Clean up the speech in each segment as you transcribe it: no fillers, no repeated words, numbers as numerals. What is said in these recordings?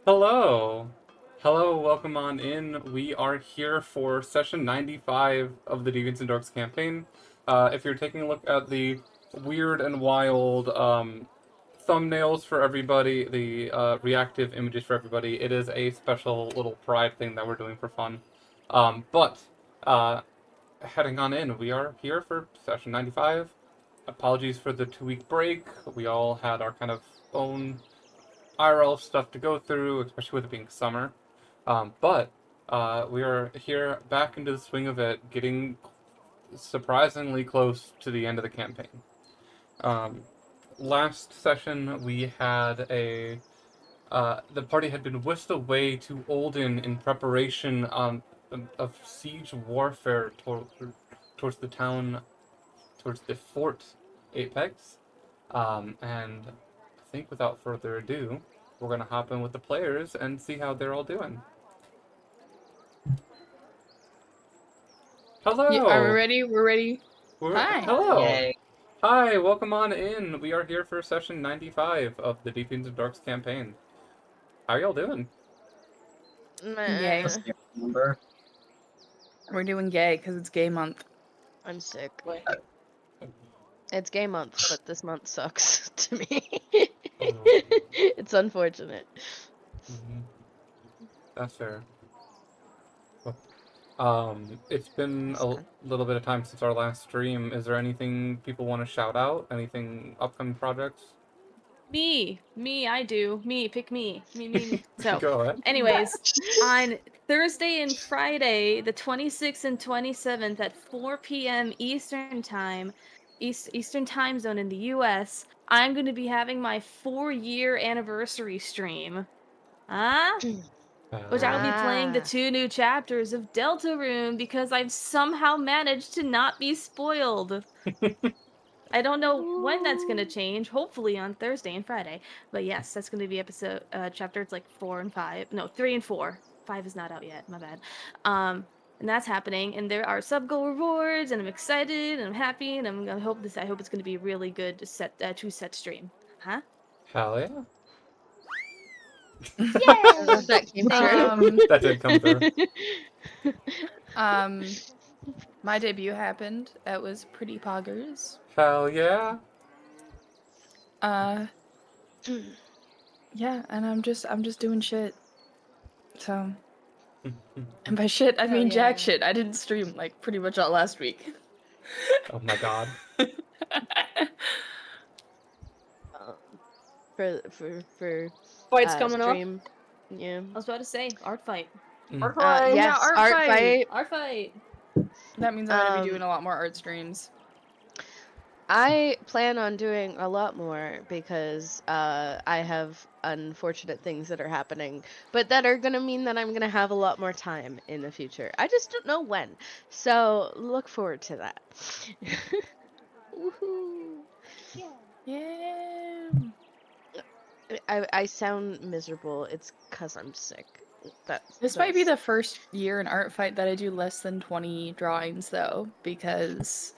Hello! Hello, welcome on in. We are here for session 95 of the Deviants and Dorks campaign. If you're taking a look at the weird and wild thumbnails for everybody, the reactive images for everybody, it is a special little pride thing that we're doing for fun. But heading on in, we are here for session 95. Apologies for the 2-week break. We all had our kind of own IRL stuff to go through, especially with it being summer. But we are here back into the swing of it, getting surprisingly close to the end of the campaign. Last session, we had the party had been whisked away to Olden in preparation of siege warfare towards the town, towards the Fort Apex. And I think without further ado, we're going to hop in with the players and see how they're all doing. Hello! Yeah, are we ready? We're ready. Hi. Hello! Yay. Hi, welcome on in. We are here for session 95 of the Deviants Dorks campaign. How are y'all doing? Yay. Let's see, remember? We're doing gay because it's gay month. I'm sick. It's gay month, but this month sucks to me. It's unfortunate. Mm-hmm. That's fair. It's been a little bit of time since our last stream. Is there anything people want to shout out? Anything upcoming projects? Me, I do. Me, pick me. Me. So, Go ahead. anyways, on Thursday and Friday, the 26th and 27th at 4 p.m. Eastern Time, Eastern Time Zone in the U.S., I'm going to be having my 4-year anniversary stream. Which I'll be playing the 2 new chapters of Deltarune because I've somehow managed to not be spoiled. I don't know when that's gonna change. Hopefully on Thursday and Friday. But yes, that's gonna be episode chapter. It's like 4 and 5. No, 3 and 4. 5 is not out yet. My bad. And that's happening. And there are sub goal rewards, and I'm excited and I'm happy, and I hope it's gonna be a really good 2-set stream. Huh? Hell yeah. Yay! That came true. That did come through. My debut happened. That was pretty poggers. Hell yeah. Yeah, and I'm just doing shit. So, and by shit I mean jack shit. I didn't stream like pretty much all last week. Oh my god. For Fight's coming stream. Yeah. I was about to say art fight. Art fight! Yes, art art fight. fight. Art fight. That means I'm gonna be doing a lot more art streams. I plan on doing a lot more because I have unfortunate things that are happening, but that are gonna mean that I'm gonna have a lot more time in the future. I just don't know when, so look forward to that. Woohoo! Yeah. I sound miserable. It's cause I'm sick. This might be the first year in art fight that I do less than 20 drawings though, because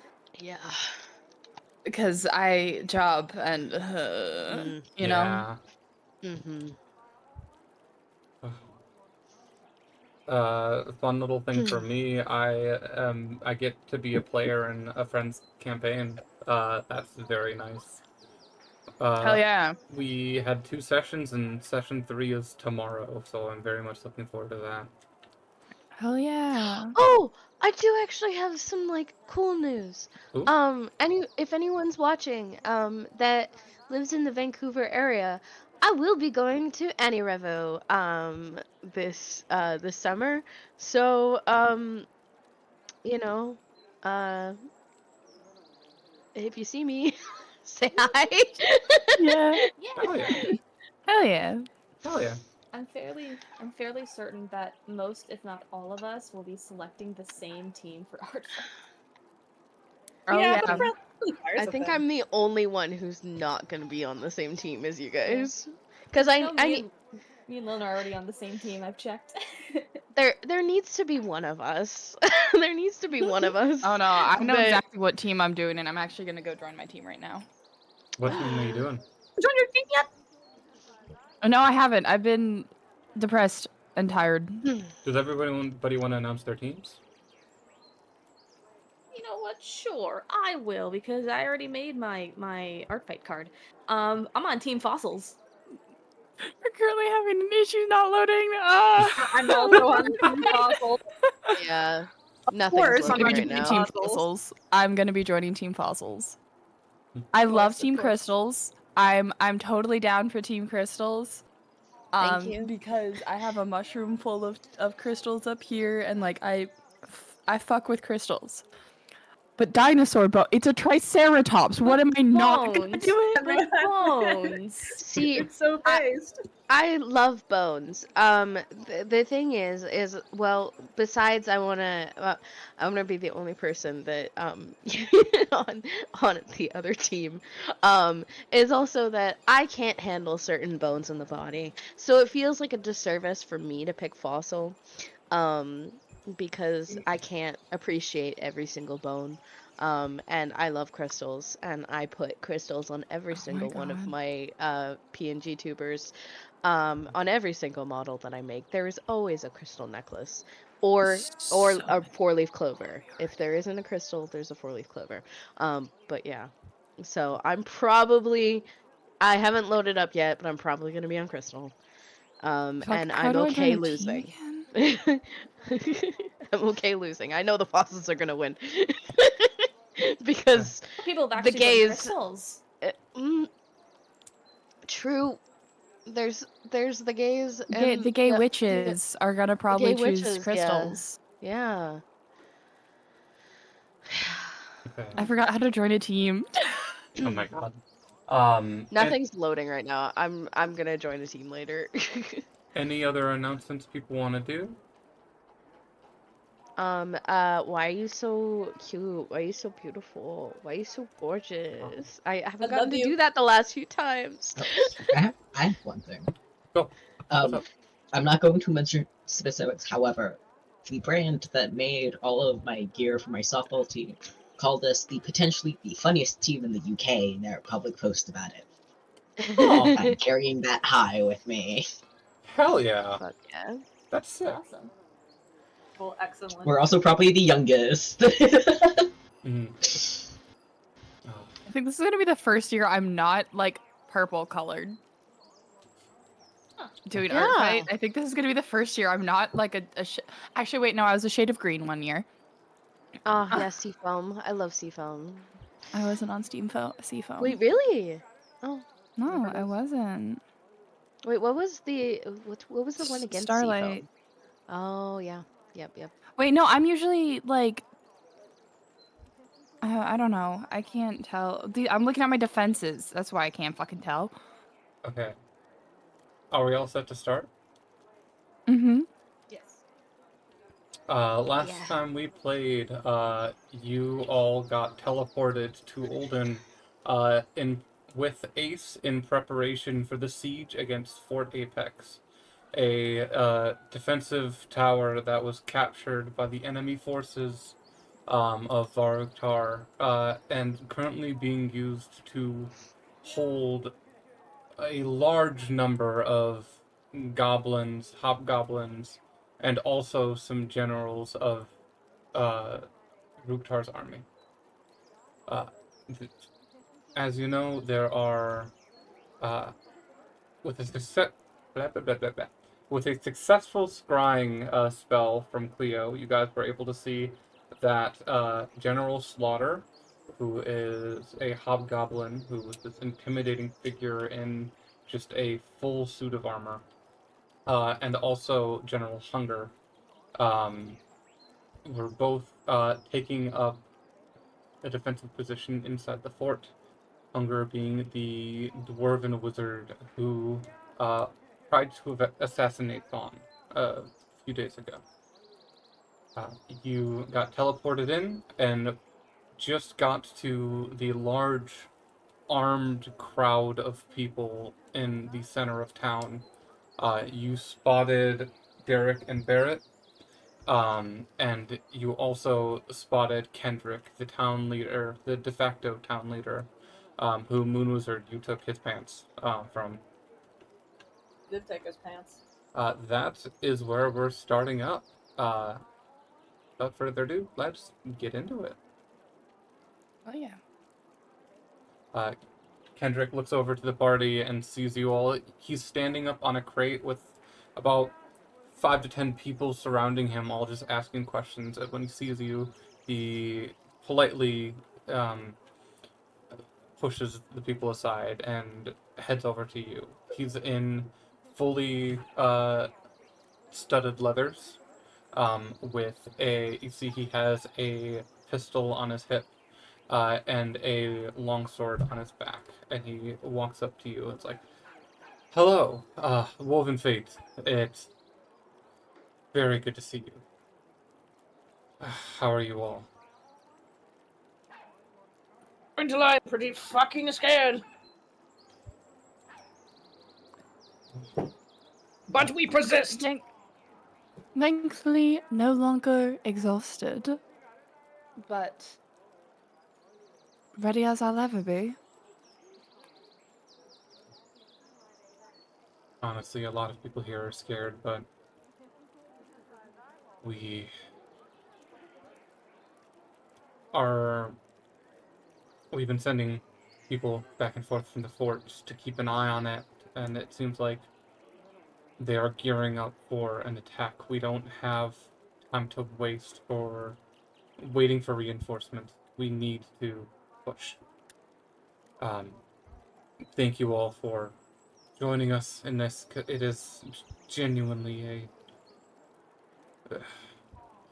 I job and you know. Mm-hmm. Fun little thing for me. I get to be a player in a friend's campaign. That's very nice. Hell yeah. We had 2 sessions, and session 3 is tomorrow, so I'm very much looking forward to that. Hell yeah. Oh, I do actually have some like cool news. Ooh. If anyone's watching, that lives in the Vancouver area, I will be going to AniRevo this summer. So you know, if you see me, say hi. Yeah. Hell yeah. Hell yeah. Hell yeah. I'm fairly certain that most, if not all of us, will be selecting the same team for art fight. Oh yeah. I think I'm the only one who's not gonna be on the same team as you guys. Because me and Lynn are already on the same team. I've checked. there needs to be one of us. There needs to be one of us. Oh no, I know But- exactly what team I'm doing, and I'm actually gonna go join my team right now. What team are you doing? Join your team yet? Oh, no, I haven't. I've been depressed and tired. Does everybody want to announce their teams? You know what? Sure, I will because I already made my art fight card. I'm on Team Fossils. We're currently having an issue not loading. I'm also on Team Fossil. Yeah. Of Nothing's course, I'm loading gonna be right joining now. Team Fossils. Fossils. I'm gonna be joining Team Fossils. I love course, of Team course. Crystals. I'm totally down for Team Crystals. Thank you. Because I have a mushroom full of crystals up here, and like I fuck with crystals. But dinosaur bone, it's a triceratops. What am I not gonna Bones. do it? But bones. See, It's so based. I love bones. The thing is well, besides I'm gonna be the only person that on on the other team, is also that I can't handle certain bones in the body, so it feels like a disservice for me to pick fossil, because I can't appreciate every single bone. And I love crystals, and I put crystals on every Oh my single one of God. my PNG tubers. On every single model that I make, there is always a crystal necklace or So a many. four-leaf clover. If there isn't a crystal, there's a four-leaf clover. But yeah. So I haven't loaded up yet, but I'm probably gonna be on crystal. Fuck, And how I'm do I join okay a team losing. again? I'm okay losing. I know the fossils are gonna win. Okay. Because People have the actually joined gays crystals. true. There's the gays and The gay the witches are gonna the probably gay choose witches, yeah. crystals. Yeah. Okay. I forgot how to join a team. Oh my god. Nothing's loading right now. I'm gonna join a team later. Any other announcements people want to do? Why are you so cute? Why are you so beautiful? Why are you so gorgeous? I haven't I gotten love to you. do that the last few times. Oh, I have one thing. Go. What's Um, up? I'm not going to mention specifics. However, the brand that made all of my gear for my softball team called us potentially the funniest team in the UK in their public post about it. Oh, I'm carrying that high with me. hell yeah. Fuck yeah. That's sick. Awesome. Well, excellent. We're also probably the youngest. Mm. Oh. I think this is gonna be the first year I'm not like purple colored doing art Yeah. fight. I think this is gonna be the first year I'm not like actually wait, no, I was a shade of green one year. Oh, yeah, Seafoam. I love Seafoam. I wasn't on Seafoam. Wait, really? Oh, No, never I was. wasn't. Wait, what was the one against Starlight. Seafoam? Oh, yeah. Yep. Wait, no, I'm usually like I don't know. I can't tell. I'm looking at my defenses. That's why I can't fucking tell. Okay. Are we all set to start? Mm-hmm. Yes. Last Yeah. time we played, you all got teleported to Olden, with Ace in preparation for the siege against Fort Apex, a defensive tower that was captured by the enemy forces of Varuktar, and currently being used to hold a large number of goblins, hobgoblins, and also some generals of Ruktar's army. Uh, as you know, there are uh, with a with a successful scrying spell from Cleo, you guys were able to see that General Slaughter, who is a hobgoblin, who was this intimidating figure in just a full suit of armor, and also General Hunger, were both taking up a defensive position inside the fort. Hunger being the dwarven wizard who tried to assassinate Thawne a few days ago. You got teleported in and just got to the large armed crowd of people in the center of town. You spotted Derek and Barrett, and you also spotted Kendrick, the town leader, the de facto town leader, who Moon Wizard you took his pants from. Did take his pants. That is where we're starting up. Without further ado, let's get into it. Oh yeah. Kendrick looks over to the party and sees you all. He's standing up on a crate with about 5 to 10 people surrounding him, all just asking questions. And when he sees you, he politely pushes the people aside and heads over to you. He's in fully studded leathers, with a. You see, he has a pistol on his hip, and a longsword on his back, and he walks up to you. It's like, "Hello, Woven Fate. It's very good to see you. How are you all?" Until I'm pretty fucking scared. But we persist. Thankfully, no longer exhausted, but ready as I'll ever be. Honestly, a lot of people here are scared, but we are. We've been sending people back and forth from the fort just to keep an eye on it, and it seems like they are gearing up for an attack. We don't have time to waste for waiting for reinforcements. We need to push. Um, Thank you all for joining us in this. It is genuinely a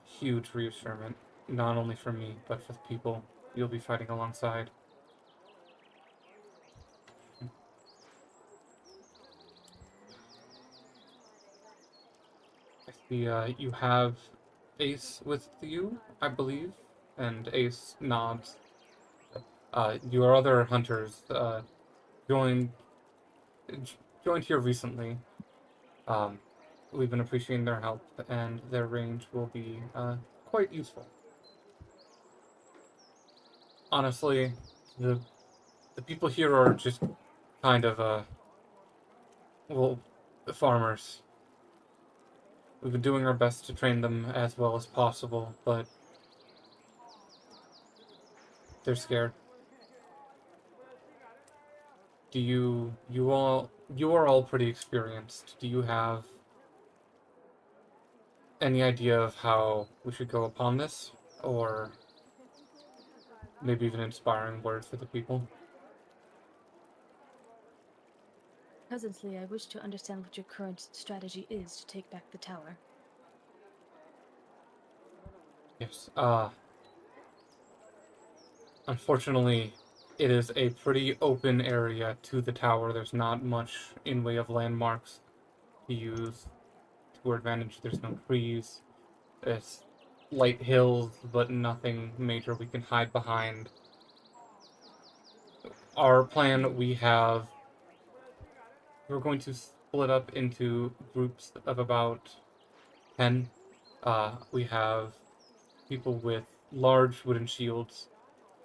huge reassurance, not only for me, but for the people you'll be fighting alongside. I see you have Ace with you, I believe, and Ace nods. Your other hunters joined joined here recently. Um, we've been appreciating their help, and their range will be quite useful. Honestly, the people here are just kind of well, farmers. We've been doing our best to train them as well as possible, but they're scared. You are all pretty experienced. Do you have any idea of how we should go upon this? Or maybe even inspiring words for the people? Presently, I wish to understand what your current strategy is to take back the tower. Yes. Unfortunately, it is a pretty open area to the tower. There's not much in way of landmarks to use to our advantage. There's no trees. There's light hills, but nothing major we can hide behind. Our plan, we're going to split up into groups of about 10. We have people with large wooden shields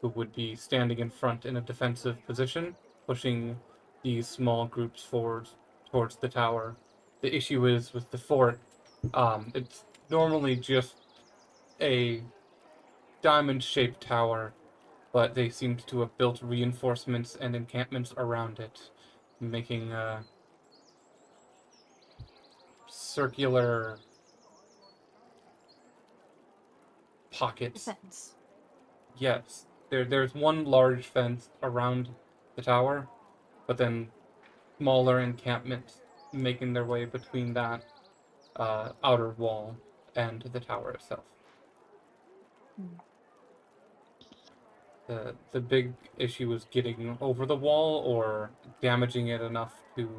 who would be standing in front in a defensive position, pushing these small groups forward towards the tower. The issue is with the fort, it's normally just a diamond-shaped tower, but they seemed to have built reinforcements and encampments around it, making circular pockets. Defense. Yes, there's one large fence around the tower, but then smaller encampments making their way between that outer wall and the tower itself. The big issue is getting over the wall or damaging it enough to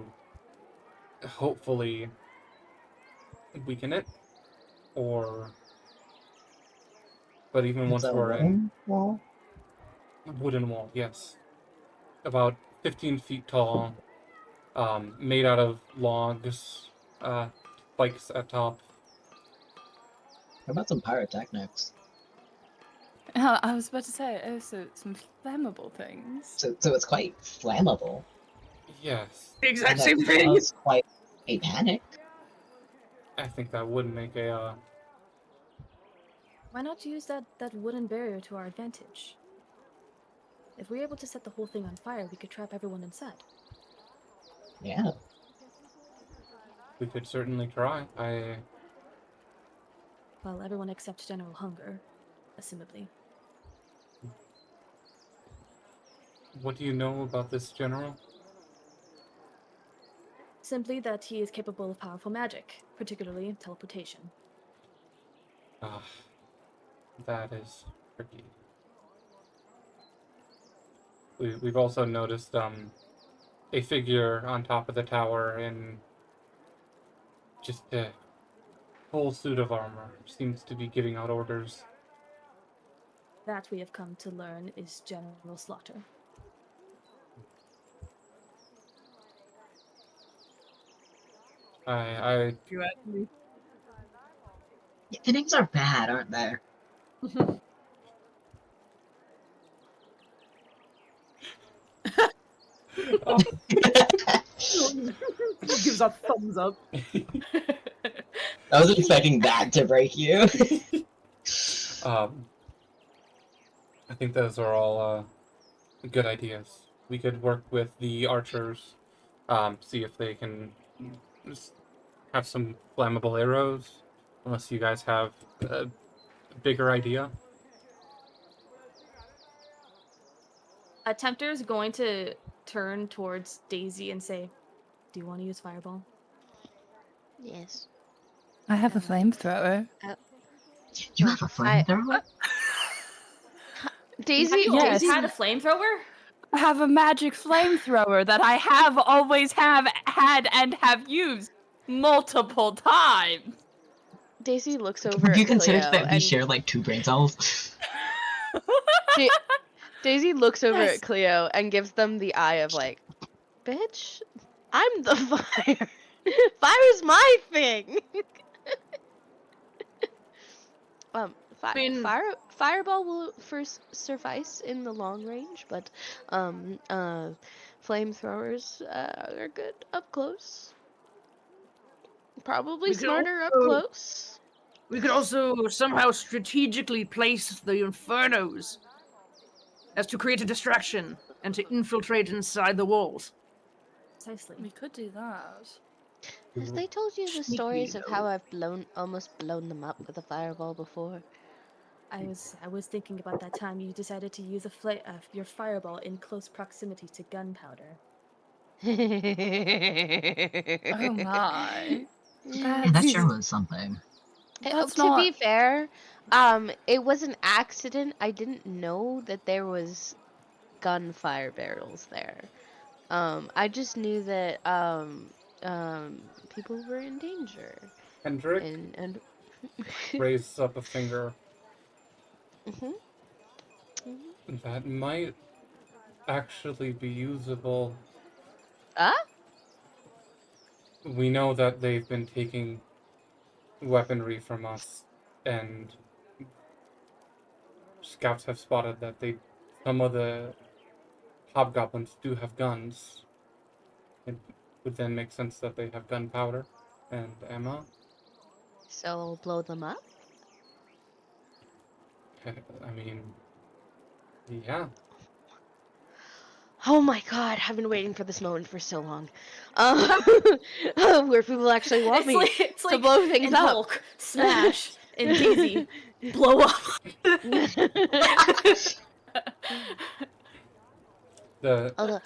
hopefully weaken it, or but even It's once a we're in, wooden wall. wooden wall, yes, about 15 feet tall, made out of logs, spikes at top. What about some pyrotechnics? I was about to say, oh, so some flammable things. So it's quite flammable. Yes, The exact And that same could thing. cause quite a panic. I think that would make a Why not use that wooden barrier to our advantage? If we're able to set the whole thing on fire, we could trap everyone inside. Yeah. we could certainly try. Well, everyone except General Hunger, assumably. What do you know about this general? Simply that he is capable of powerful magic, particularly teleportation. Ah, that is tricky. We've also noticed a figure on top of the tower in just a full suit of armor. Seems to be giving out orders. That we have come to learn is General Slaughter. I You ask me. Yeah, the names are bad, aren't they? oh, He gives a thumbs up. I was expecting that to break you. I think those are all good ideas. We could work with the archers, see if they can just have some flammable arrows, unless you guys have a bigger idea. Tempter is going to turn towards Daisy and say, "Do you want to use Fireball?" Yes. I have a flamethrower. You have a flamethrower? Daisy, Yes. Daisy had a flamethrower? I have a magic flamethrower that I have always have had and have used multiple times. Daisy looks over Would you at consider Cleo that we and share like 2 brain cells? Daisy looks over Yes. at Cleo and gives them the eye of like, bitch, I'm the fire. Fire's my thing. I mean, Fireball will suffice in the long range, but flamethrowers are good up close. Probably We could smarter up also- close. we could also somehow strategically place the infernos as to create a distraction and to infiltrate inside the walls. Precisely. We could do that. Have they told you the Sneaky, stories of how though. I've almost blown them up with a fireball before? I was thinking about that time you decided to use your Fireball in close proximity to gunpowder. Oh my. Yeah, that sure was something. That's To not. be fair, it was an accident. I didn't know that there was gunfire barrels there. I just knew that people were in danger, Hendrik and raises up a finger. Mhm. That might actually be usable. Ah, We know that they've been taking weaponry from us, and scouts have spotted that some of the hobgoblins do have guns. It would then make sense that they have gunpowder and ammo. so blow them up. I mean, yeah. Oh my god, I've been waiting for this moment for so long. Where people actually want me It's to like blow things in up. Hulk, smash, and Daisy, blow up. The Although,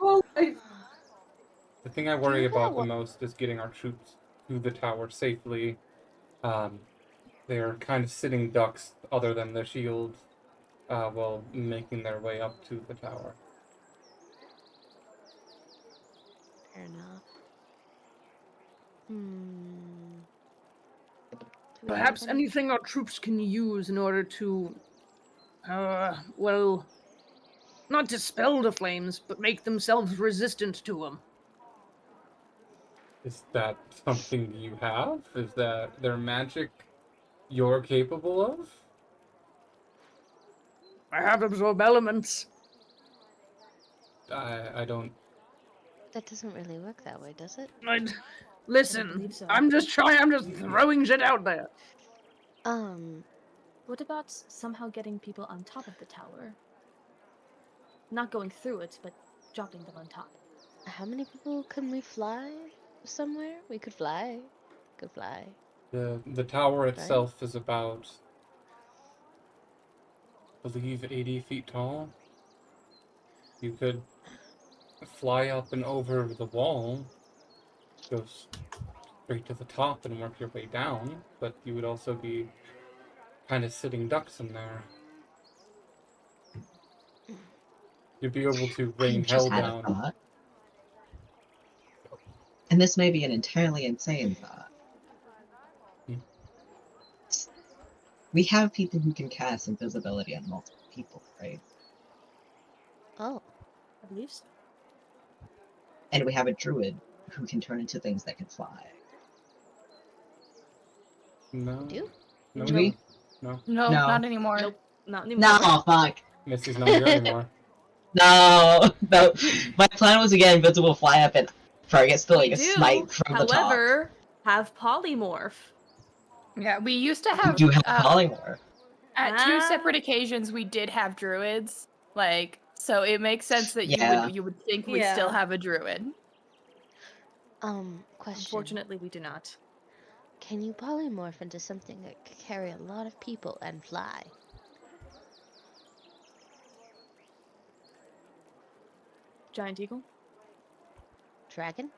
Well, the thing I Do worry you know about the what- most is getting our troops to the tower safely. They are kind of sitting ducks, other than the shields, while making their way up to the tower. fair enough. Hmm. Do we have Perhaps any- anything our troops can use in order to, well, not dispel the flames, but make themselves resistant to them. Is that something you have? Is that their magic you're capable of? I have absorb elements. I don't That doesn't really work that way, does it? Listen, believe so. I'm just throwing shit out there. What about somehow getting people on top of the tower? Not going through it, but dropping them on top. How many people can we fly somewhere? We could fly. Could fly. The tower itself is about, I believe, 80 feet tall. You could fly up and over the wall, go straight to the top and work your way down, but you would also be kind of sitting ducks in there. You'd be able to I rain just hell had a down. thought. And this may be an entirely insane thought. Hmm. We have people who can cast invisibility on multiple people, right? Oh. I believe so. And we have a druid who can turn into things that can fly. No. Do? No. Do we? No. No, No. not anymore. Nope, not anymore. No, fuck. Missy's not here anymore. No. My plan was to get invisible, fly up, and target still like We a do, snipe from the top. however, have polymorph. Yeah, we used to We have, do have polymorph. at Ah. 2 separate occasions, we did have druids. Like, so it makes sense that Yeah. you would think we Yeah. still have a druid. Question. Unfortunately, we do not. Can you polymorph into something that can carry a lot of people and fly? Giant eagle? Dragon?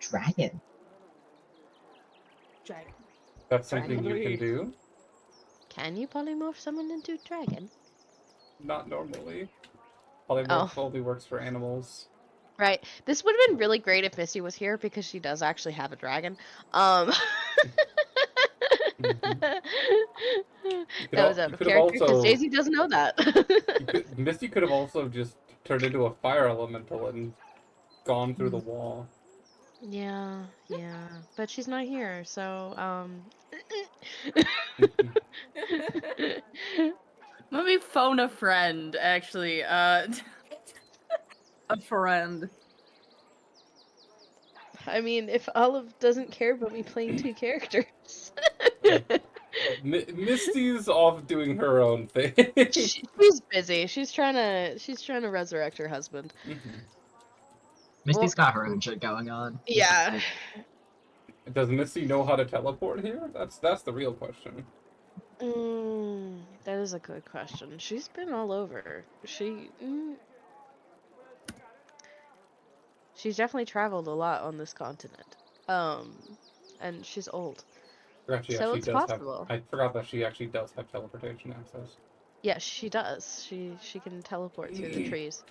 Dragon. Dragon. That's something you Dragon. can do. Can you polymorph someone into dragon? Not normally. Polymorph Oh. only works for animals. Right. This would have been really great if Misty was here because she does actually have a dragon. That was out of character because Daisy doesn't know that. Misty could have also just turned into a fire elemental and gone through the wall. Yeah, but she's not here, so Let me phone a friend, actually. A friend. I mean, if Olive doesn't care about me playing two characters. Misty's off doing her own thing. She's busy. She's trying to resurrect her husband. Misty's got her own shit going on. Yeah. Does Misty know how to teleport here? That's the real question. That is a good question. She's been all over. She's definitely traveled a lot on this continent. And she's old. So it's possible. I forgot that she actually does have teleportation access. Yes, she does. She can teleport through the trees.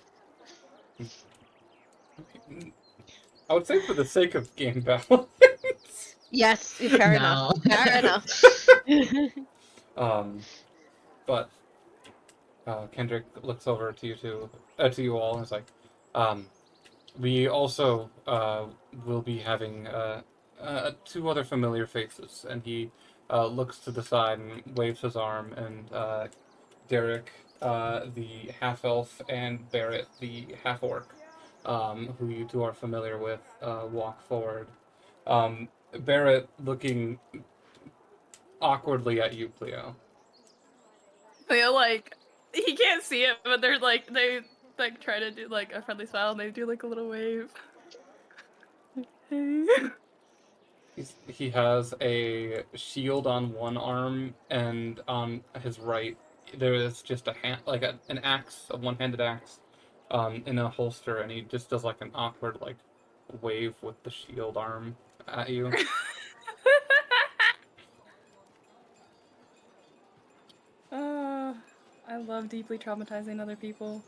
I would say for the sake of game balance. Yes, fair enough. Fair enough. But Kendrick looks over to you all and is like, we also will be having two other familiar faces, and he looks to the side and waves his arm, and Derek, the half-elf, and Barrett, the half-orc, who you two are familiar with, walk forward. Barrett looking awkwardly at you, Cleo. Cleo, like, he can't see it, but they're like, they like try to do like a friendly smile, and they do like a little wave. Hey. He has a shield on one arm, and on his right there is just a hand, like an axe, a one-handed axe, in a holster, and he just does like an awkward like wave with the shield arm at you. I love deeply traumatizing other people.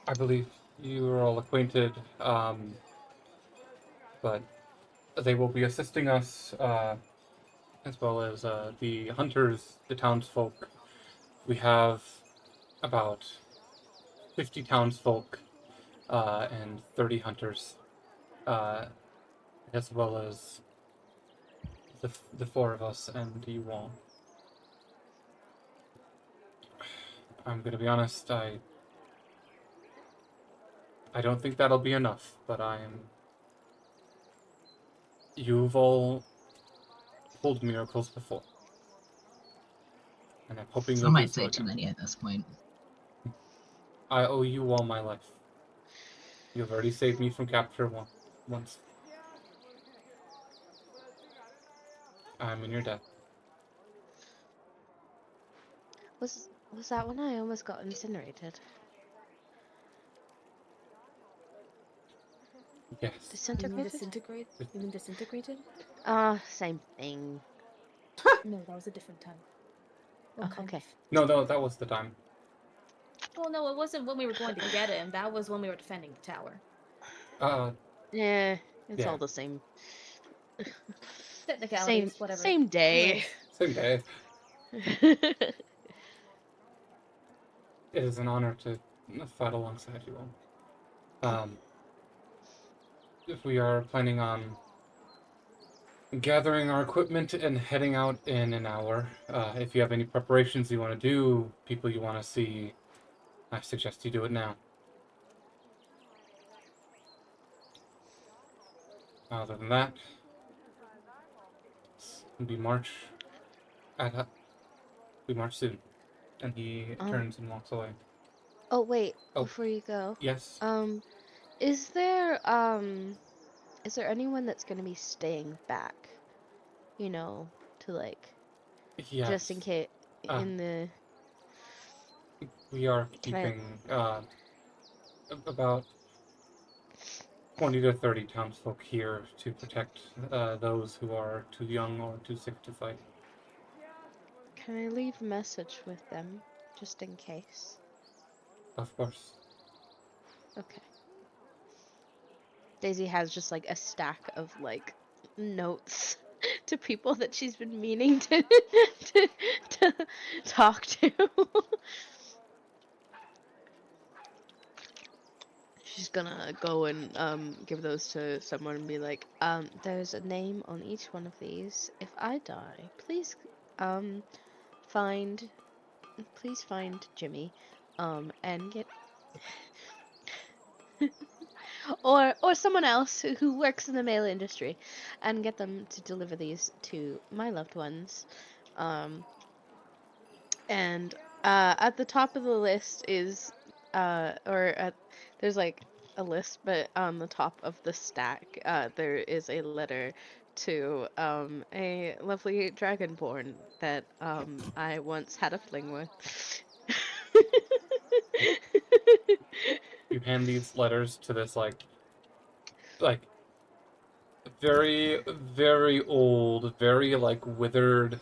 I believe you are all acquainted, but they will be assisting us, as well as the hunters, the townsfolk. We have about 50 townsfolk and 30 hunters, as well as the four of us and you all. I'm gonna be honest, I don't think that'll be enough, but you've all pulled miracles before. And I'm hoping Some you'll do might so say too again. many at this point. I owe you all my life. You've already saved me from capture once. I'm in your debt. Was that when I almost got incinerated? Yes. Disintegrated? You mean disintegrated? Same thing. No, that was a different time. Oh, okay. No, that was the time. Well, no, it wasn't when we were going to get him. That was when we were defending the tower. Yeah, it's Yeah. all the same. Technicalities, whatever. Same day. Same day. It is an honor to fight alongside you all. If we are planning on gathering our equipment and heading out in an hour, if you have any preparations you want to do, people you want to see, I suggest you do it now. Other than that, we march we march soon. And he turns and walks away. Oh wait, Oh. before you go. Yes. Is there anyone that's gonna be staying back? You know, to like Yes. just in case in the We are keeping about 20 to 30 townsfolk here to protect those who are too young or too sick to fight. Can I leave a message with them just in case? Of course. Okay. Daisy has just like a stack of like notes to people that she's been meaning to to talk to. She's gonna go and give those to someone and be like, there's a name on each one of these. If I die, please find Jimmy and get or someone else who works in the mail industry and get them to deliver these to my loved ones. And at the top of the list is there's like a list, but on the top of the stack there is a letter to a lovely dragonborn that I once had a fling with. You hand these letters to this like very, very old, very like withered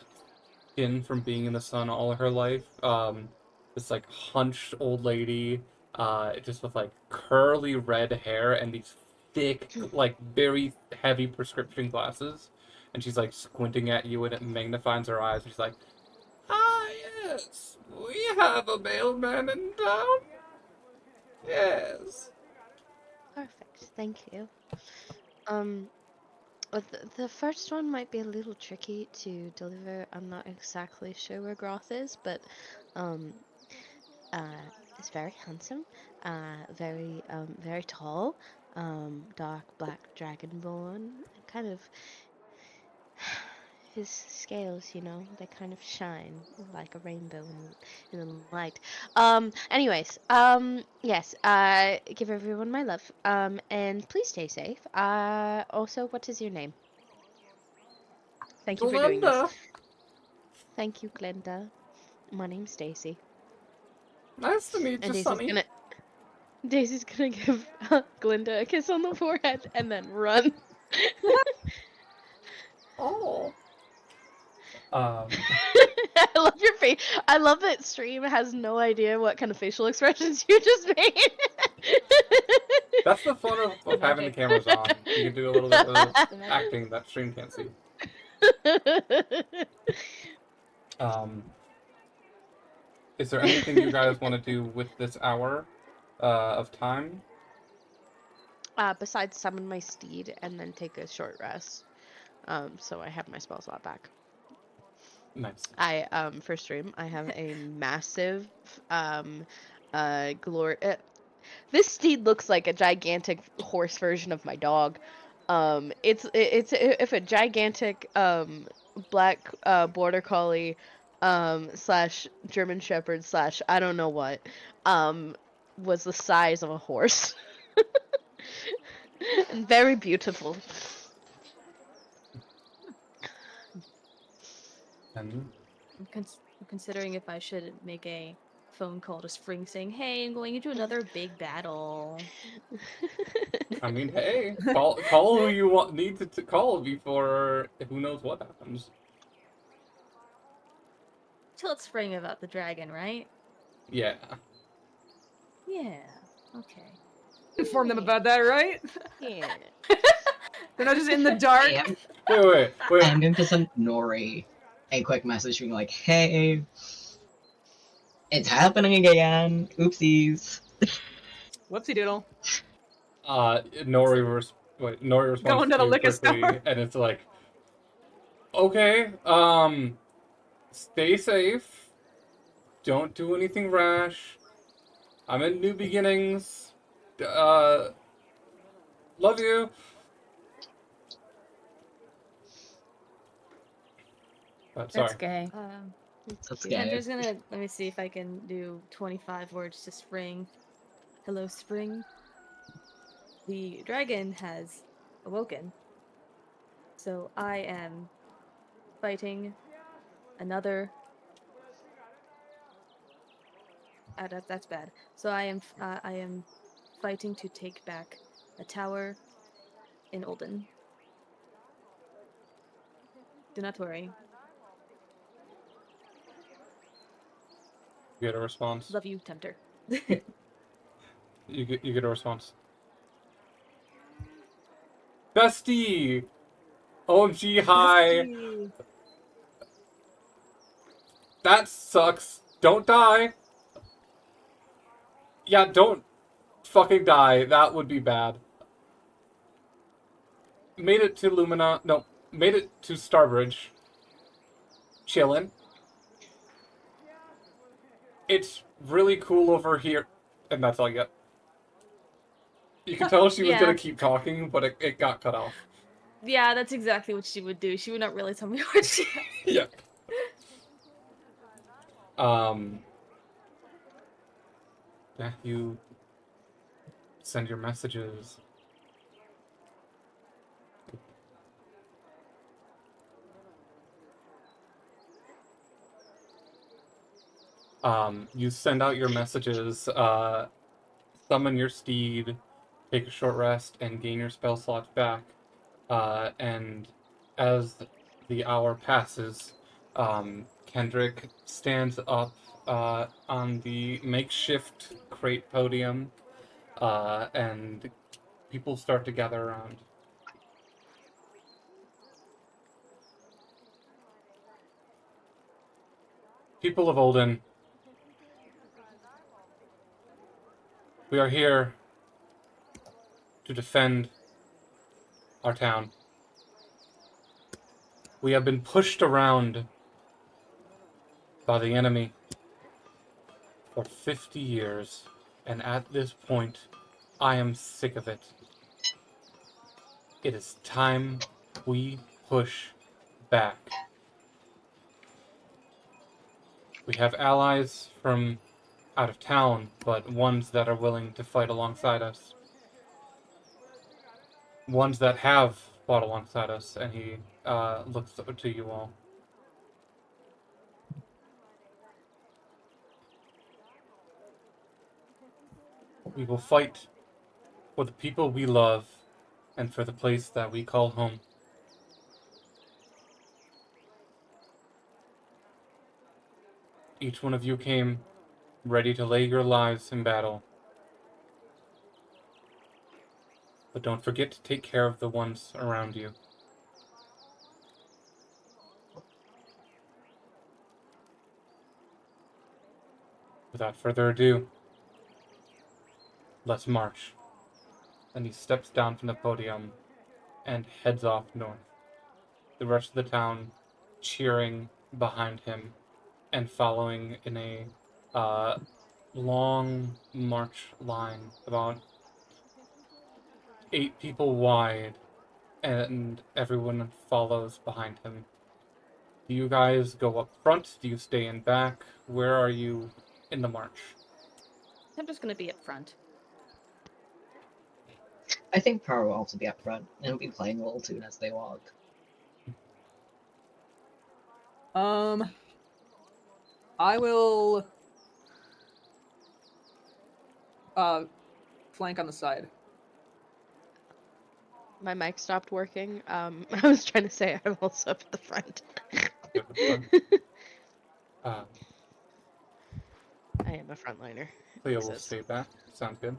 skin from being in the sun all her life. This like hunched old lady, just with like curly red hair and these thick, like very heavy prescription glasses. And she's like squinting at you and it magnifies her eyes. She's like, "Ah, yes, we have a mailman in town. Yes." Perfect, thank you. The first one might be a little tricky to deliver. I'm not exactly sure where Groth is, but um, is very handsome, very tall, dark black dragonborn, kind of his scales, you know, they kind of shine like a rainbow in the light. Anyways, yes, give everyone my love, and please stay safe. Also, what is your name? Thank you for doing this. Glenda. Thank you, Glenda. My name's Stacy. Nice to meet you, Sonny. Daisy's gonna give Glinda a kiss on the forehead and then run. Oh. I love your face. I love that stream has no idea what kind of facial expressions you just made. That's the fun of having the cameras on. You can do a little bit of acting that stream can't see. Is there anything you guys want to do with this hour of time? Besides summon my steed and then take a short rest. So I have my spell slot back. Nice. For stream, I have a massive glory. This steed looks like a gigantic horse version of my dog. It's if a gigantic black border collie slash German Shepherd slash I don't know what was the size of a horse. And very beautiful. And I'm considering if I should make a phone call to Spring saying, "Hey, I'm going into another big battle." I mean, hey, call who you need to call before who knows what happens. Tell Spring about the dragon, right? Yeah. Yeah. Okay. Inform them about that, right? Yeah. They're not just in the dark. I am, Wait. I am going to send Nori a quick message being like, hey, it's happening again. Oopsies. Whoopsie doodle. Nori responds Going to the to you liquor quickly, store. and it's like, okay, stay safe. Don't do anything rash. I'm in New Beginnings. Love you. But sorry. That's gay. That's cute. gay. Kendra's gonna let me see if I can do 25 words to Spring. Hello, Spring. The dragon has awoken. So I am fighting another. That's bad. So I am fighting to take back a tower in Olden. Do not worry. You get a response. Love you, Tempter. You get a response. Bestie! OMG, hi! Bestie. That sucks. Don't die. Yeah, don't fucking die. That would be bad. Made it to Lumina. No, made it to Starbridge. Chillin'. It's really cool over here. And that's all you get. You can tell she was Yeah. gonna keep talking, but it got cut off. Yeah, that's exactly what she would do. She would not really tell me what she. Yeah. Yeah, you send your messages. You send out your messages, summon your steed, take a short rest, and gain your spell slots back. And as the hour passes, Kendrick stands up on the makeshift crate podium, and people start to gather around. People of Olden, we are here to defend our town. We have been pushed around by the enemy for 50 years, and at this point, I am sick of it. It is time we push back. We have allies from out of town, but ones that are willing to fight alongside us. Ones that have fought alongside us, and he looks to you all. We will fight for the people we love and for the place that we call home. Each one of you came ready to lay your lives in battle. But don't forget to take care of the ones around you. Without further ado, let's march. And he steps down from the podium and heads off north. The rest of the town cheering behind him and following in a long march line, about 8 people wide, and everyone follows behind him. Do you guys go up front? Do you stay in back? Where are you in the march? I'm just gonna be up front. I think Power will also be up front and be playing a little tune as they walk. I will flank on the side. My mic stopped working. I was trying to say I'm also up at the front. You're up front. I am a frontliner. Cleo will stay back. Sounds good.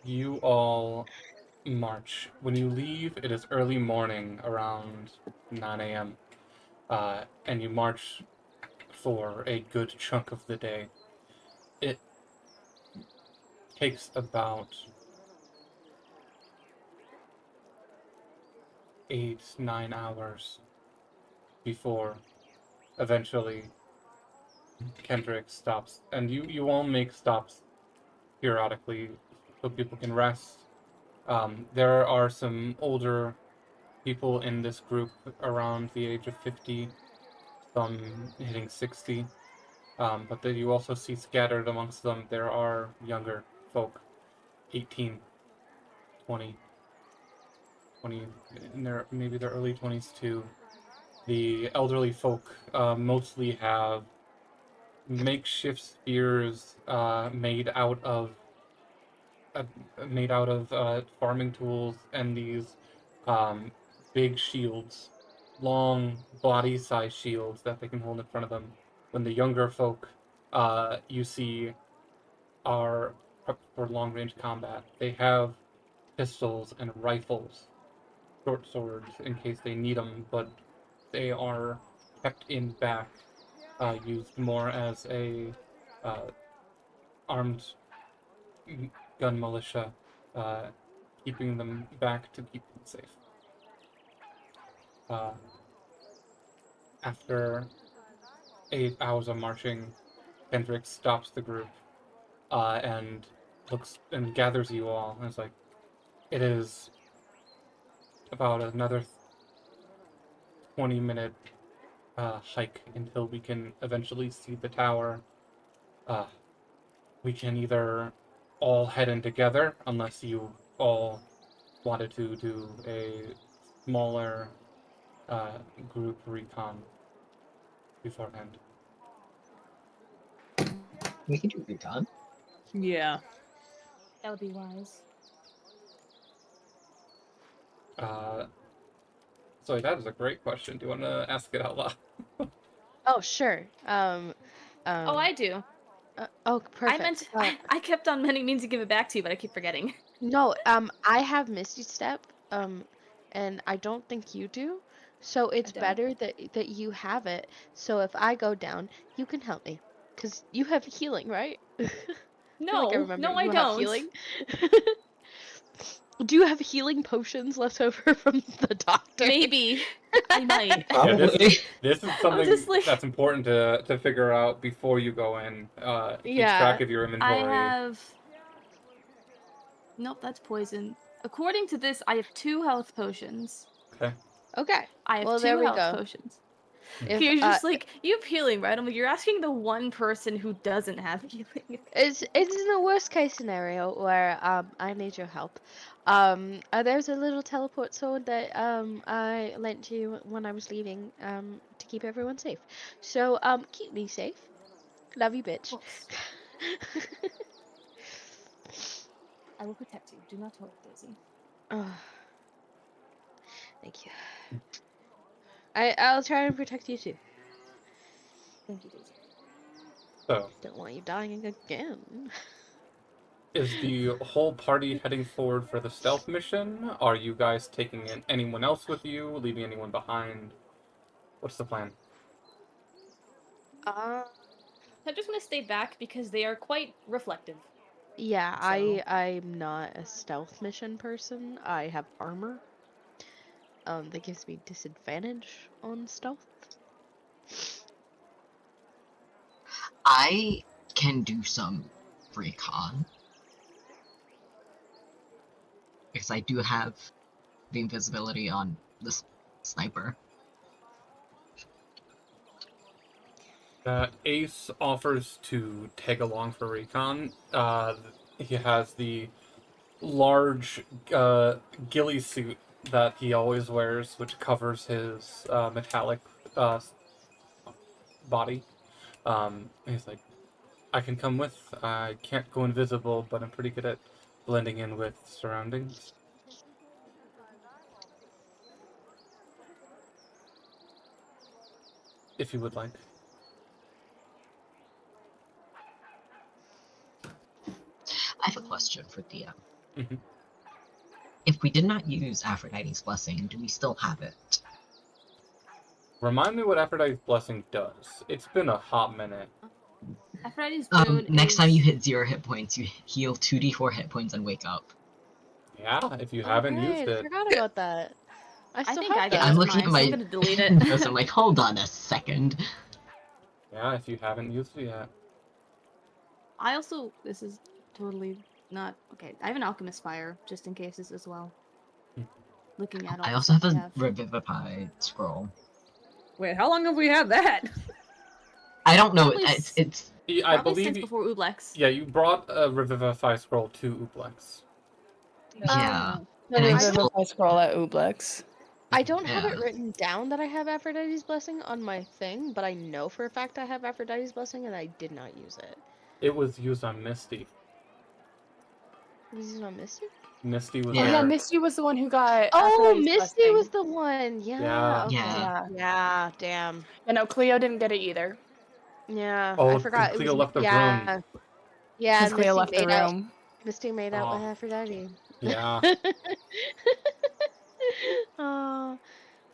You all march. When you leave, it is early morning, around 9 a.m. And you march for a good chunk of the day. It takes about 8, 9 hours before eventually Kendrick stops. And you all make stops periodically so people can rest. There are some older people in this group around the age of 50, some hitting 60. But then you also see scattered amongst them, there are younger folk, 18, 20, in maybe their early 20s too. The elderly folk mostly have makeshift spears made out of farming tools and these um, big shields, long body-size shields that they can hold in front of them. When the younger folk you see are prepped for long-range combat. They have pistols and rifles, short swords in case they need them, but they are kept in back, used more as a armed gun militia, uh, keeping them back to keep them safe. After 8 hours of marching, Kendrick stops the group and looks and gathers you all, and is like, "It is about another 20-minute hike until we can eventually see the tower. We can either all head in together, unless you all wanted to do a smaller group recon beforehand." We can do recon. Yeah. That would be wise. So that is a great question. Do you want to ask it out loud? Oh, sure. Oh, I do. Oh, perfect. I meant I kept on meaning to give it back to you, but I keep forgetting. No, I have Misty Step, and I don't think you do. So it's don't. better that you have it. So if I go down, you can help me, cause you have healing, right? I feel like I No, remember no, I you have don't. healing. Do you have healing potions left over from the doctor? Maybe I might. Yeah, Probably. this is something just like- that's important to figure out before you go in. Keep Yeah. track of your inventory. I have. Nope, that's poison. According to this, I have 2 health potions. Okay. Okay. I have Well, 2 there we health go. potions. If, You're just like, you have healing, right? I'm like, you're asking the one person who doesn't have healing. it's in the worst case scenario where I need your help. There's a little teleport sword that I lent you when I was leaving to keep everyone safe. So keep me safe. Love you, bitch. Of course. I will protect you. Do not worry, Daisy. Oh, thank you. I'll try and protect you too. Thank you, Daisy. So, Don't want you dying again. is the whole party heading forward for the stealth mission? Are you guys taking anyone else with you, leaving anyone behind? What's the plan? Uh, I'm just gonna stay back because they are quite reflective. yeah, So- I'm not a stealth mission person. I have armor. That gives me disadvantage on stealth. I can do some recon. Because I do have the invisibility on this sniper. Ace offers to tag along for recon. He has the large ghillie suit that he always wears, which covers his metallic body. He's like, I can come with. I can't go invisible, but I'm pretty good at blending in with surroundings. If you would like. I have a question for Thea. Mhm. If we did not use Aphrodite's blessing, do we still have it? Remind me what Aphrodite's Blessing does. It's been a hot minute. Aphrodite's boon Next time you is- hit 0 hit points, you heal 2d4 hit points and wake up. Yeah, if you Oh, haven't right, used it. forgot about that. I still think have I that. got I'm it. looking at mine, so I'm my gonna delete it. notes, I'm like, hold on a second. Yeah, if you haven't used it yet. I also, this is totally not okay. I have an alchemist fire just in cases as well. Hmm. Looking at all I the also stuff have we a have. Revivify scroll. Wait, how long have we had that? I don't know, Probably it's I Probably believe since before Ublex. Yeah, you brought a Revivify scroll to Ublex. yeah. The And I Revivify still, scroll at Ublex. I don't have it Yeah. written down that I have Aphrodite's blessing on my thing, but I know for a fact I have Aphrodite's blessing and I did not use it. It was used on Misty. Was it on Misty? Misty was Oh Yeah. yeah, there. Misty was the one who got. Oh, Aphrodite's Misty blessing. was the one. Yeah. Yeah. Okay. Yeah. Yeah. Damn. And no, Cleo didn't get it either. Yeah. Oh, I forgot. It Cleo was left the yeah. room. Yeah. Because And Cleo Misty left the made out. room. Misty made out with Oh. Aphrodite. Yeah. Oh,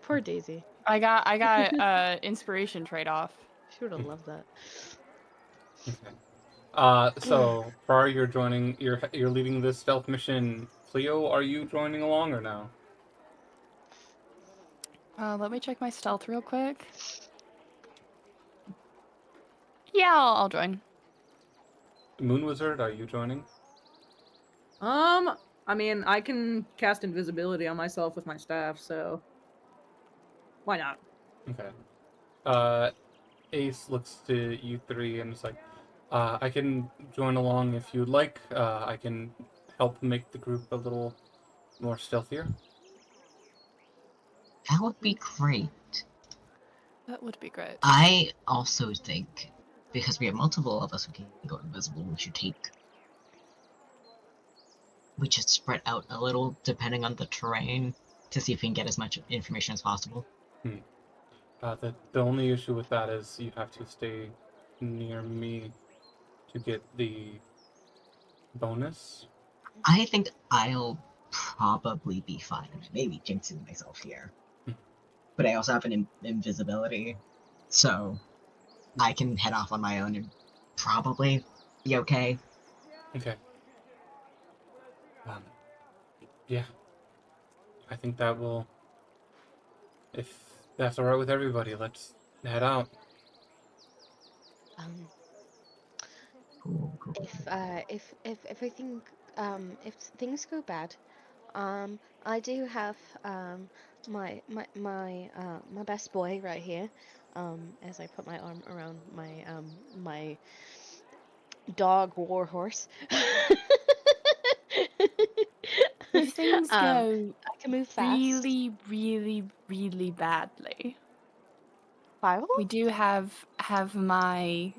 poor Daisy. I got inspiration trade off. She would have loved that. Okay. So prior you're joining you're leading this stealth mission. Cleo, are you joining along or no? Let me check my stealth real quick. Yeah, I'll join. Moon Wizard, are you joining? I mean, I can cast invisibility on myself with my staff, so why not? Okay. Ace looks to you three and is like, I can join along if you'd like. I can help make the group a little more stealthier. That would be great. That would be great. I also think, because we have multiple of us who can go invisible, we should spread out a little depending on the terrain to see if we can get as much information as possible. The only issue with that is you have to stay near me to get the bonus. I think I'll probably be fine. Maybe jinxing myself here. But I also have an invisibility, so I can head off on my own and probably be okay. Okay. Yeah. I think that will. If that's alright with everybody, let's head out. Cool. If everything if things go bad, I do have my best boy right here. As I put my arm around my dog warhorse. If things go I can move fast. really, really, really badly, Firewall? we do have my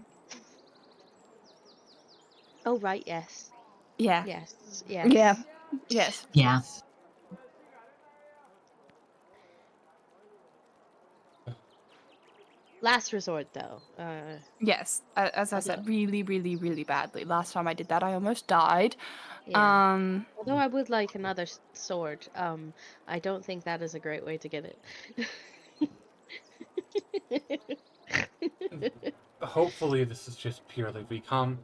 Oh right, yes. yeah. Yes. Yeah. Yes. Yeah. Last resort though. Yes. As I said, really, really, really badly. Last time I did that, I almost died. Yeah. Although I would like another sword, I don't think that is a great way to get it. Hopefully this is just purely recon.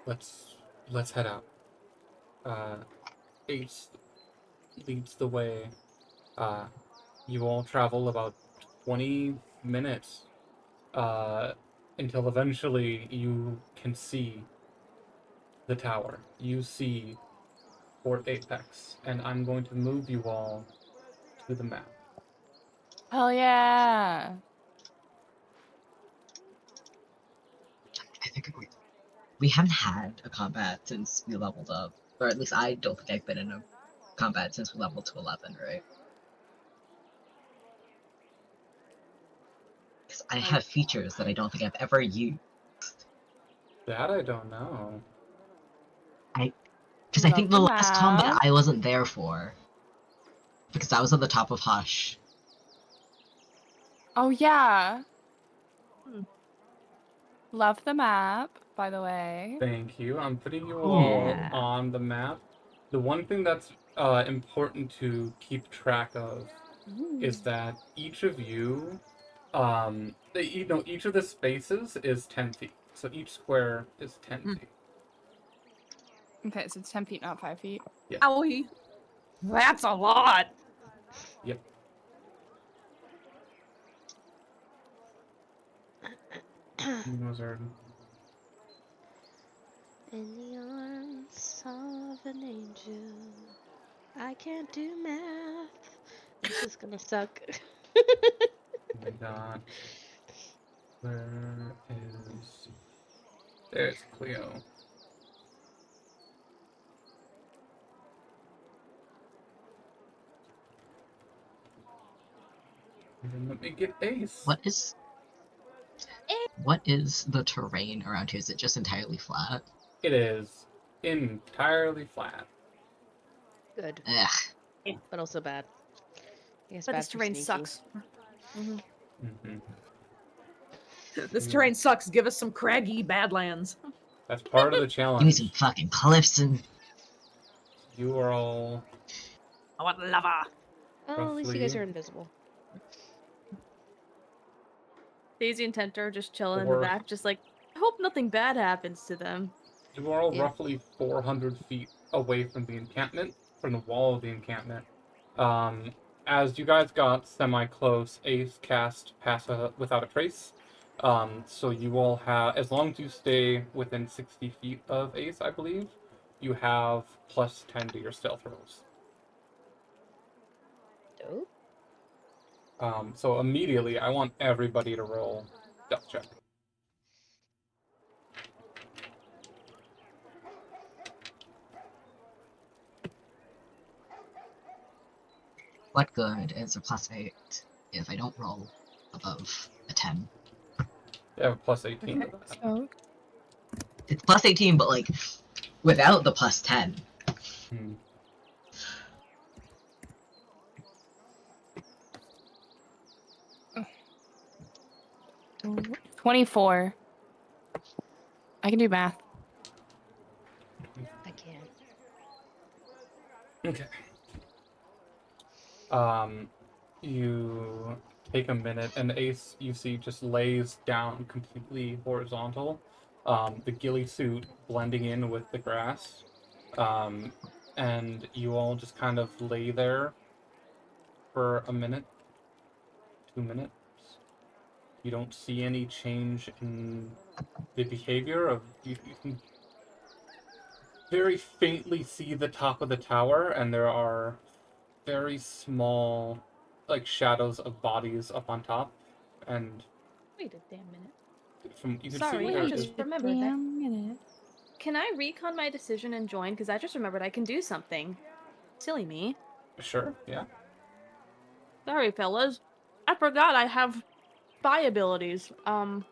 Let's head out. Ace leads the way. You all travel about 20 minutes until eventually you can see the tower. You see Fort Apex, and I'm going to move you all to the map. Hell yeah. I think we haven't had a combat since we leveled up, or at least I don't think I've been in a combat since we leveled to 11, right? Because I have features that I don't think I've ever used. That I don't know. Because I think the Love the last combat map. I wasn't there for. Because I was on the top of Hush. Oh yeah. Hmm. Love the map, by the way. Thank you. I'm putting you Cool. all Yeah. on the map. The one thing that's important to keep track of is that each of you, each of the spaces is 10 feet. So each square is 10 feet. Okay, so it's 10 feet, not 5 feet. Owie. That's a lot. Yep. Those are In the arms of an angel, I can't do math. This is gonna suck. we got. Where is? There's Cleo. And then let me get Ace. What is the terrain around here? Is it just entirely flat? It is entirely flat. Good, Ugh. but also bad. I guess But bad this for terrain sneaky. sucks. Mm-hmm. This terrain sucks. Give us some craggy badlands. That's part of the Give me challenge. some fucking cliffs and... You are all I want lava. Oh, at least you guys roughly are invisible. Daisy and Tent are just chilling in the Or- back, just like, I hope nothing bad happens to them. You are all Yeah. roughly 400 feet away from the encampment, from the wall of the encampment. As you guys got semi-close, Ace cast Pass Without a Trace. So you all have, as long as you stay within 60 feet of Ace, I believe, you have plus 10 to your stealth rolls. Dope. So immediately, I want everybody to roll stealth check. What good is a +8 if I don't roll above a 10? You have a plus 18 to Okay, that. so It's +18, but like, without the +10. Hmm. mm, 24. I can do math. I can't. Okay. You take a minute, and Ace, you see, just lays down completely horizontal. The ghillie suit blending in with the grass. And you all just kind of lay there for a minute, 2 minutes. You don't see any change in the behavior of you can very faintly see the top of the tower, and there are very small, like, shadows of bodies up on top, and Wait a damn minute. from you can Sorry, see I there just is remembered that. Damn minute. Can I recon my decision and join? Because I just remembered I can do something. Silly me. sure, yeah. Sorry, fellas. I forgot I have spy abilities. I'm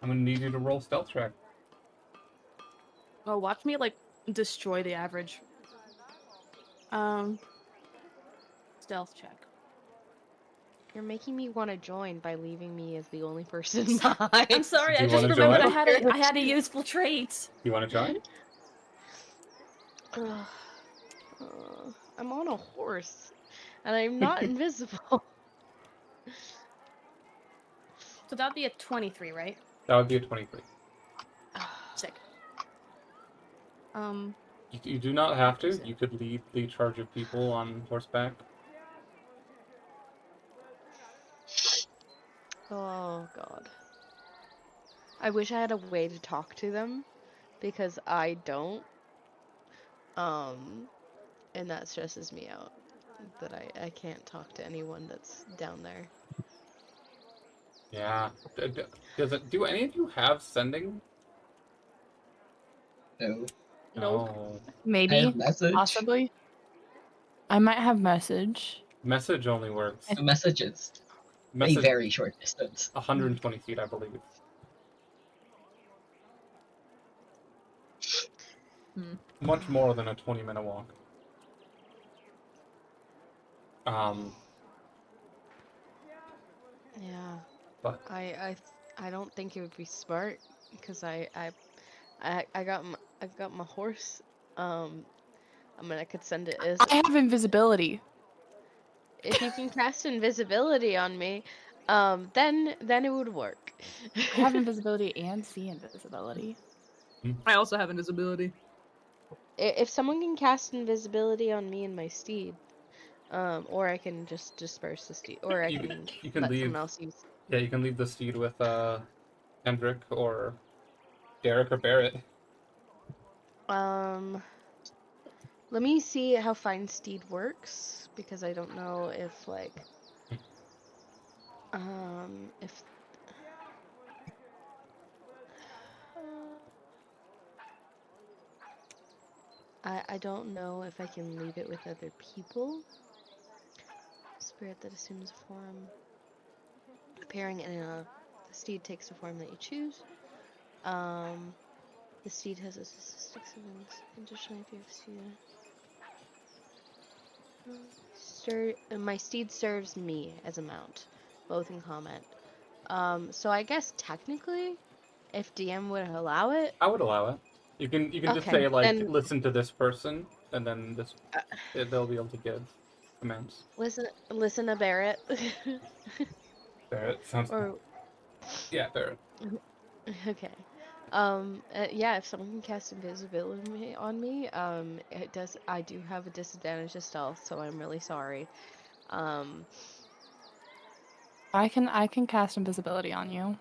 gonna need you to roll stealth check. Oh, watch me, like, destroy the average. Stealth check. You're making me want to join by leaving me as the only person behind. I'm sorry, Do I you just wanna remembered join? I had a useful trait. You want to join? Ugh. I'm on a horse, and I'm not invisible. So that'd be a 23, right? That would be a 23. Sick. You do not have to. You could lead the charge of people on horseback. Oh god. I wish I had a way to talk to them because I don't. And that stresses me out that I can't talk to anyone that's down there. Yeah. Do any of you have sending? No. Nope. No. I Maybe, have message. possibly. I might have message. Message only works. The message is a Message very short distance. 120 feet, I believe. Much more than a 20-minute walk. Yeah. But I don't think it would be smart because I got my horse. I mean I could send it as I have invisibility. if you can cast invisibility on me, then it would work. I have invisibility and see invisibility. I also have invisibility. If someone can cast invisibility on me and my steed, or I can just disperse the steed, or I you can you can let leave. someone else use. Yeah, you can leave the steed with Hendrik or Derek or Barrett. Let me see how find steed works because I don't know if like, if. I don't know if I can leave it with other people. Spirit that assumes a form. Appearing in a the steed takes the form that you choose. The steed has a statistic of additionally if you have steed. My steed serves me as a mount, both in comment. So I guess technically, if DM would allow it. I would allow it. You can just Okay, say like then listen to this person, and then they'll be able to give commands. listen to Barrett. Barrett sounds. Or Yeah, Barrett. okay. Yeah, if someone can cast invisibility on me, it does. I do have a disadvantage to stealth, so I'm really sorry. I can cast invisibility on you.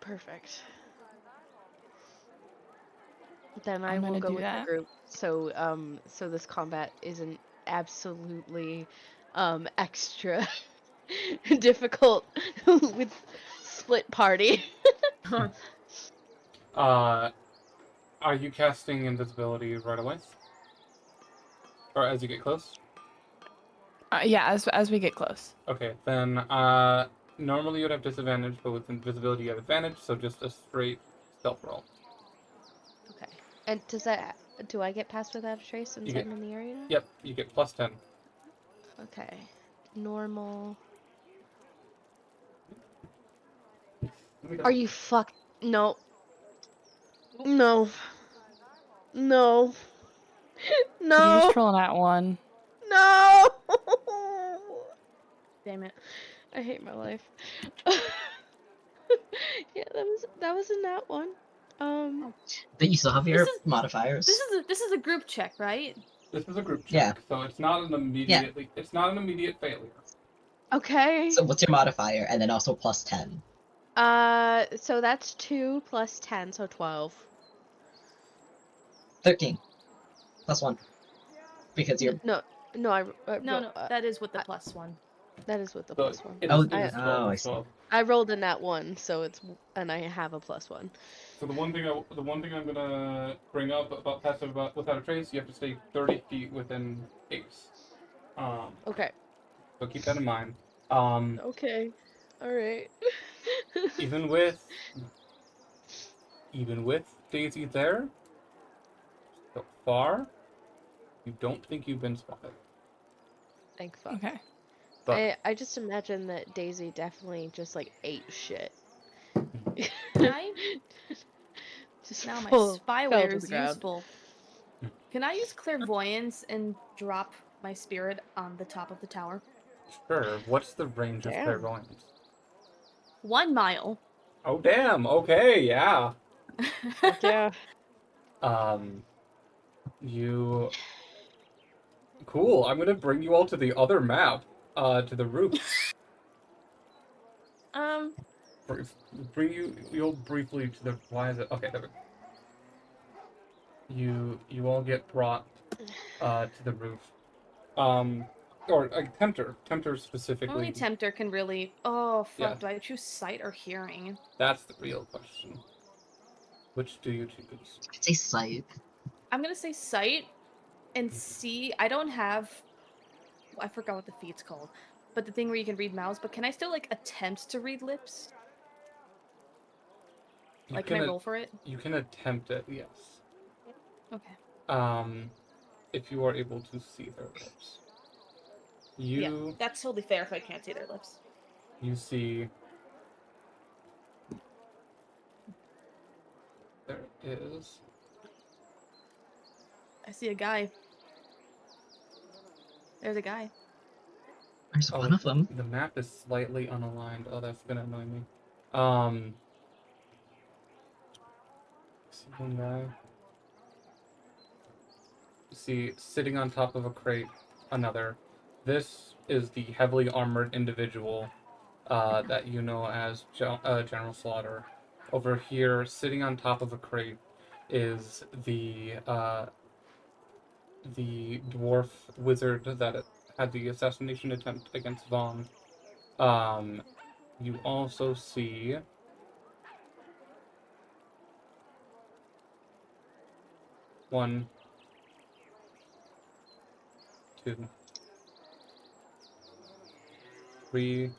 Perfect. Then I I'm will gonna go do with the that. group. So this combat isn't absolutely, extra difficult with split party. Are you casting invisibility right away, or as you get close? Yeah, as we get close. Okay, then normally you'd have disadvantage, but with invisibility you have advantage, so just a straight stealth roll. Okay. And do I get past without a trace since get- I'm in the area? Yep, you get plus 10. Okay. Normal. Are you fuck? No. No. No. You No. just roll that one. No. Damn it. I hate my life. Yeah, that was in that one. But you still have your This is- modifiers. This is a group check, right? This is a group Yeah. check, so it's not an immediate failure. Okay. So what's your modifier? And then also plus 10. So that's 2 plus 10, so 12. 13. Plus 1. Because you're... No, No, that is with the plus one. that is with the So plus one. it Oh, is 12. I It's see. 12. I rolled in that one, so and I have a plus one. So the one thing I'm gonna bring up about passive without a trace, you have to stay 30 feet within Ace. Okay. So keep that in mind. Okay. All right. Even with Daisy there, so far, you don't think you've been spotted. Thank fuck. Okay. But I just imagine that Daisy definitely just like ate shit. Can I? Just Now my fell spyware to is the ground. useful. Can I use clairvoyance and drop my spirit on the top of the tower? sure, what's the range of Damn. clairvoyance? 1 mile. Oh damn! Okay, yeah. Fuck yeah. You cool. I'm gonna bring you all to the other map, to the roof. bring you'll briefly to the why is it okay there we go. You all get brought to the roof. Or Tempter specifically. Only Tempter can really. Oh fuck! Yeah. Do I choose sight or hearing? That's the real question. Which do you choose? I'd say sight. I'm gonna say sight and see. I don't have. I forgot what the feat's called, but the thing where you can read mouths. But can I still like attempt to read lips? Like, can I roll for it? You can attempt it, yes. Okay. If you are able to see their lips. Yeah, that's totally fair if I can't see their lips. You see there is. I see a guy. There's a guy. There's one of them. The map is slightly unaligned. Oh, that's gonna annoy me. See one guy. You see sitting on top of a crate, another. This is the heavily armored individual that you know as General Slaughter. Over here, sitting on top of a crate, is the dwarf wizard that had the assassination attempt against Vaughn. You also see one, two, three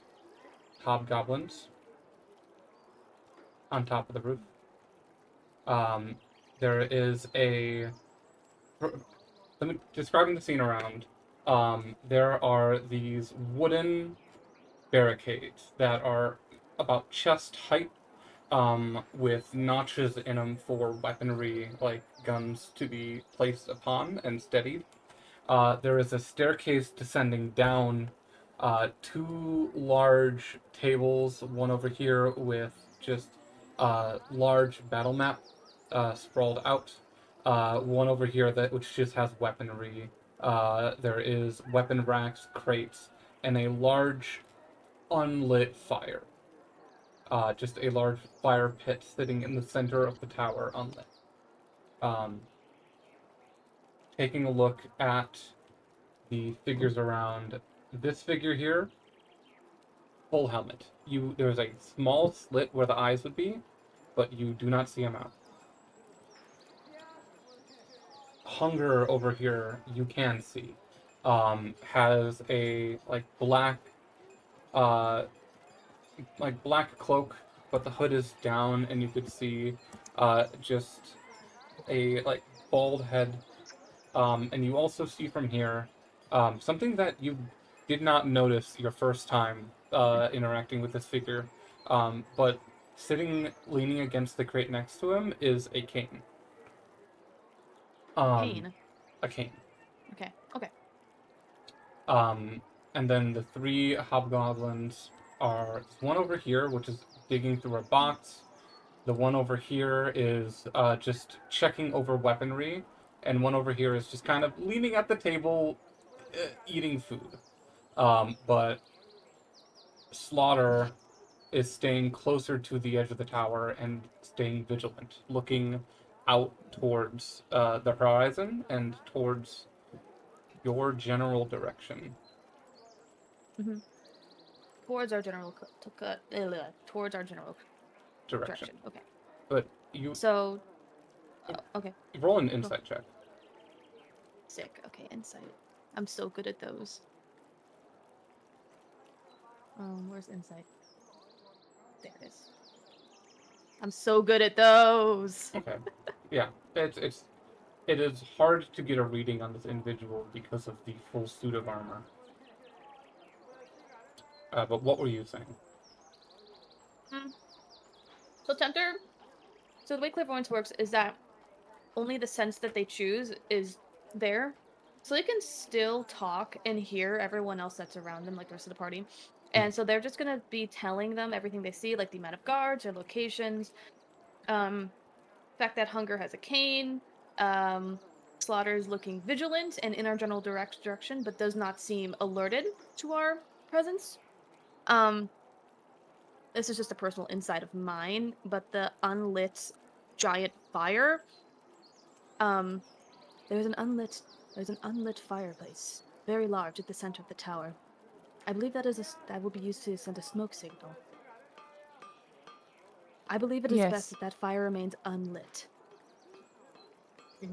hobgoblins on top of the roof. There is describing the scene around. There are these wooden barricades that are about chest height, with notches in them for weaponry, like guns, to be placed upon and steadied. There is a staircase descending down, two large tables, one over here with just a large battle map sprawled out, one over here which just has weaponry. There is weapon racks, crates, and a large unlit fire. Just a large fire pit sitting in the center of the tower, unlit. Taking a look at the figures around, this figure here, full helmet. There's a small slit where the eyes would be, but you do not see a mouth. Hunger over here, you can see, has a black cloak, but the hood is down, and you could see just a bald head. And you also see from here something that you did not notice your first time interacting with this figure, but leaning against the crate next to him is a cane. Cane. A cane. Okay. Okay. And then the three hobgoblins are one over here, which is digging through a box. The one over here is just checking over weaponry, and one over here is just kind of leaning at the table, eating food. But Slaughter is staying closer to the edge of the tower and staying vigilant, looking out towards the horizon and towards your general direction. Mm-hmm. Towards our general towards our general direction. Okay. But you. So. Okay. Roll an insight check. Sick. Okay, insight. I'm so good at those. Where's insight? There it is. I'm so good at those. Okay. Yeah. It is hard to get a reading on this individual because of the full suit of armor. But what were you saying? So Tempter. So the way clairvoyance works is that only the sense that they choose is there. So they can still talk and hear everyone else that's around them, like the rest of the party. And so they're just going to be telling them everything they see, like the amount of guards, their locations, the fact that Hunger has a cane, Slaughter is looking vigilant and in our general direction, but does not seem alerted to our presence. this is just a personal insight of mine, but the unlit giant fire, there's an unlit fireplace, very large at the center of the tower. I believe that will be used to send a smoke signal. I believe it is Yes. best that that fire remains unlit.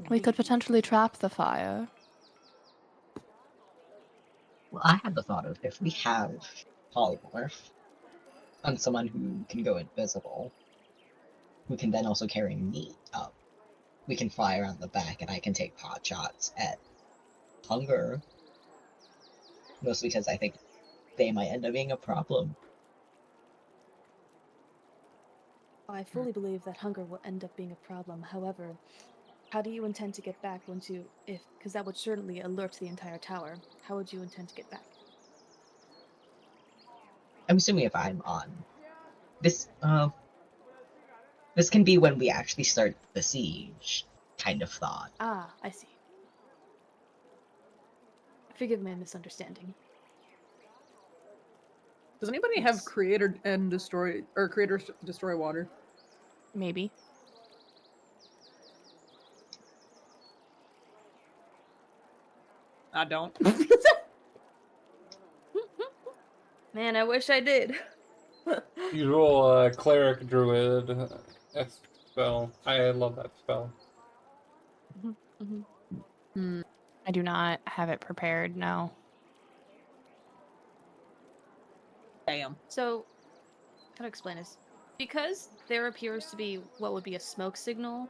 We could potentially trap the fire. Well, I had the thought of if we have polymorph on someone who can go invisible, who can then also carry meat up, we can fly around the back and I can take pot shots at Hunger. Mostly because I think they might end up being a problem. I fully believe that hunger will end up being a problem. However, how do you intend to get back because that would certainly alert the entire tower. How would you intend to get back? I'm assuming if I'm on this, this can be when we actually start the siege, kind of thought. Ah, I see. Forgive my misunderstanding. Does anybody have creator and destroy or creator destroy water? Maybe. I don't. Man, I wish I did. Usual cleric druid spell. I love that spell. I do not have it prepared, no. Damn. So, how to explain this? Because there appears to be what would be a smoke signal,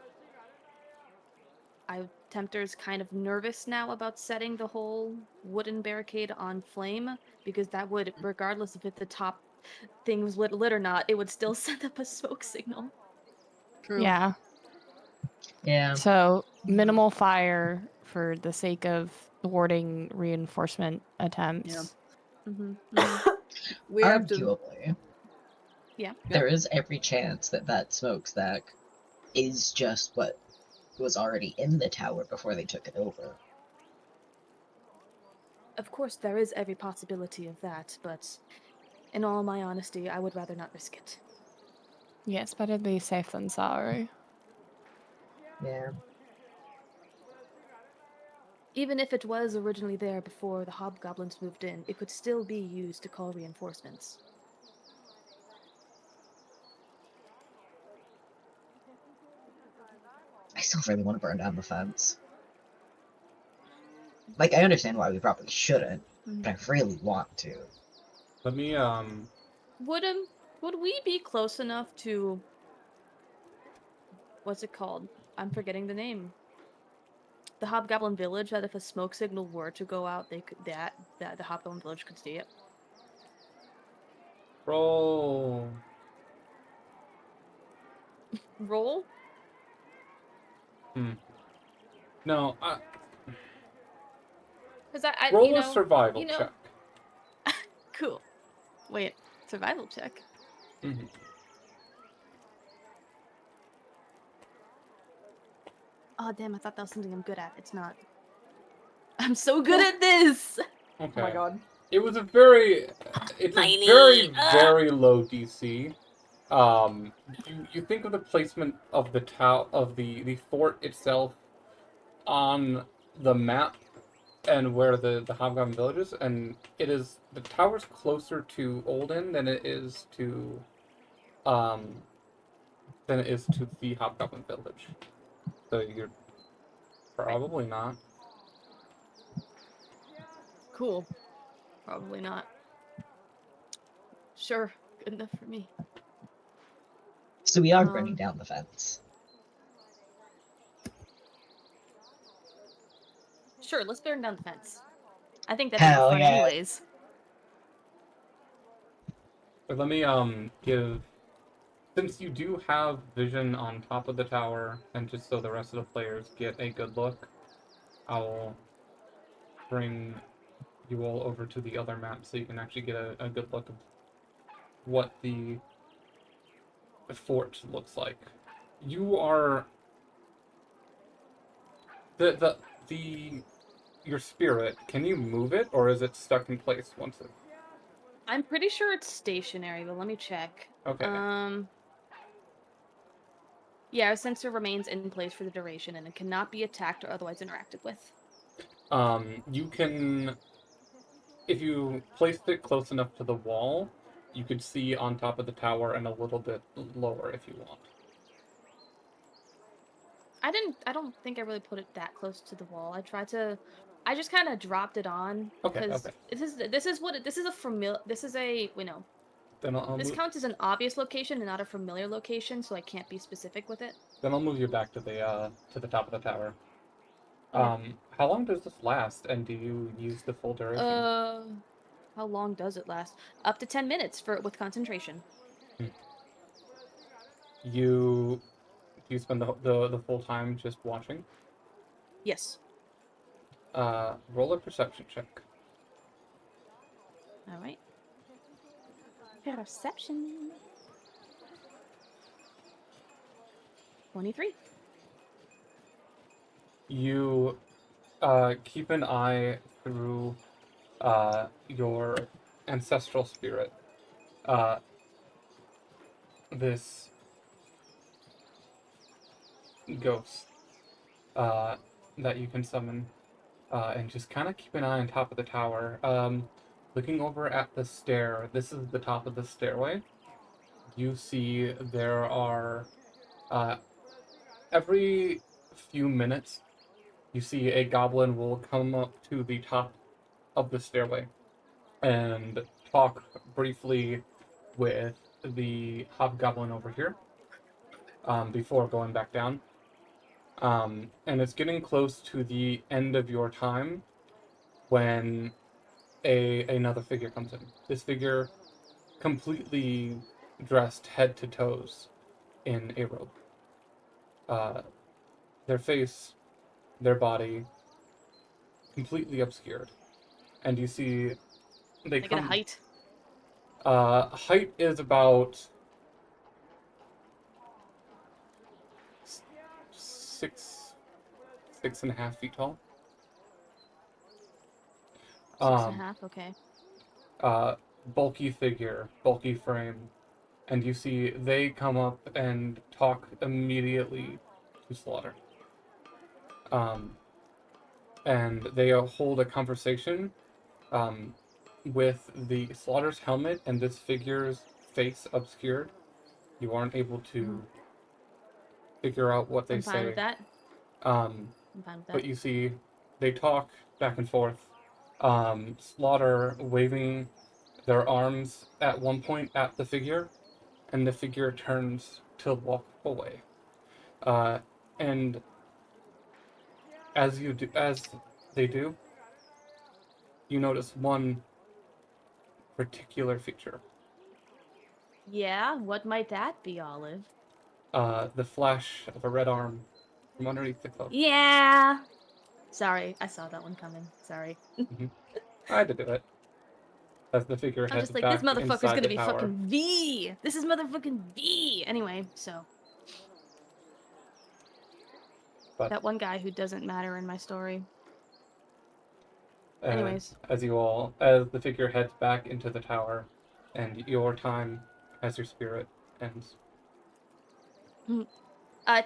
Tempter's kind of nervous now about setting the whole wooden barricade on flame, because that would, regardless if the top thing was lit or not, it would still send up a smoke signal. True. Yeah. Yeah. So, minimal fire for the sake of thwarting reinforcement attempts. We have to. Arguably, Yeah. there is every chance that that smokestack is just what was already in the tower before they took it over. Of course, there is every possibility of that, but in all my honesty, I would rather not risk it. Yes, better be safe than sorry. Yeah. Even if it was originally there before the hobgoblins moved in, it could still be used to call reinforcements. I still really want to burn down the fence. Like, I understand why we probably shouldn't, but I really want to. Let me Would we be close enough to what's it called? I'm forgetting the name. The Hobgoblin Village, that if a smoke signal were to go out, they could that the Hobgoblin Village could see it. roll. Roll? No, Because I roll you know, a survival you know, check. Cool. Wait, survival check. Mm-hmm. Oh damn! I thought that was something I'm good at. It's not. I'm so good at this. Okay. Oh my god. It's a very low DC. You think of the placement of the the fort itself on the map and where the Hobgoblin Village is, and the tower's closer to Olden than it is to the Hobgoblin Village. So you're probably not. Cool. Probably not. Sure. Good enough for me. So we are burning down the fence. Sure, let's burn down the fence. I think that'd be Hell fun yeah. anyways. But let me give, since you do have vision on top of the tower, and just so the rest of the players get a good look, I'll bring you all over to the other map so you can actually get a good look of what the fort looks like. You are your spirit. Can you move it, or is it stuck in place once it? I'm pretty sure it's stationary, but let me check. Okay. Yeah, our sensor remains in place for the duration, and it cannot be attacked or otherwise interacted with. You can, if you placed it close enough to the wall, you could see on top of the tower and a little bit lower if you want. I don't think I really put it that close to the wall. I just kind of dropped it on Okay, because okay. this is a familiar, this is a, Then I'll this move. counts as an obvious location and not a familiar location, so I can't be specific with it. Then I'll move you back to the top of the tower. Okay. How long does this last, and do you use the full duration? How long does it last? Up to 10 minutes with concentration. Hmm. Do you spend the full time just watching? Yes. Roll a perception check. All right. Perception. 23. You keep an eye through your ancestral spirit. Uh, this ghost that you can summon, and just kind of keep an eye on top of the tower. Looking over at the stair, this is the top of the stairway. You see there are uh, every few minutes you see a goblin will come up to the top of the stairway and talk briefly with the hobgoblin over here before going back down. And it's getting close to the end of your time when another figure comes in. This figure completely dressed head to toes in a robe. Uh, their face, their body, completely obscured. And you see they I get a come. height. Height is about 6, 6.5 feet tall. Six and a Um, half. Okay. Bulky figure, bulky frame, and you see they come up and talk immediately to Slaughter. Um, and they hold a conversation um, with the Slaughter's helmet and this figure's face obscured. You aren't able to figure out what they I'm fine with say. that. Um, I'm fine with but that. you see they talk back and forth. Slaughter waving their arms at one point at the figure, and the figure turns to walk away. Uh, and as they do, you notice one particular feature. Yeah, what might that be, Olive? The flash of a red arm from underneath the cloak. Yeah. Sorry, I saw that one coming. Sorry. I had to do it. As the figure I'm heads just like, this back motherfucker's inside gonna the be tower. fucking V. This is motherfucking V. Anyway, so But that one guy who doesn't matter in my story. Anyways, as the figure heads back into the tower, and your time as your spirit ends.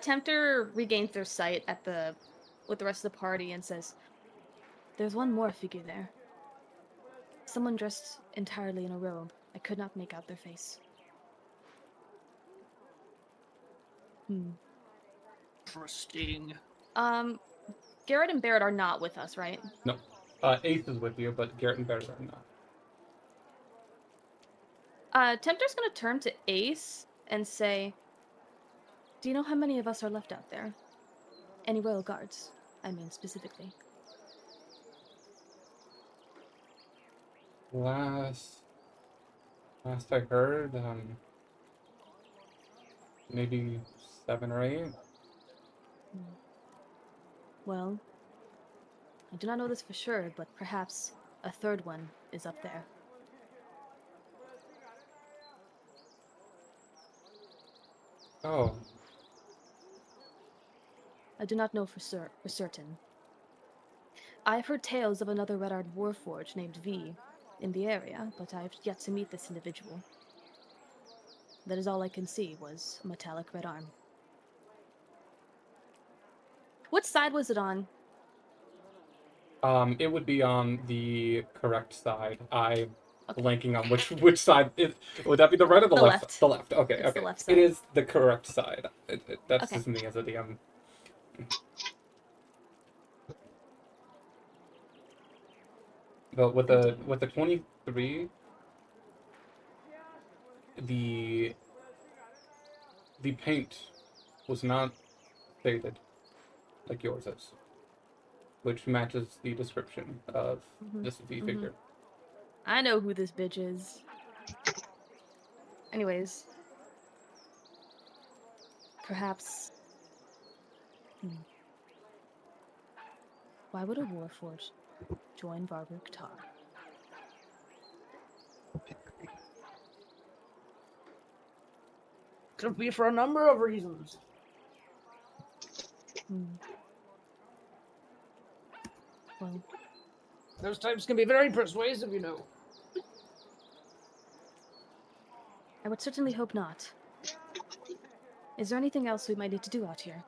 Tempter regains their sight with the rest of the party and says, "There's one more figure there. Someone dressed entirely in a robe. I could not make out their face." Interesting. Garrett and Barrett are not with us, right? No, Ace is with you, but Garrett and Barrett are not. Tempter's gonna turn to Ace and say, "Do you know how many of us are left out there? Any royal guards, I mean specifically." Last I heard, maybe 7 or 8. Well, I do not know this for sure, but perhaps a third one is up there. Oh, I do not know for certain. I've heard tales of another red-eyed warforged named V, in the area, but I've yet to meet this individual. That is all I can see was a metallic red arm. What side was it on? It would be on the correct side. I Okay. blanking on which side. Would that be the right or the, The left? left. The left. Okay, It's okay. the left It side. is the correct side. That's Okay. just me as a DM. But with the 23, the paint was not faded like yours is, which matches the description of this figure. I know who this bitch is. Anyways. Perhaps... Why would a warforged join Varberg Tar? Could be for a number of reasons. Well, Those types can be very persuasive, you know. I would certainly hope not. Is there anything else we might need to do out here?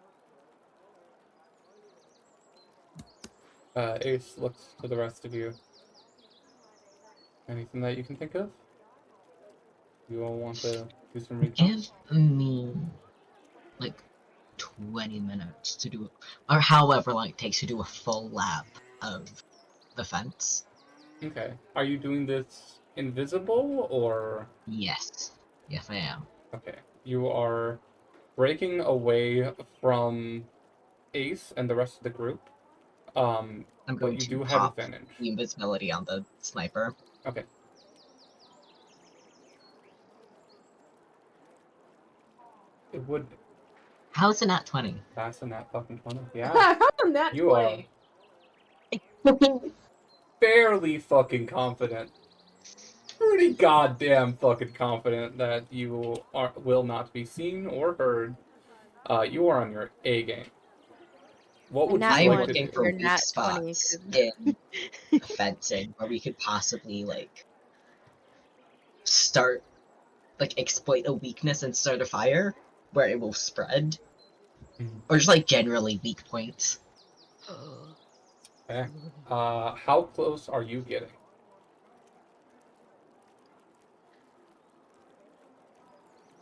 Ace looks to the rest of you. Anything that you can think of? You all want to do some recon? Give me like 20 minutes to do, or however long it takes to do a full lap of the fence. Okay. Are you doing this invisible or? Yes. Yes, I am. Okay. You are breaking away from Ace and the rest of the group. I'm But going you to do have pop advantage. the invisibility on the sniper. Okay. It would How's it at 20? pass in that fucking 20. Yeah. How am that You are 20? fairly fucking confident. Pretty goddamn fucking confident that you will not be seen or heard. You are on your A game. What would you Nat I'm like one, to looking do? for you're weak nat 20, spots 'cause- in fencing where we could possibly like start, like exploit a weakness and start a fire where it will spread, or just like generally weak points. Okay. How close are you getting?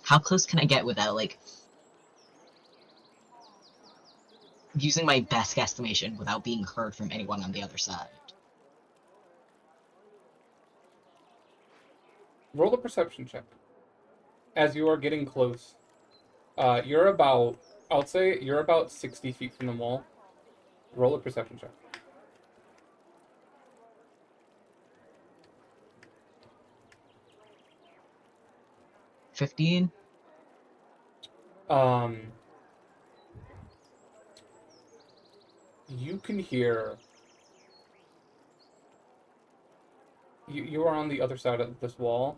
How close can I get without like using my best guesstimation without being heard from anyone on the other side? Roll a perception check. As you are getting close, you're about, I'll say you're about 60 feet from the wall. Roll a perception check. 15? You can hear. You are on the other side of this wall,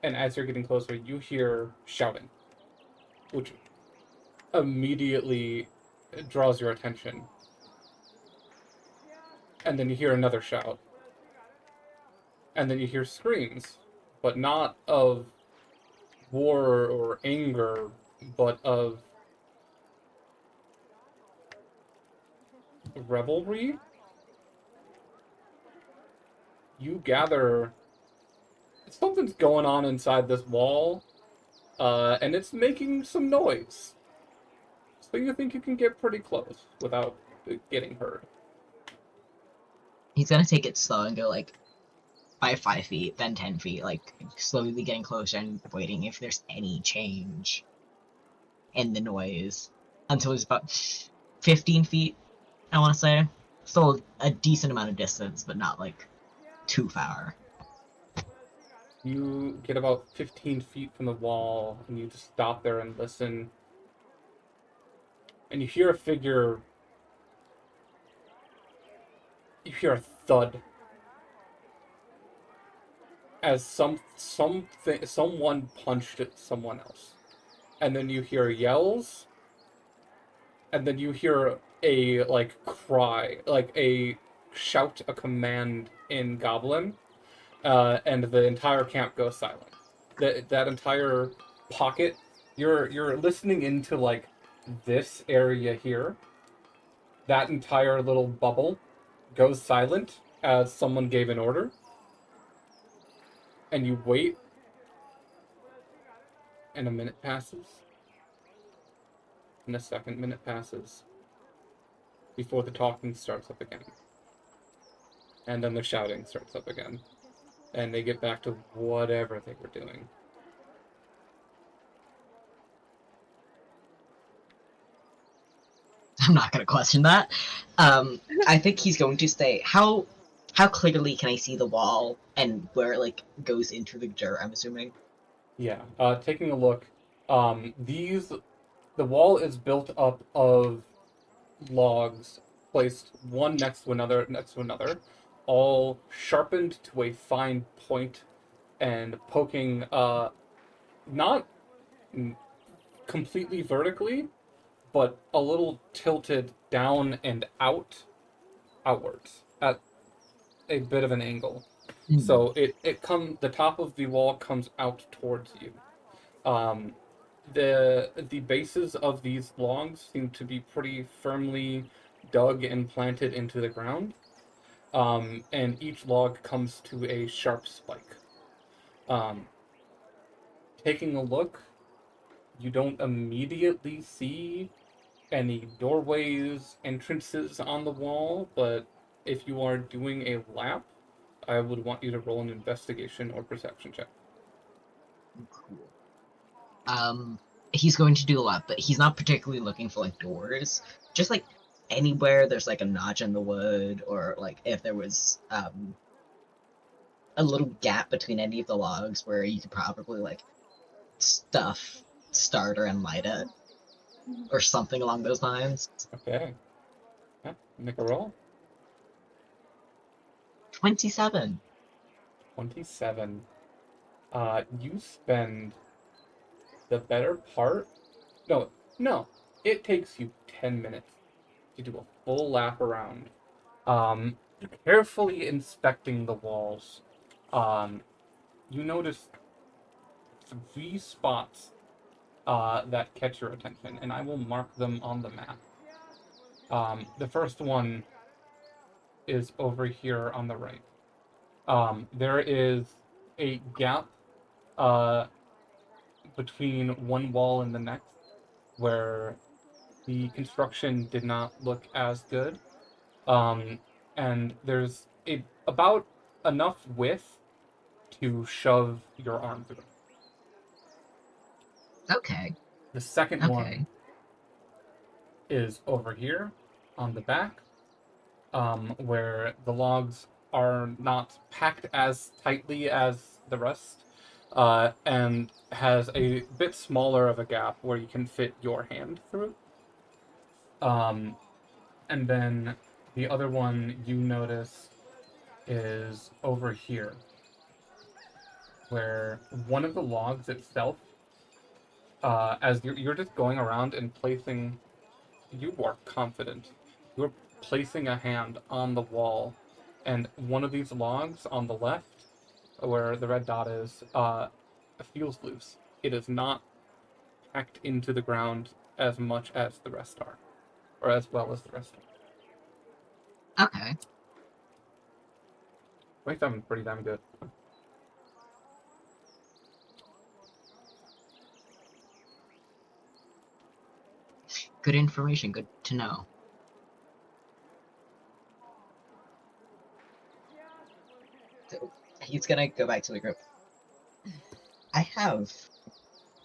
and as you're getting closer, you hear shouting, which immediately draws your attention. And then you hear another shout. And then you hear screams, but not of war or anger, but of revelry. You gather something's going on inside this wall, and it's making some noise. So you think you can get pretty close without getting heard. He's gonna take it slow and go like by 5 feet, then 10 feet, like slowly getting closer and waiting if there's any change in the noise until it's about 15 feet, I want to say. Still a decent amount of distance, but not like too far. You get about 15 feet from the wall, and you just stop there and listen. And you hear a figure. You hear a thud as someone punched at someone else, and then you hear yells, and then you hear a like cry, like a shout, a command in Goblin, and the entire camp goes silent. That entire pocket, you're listening into like this area here. That entire little bubble goes silent as someone gave an order, and you wait, and a minute passes, and a second minute passes before the talking starts up again, and then the shouting starts up again, and they get back to whatever they were doing. I'm not gonna question that. I think he's going to say, how clearly can I see the wall and where it like goes into the dirt? I'm assuming. Yeah. Taking a look, the wall is built up of logs placed one next to another, all sharpened to a fine point and poking not completely vertically, but a little tilted down and outwards at a bit of an angle. So the top of the wall comes out towards you. The bases of these logs seem to be pretty firmly dug and planted into the ground. And each log comes to a sharp spike. Um, Taking a look, you don't immediately see any doorways, entrances on the wall, but if you are doing a lap, I would want you to roll an investigation or perception check. Cool. He's going to do a lot, but he's not particularly looking for like doors. Just like anywhere there's like a notch in the wood, or like if there was a little gap between any of the logs where you could probably like stuff starter and light it, or something along those lines. Okay. Yeah, make a roll. 27. 27. You spend the better part. No. It takes you 10 minutes to do a full lap around. Carefully inspecting the walls. You notice 3 spots that catch your attention, and I will mark them on the map. The first one is over here on the right. There is a gap between one wall and the next where the construction did not look as good. And there's about enough width to shove your arm through. Okay. The second Okay. one is over here on the back, where the logs are not packed as tightly as the rest, and has a bit smaller of a gap where you can fit your hand through. And then the other one you notice is over here, where one of the logs itself, as you're just going around and placing, you are confident. You're placing a hand on the wall, and one of these logs on the left, where the red dot is, feels loose. It is not packed into the ground as much as the rest are, or as well as the rest are. Okay. 27 pretty damn good. Good information. Good to know. So he's gonna go back to the group.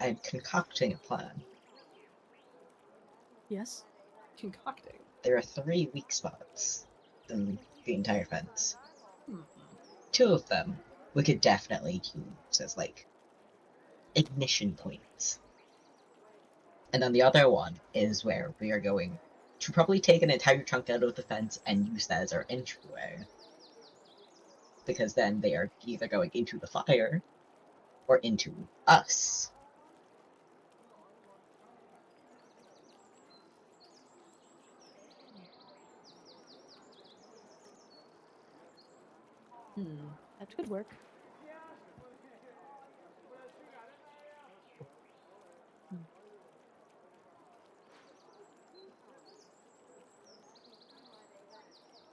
I'm concocting a plan. Yes. Concocting. There are 3 weak spots in the entire fence. Hmm. 2 of them we could definitely use as like ignition points. And then the other one is where we are going to probably take an entire chunk out of the fence and use that as our entryway. Because then they are either going into the fire or into us. That could work.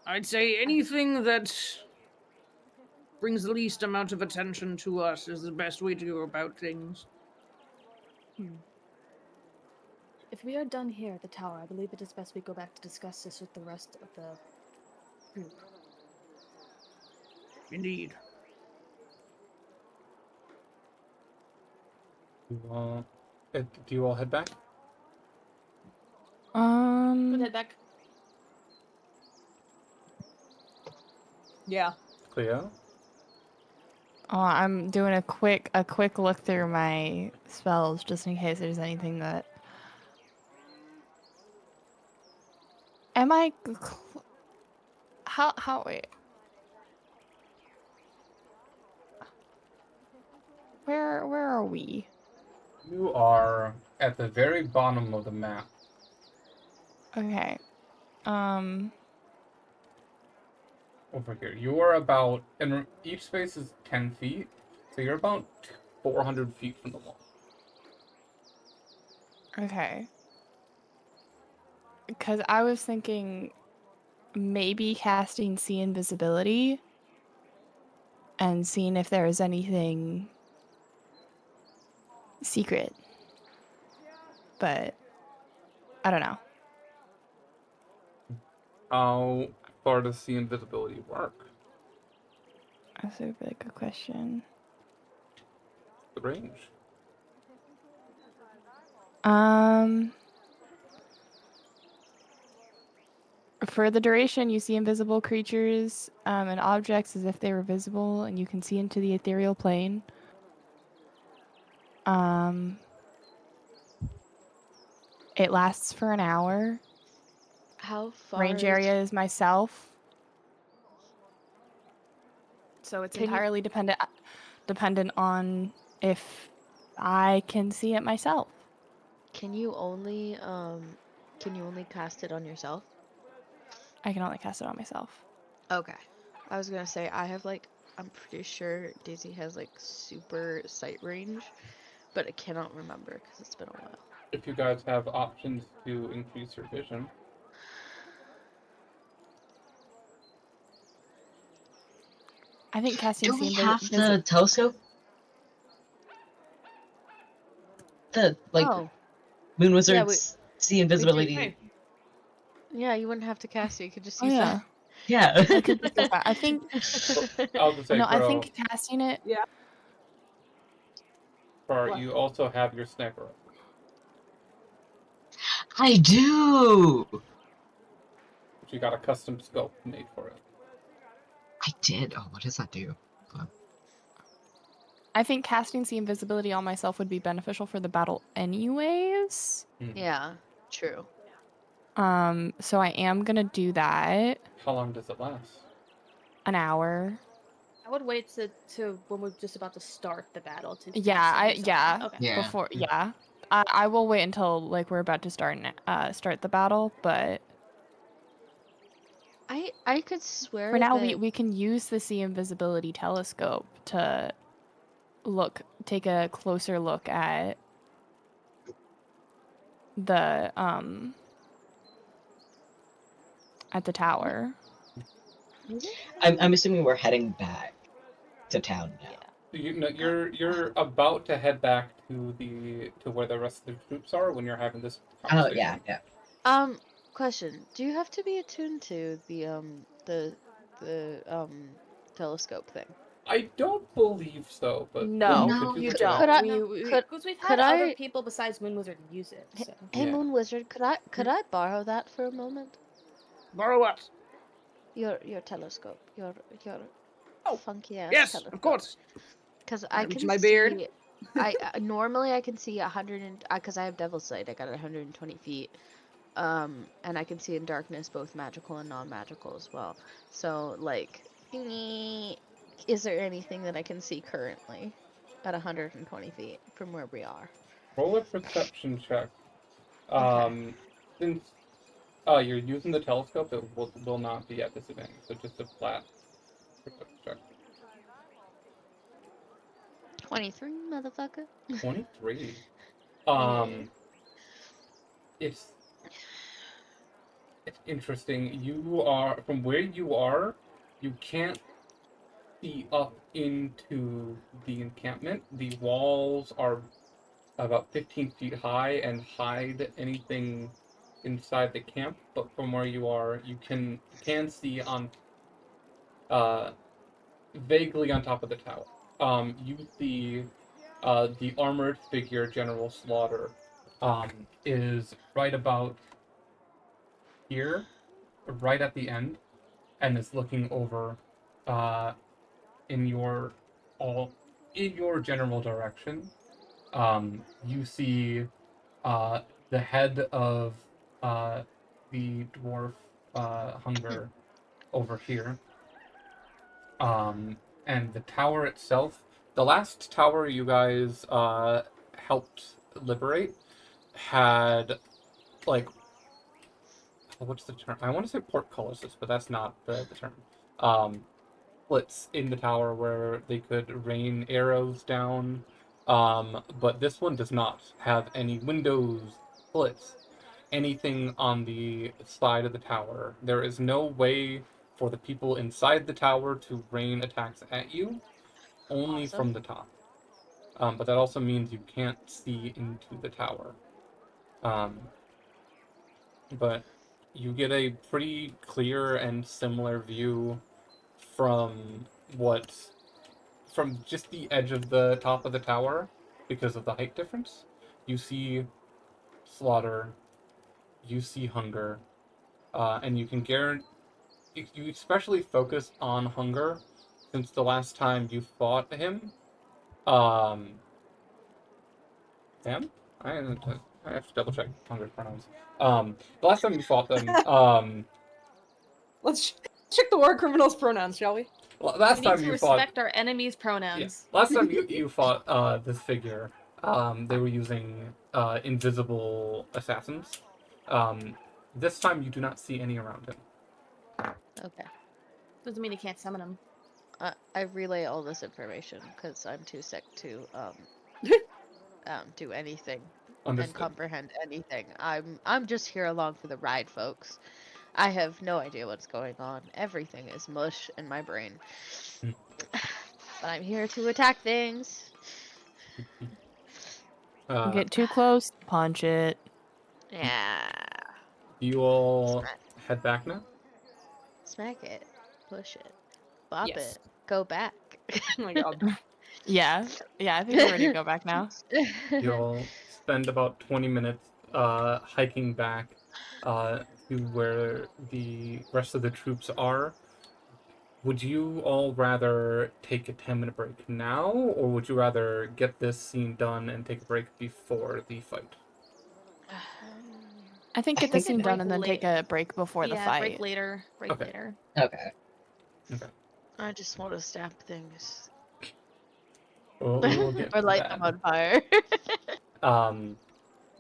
I'd say anything that brings the least amount of attention to us is the best way to go about things. If we are done here at the tower, I believe it is best we go back to discuss this with the rest of the group. Indeed. Do you all head back? We'll head back. Yeah. Cleo? Oh, I'm doing a quick look through my spells just in case there's anything that. Am I? How? Wait. Where are we? You are at the very bottom of the map. Okay. Over here. You are about, and each space is 10 feet, so you're about 400 feet from the wall. Okay. Because I was thinking maybe casting see invisibility and seeing if there is anything secret. But I don't know. How far does see invisibility work? That's a really good question. The range. For the duration, you see invisible creatures and objects as if they were visible, and you can see into the ethereal plane. It lasts for an hour. How far Range is... area is myself. So it's Can you- entirely dependent on if I can see it myself. Can you only cast it on yourself? I can only cast it on myself. Okay. I was gonna say I'm pretty sure Daisy has like super sight range, but I cannot remember because it's been a while. If you guys have options to increase your vision. I think casting Do see we have the telescope? The Oh, Moon Yeah, Wizards see invisibility. right. Yeah, you wouldn't have to cast it. You could just Oh use yeah, Yeah. I could just use that. I think I'll just say, no. I Crow, think casting it. you also have your sniper. I do. But you got a custom scope made for it. I did. Oh, what does that do? I think casting see invisibility on myself would be beneficial for the battle anyways. Yeah, true. So I am gonna do that. How long does it last? An hour. I would wait to when we're just about to start the battle to Yeah, cast it I yourself. yeah. Okay. Yeah. Before I will wait until like we're about to start the battle, but I could swear for now that we can use the see invisibility telescope to take a closer look at the tower. I'm assuming we're heading back to town now. You're about to head back to where the rest of the troops are when you're having this Oh conversation. yeah. Question. Do you have to be attuned to the telescope thing? I don't believe so, but No, No, could you look it don't. up? Could I- Because we've could had other I- people besides Moon Wizard use it. So. Hey, Yeah. Moon Wizard, could I borrow that for a moment? Borrow what? Your telescope. Your Oh, funky ass yes, telescope. of course. Because I Reach can my see. beard. Normally I can see 100 because I have Devil's Sight. I got 120 feet. And I can see in darkness both magical and non-magical as well. So like, is there anything that I can see currently at 120 feet from where we are? Roll a perception check. Okay. Since you're using the telescope, it will not be at disadvantage. So just a flat perception check. 23, motherfucker. 23. Yeah. It's interesting. You are from where you are. You can't see up into the encampment. The walls are about 15 feet high and hide anything inside the camp. But from where you are, you can see on vaguely on top of the tower. You see the armored figure General Slaughter is right about here, right at the end, and is looking over uh, in your all in your general direction. You see the head of the dwarf hunger over here. And the tower itself, the last tower you guys helped liberate had like what's the term? I want to say portcullises, but that's not the term. Splits in the tower where they could rain arrows down. But this one does not have any windows, splits, anything on the side of the tower. There is no way for the people inside the tower to rain attacks at you, only Awesome. from the top. But that also means you can't see into the tower. But you get a pretty clear and similar view from from just the edge of the top of the tower because of the height difference. You see Slaughter, you see Hunger, and you can guarantee you especially focus on Hunger since the last time you fought him. Him? I have to double check Hunger's pronouns. The last time you fought them, Let's check the war criminal's pronouns, shall we? last We need time to you respect fought, our enemies' pronouns. last time you fought this figure, they were using invisible assassins. This time you do not see any around him. Okay. Doesn't mean you can't summon them. I relay all this information because I'm too sick to do anything and Understood. comprehend anything. I'm just here along for the ride, folks. I have no idea what's going on. Everything is mush in my brain. Hmm. But I'm here to attack things. Get too close, punch it. Yeah. You all head back now? Smack it. Push it. Bop Yes. it. Go back. Oh my god. Yeah, I think we're ready to go back now. You'll spend about 20 minutes hiking back to where the rest of the troops are. Would you all rather take a 10-minute break now, or would you rather get this scene done and take a break before the fight? I think I get think the scene break done and then take a break before the Yeah, fight. break later. Break Okay. later. Okay. I just want to stab things. We'll get Or to light that. them on fire.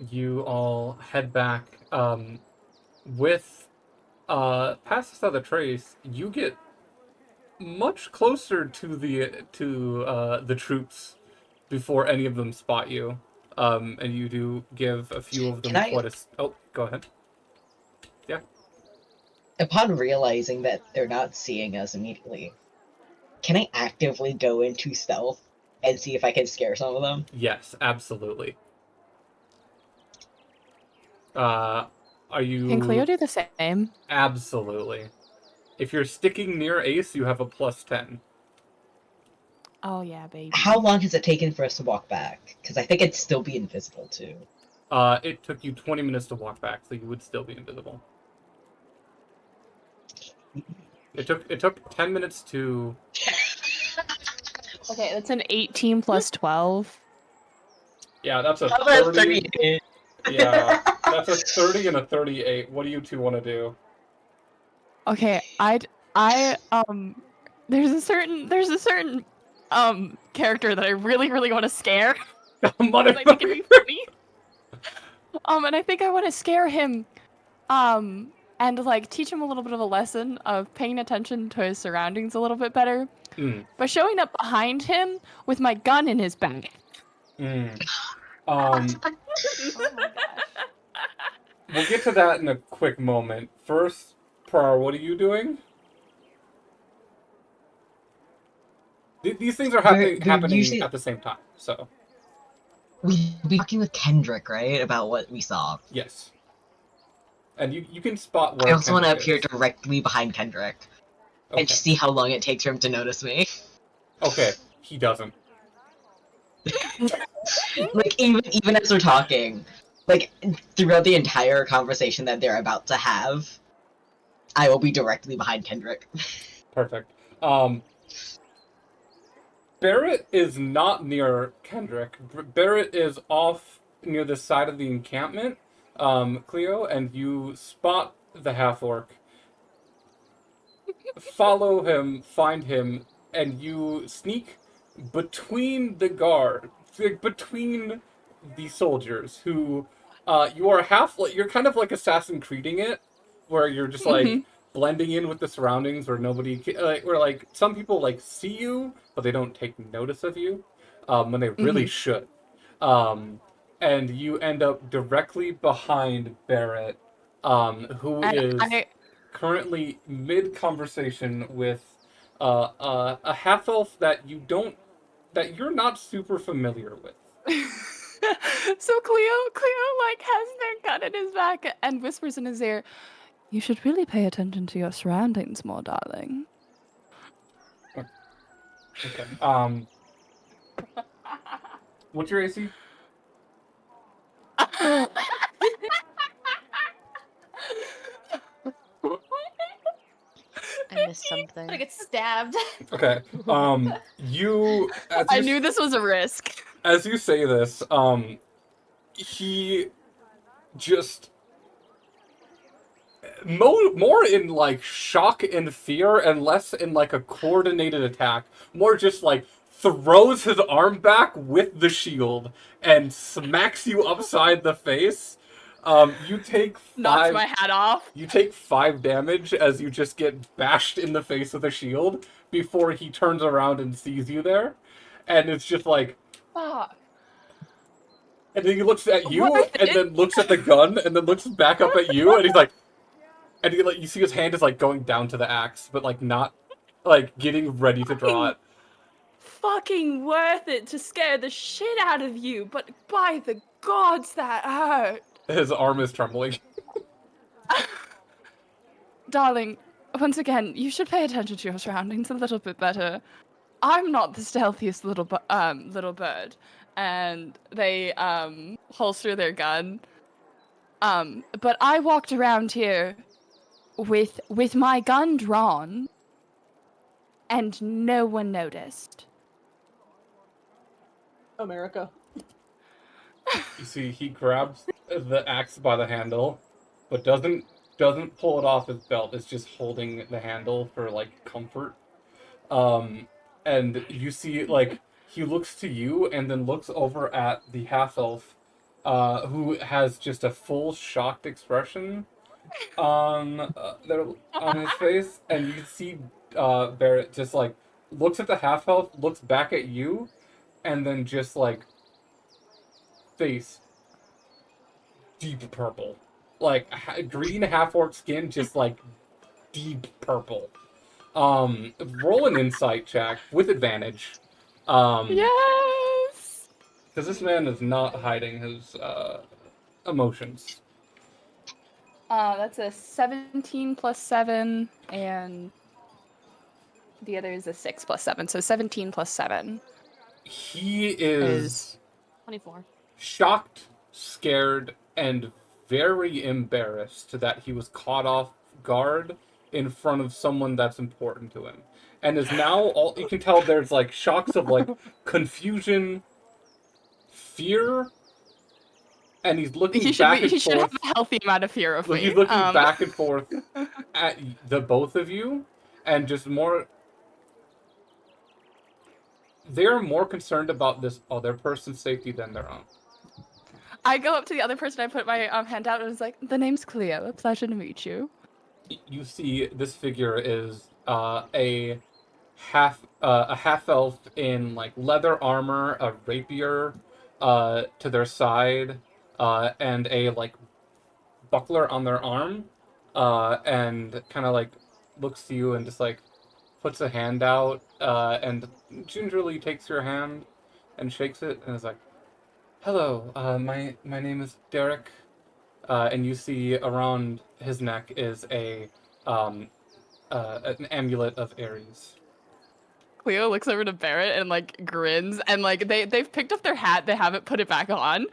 You all head back. With past this other trace, you get much closer to the troops before any of them spot you. And you do give a few of them Can I- quite a. Oh, go ahead. Yeah. Upon realizing that they're not seeing us immediately, can I actively go into stealth and see if I can scare some of them? Yes, absolutely. Are you? Can Cleo do the same? Absolutely. If you're sticking near Ace, you have a +10. Oh yeah, baby. How long has it taken for us to walk back? Because I think it'd still be invisible too. It took you 20 minutes to walk back, so you would still be invisible. It took 10 minutes to. Okay, that's an 18 plus 12. Yeah, that's a How about 30. 38? Yeah, that's a 30 and a 38. What do you two want to do? Okay, there's a certain character that I really want to scare. I think it'd be funny. And I think I want to scare him, and like teach him a little bit of a lesson of paying attention to his surroundings a little bit better. by showing up behind him with my gun in his back. Oh my gosh. We'll get to that in a quick moment. First, Prar, what are you doing? These things are happening usually- at the same time, so We'd be talking with Kendrick, right, about what we saw. yes. And you can spot where I also want to Kendrick appear is. directly behind Kendrick and Okay. see how long it takes for him to notice me. Okay, he doesn't. Like even as we're talking, like throughout the entire conversation that they're about to have, I will be directly behind Kendrick. Perfect. Barrett is not near Kendrick. Barrett is off near the side of the encampment, Cleo, and you spot the half-orc. Follow him, find him, and you sneak between the guard, between the soldiers who, you are you're kind of like Assassin Creeding it, where you're just like blending in with the surroundings, where where like some people like see you, but they don't take notice of you, when they really should. And you end up directly behind Barrett, who is currently mid-conversation with a half-elf that you're not super familiar with. So Cleo like has their gun in his back and whispers in his ear, "You should really pay attention to your surroundings more, darling." Okay. What's your AC? I missed something. I'm gonna get stabbed. Okay. You. I knew this was a risk. As you say this, he just more in like shock and fear, and less in like a coordinated attack. More just like throws his arm back with the shield and smacks you upside the face. You take Knocks my hat off. You take 5 damage as you just get bashed in the face with a shield before he turns around and sees you there, and it's just like. Fuck. And then he looks at you, and then looks at the gun, and then looks back up at you, and he's like, and you see his hand is like going down to the axe, but like not, like getting ready to draw it. Fucking worth it to scare the shit out of you, but by the gods that hurt. His arm is trembling. Darling, once again, you should pay attention to your surroundings a little bit better. I'm not the stealthiest little bird, and they holster their gun. But I walked around here with my gun drawn, and no one noticed. America. You see, he grabs the axe by the handle, but doesn't pull it off his belt. It's just holding the handle for like comfort. And you see, like, he looks to you and then looks over at the half-elf, who has just a full shocked expression on his face, and you see Barrett just like looks at the half-elf, looks back at you, and then just like face deep purple, like green half-orc skin, just like deep purple. Roll an insight check with advantage. Yes! Because this man is not hiding his emotions. That's a 17 plus 7, and the other is a 6 plus 7, so 17 plus 7. He is 24. shocked, scared, and very embarrassed that he was caught off guard in front of someone that's important to him. And is now, all you can tell there's like shocks of like confusion, fear, and he's looking back and forth. He should have a healthy amount of fear of me. He's looking back and forth at the both of you, and just more. They're more concerned about this other person's safety than their own. I go up to the other person, I put my hand out, and it's like, "The name's Cleo. A pleasure to meet you." You see, this figure is a a half elf in like leather armor, a rapier to their side, and a like buckler on their arm, and kind of like looks to you and just like puts a hand out, and gingerly takes your hand and shakes it and is like, "Hello, my name is Derek," and you see around his neck is um, an amulet of Ares. Cleo looks over to Barrett and like grins, and like they've picked up their hat, they haven't put it back on.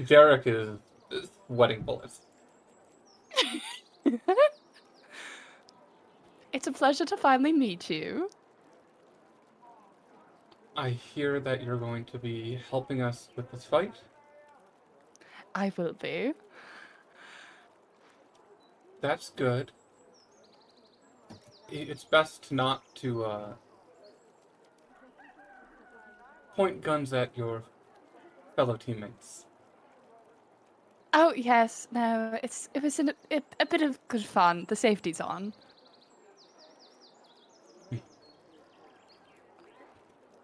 Derek is sweating bullets. It's a pleasure to finally meet you. I hear that you're going to be helping us with this fight. I will be. That's good. It's best not to point guns at your fellow teammates. Oh yes, no, it was a bit of good fun. The safety's on.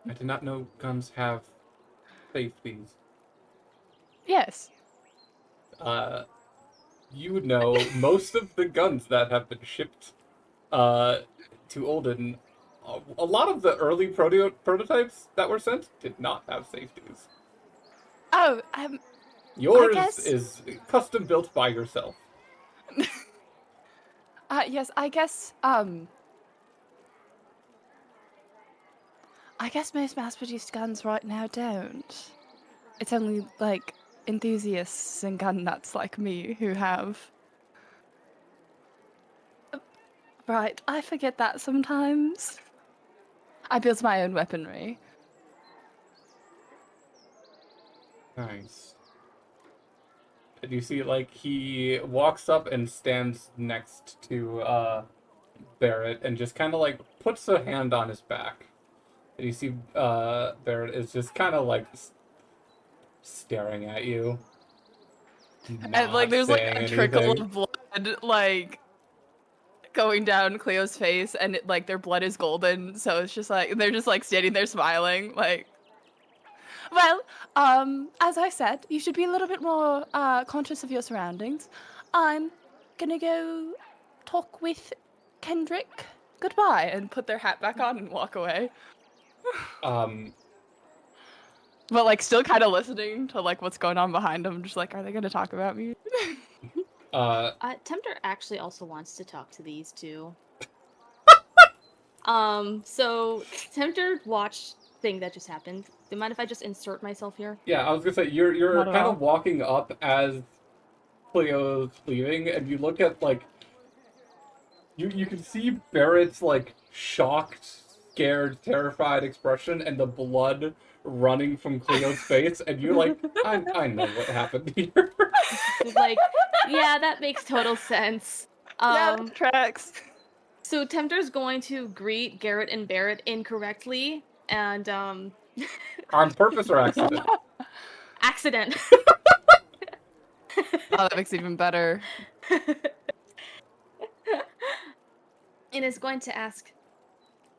I did not know guns have safeties. Yes. You would know most of the guns that have been shipped to Olden. A lot of the early prototypes that were sent did not have safeties. Oh, Yours guess- is custom built by yourself. yes, I guess most mass-produced guns right now don't. It's only like enthusiasts and gun nuts like me who have. Right, I forget that sometimes. I build my own weaponry. Nice. And you see, like, he walks up and stands next to Barrett and just kind of, like, puts a hand on his back. And you see Barrett is just kind of, like, staring at you. And like there's like a trickle anything. of blood like going down Cleo's face, and it, like their blood is golden, so it's just like they're just like standing there smiling like, well, as I said, you should be a little bit more conscious of your surroundings. I'm gonna go talk with Kendrick. Goodbye, and put their hat back on and walk away. But like still kind of listening to like what's going on behind them, just like, are they gonna talk about me? Tempter actually also wants to talk to these two. So Tempter watched thing that just happened. Do you mind if I just insert myself here? Yeah, I was gonna say you're Not at kind all. of walking up as Cleo's leaving, and you look at like you can see Barrett's like shocked, scared, terrified expression, and the blood running from Cleo's face, and you're like, I know what happened here. He's like, yeah, that makes total sense. Yeah, that tracks. So Tempter's going to greet Garrett and Barrett incorrectly, and On purpose or accident? accident. Oh, that makes it even better. And is going to ask,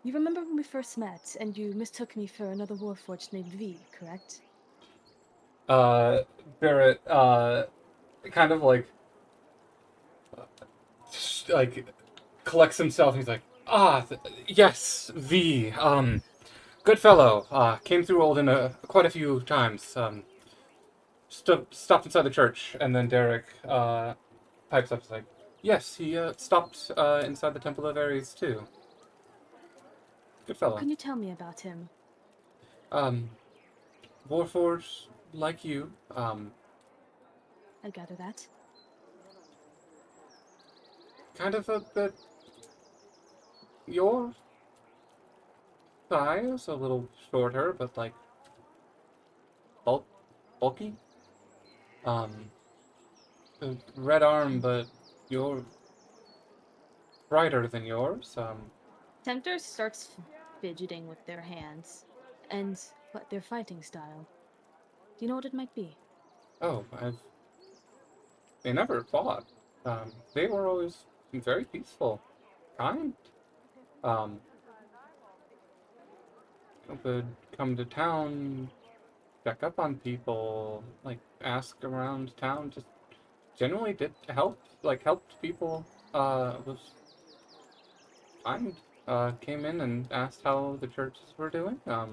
you remember when we first met and you mistook me for another warforged named V, correct? Barrett, kind of like collects himself. He's like, yes, V, good fellow. Came through Olden quite a few times. Stopped inside the church, and then Derek pipes up. He's like, yes, he stopped inside the Temple of Ares too. Good fellow. Can you tell me about him? Warforged like you. I gather that. Kind of a bit your size, a little shorter, but like bulky. A red arm, but you're brighter than yours. Tempter starts fidgeting with their hands, and what their fighting style. Do you know what it might be? Oh, they never fought. They were always very peaceful, kind. um, would come to town, check up on people, like ask around town, just generally did help, like helped people. Was kind. Came in and asked how the churches were doing. Uh,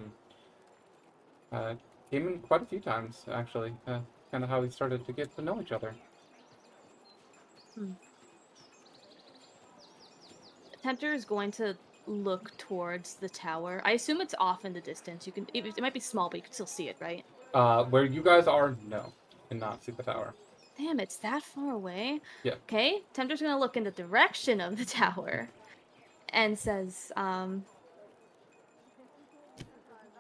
Came in quite a few times actually. Kind of how we started to get to know each other. Tempter is going to look towards the tower. I assume it's off in the distance. You can. It might be small, but you can still see it, right? Where you guys are, no, cannot see the tower. Damn, it's that far away. Yeah. Okay, Tempter's gonna look in the direction of the tower, and says, "I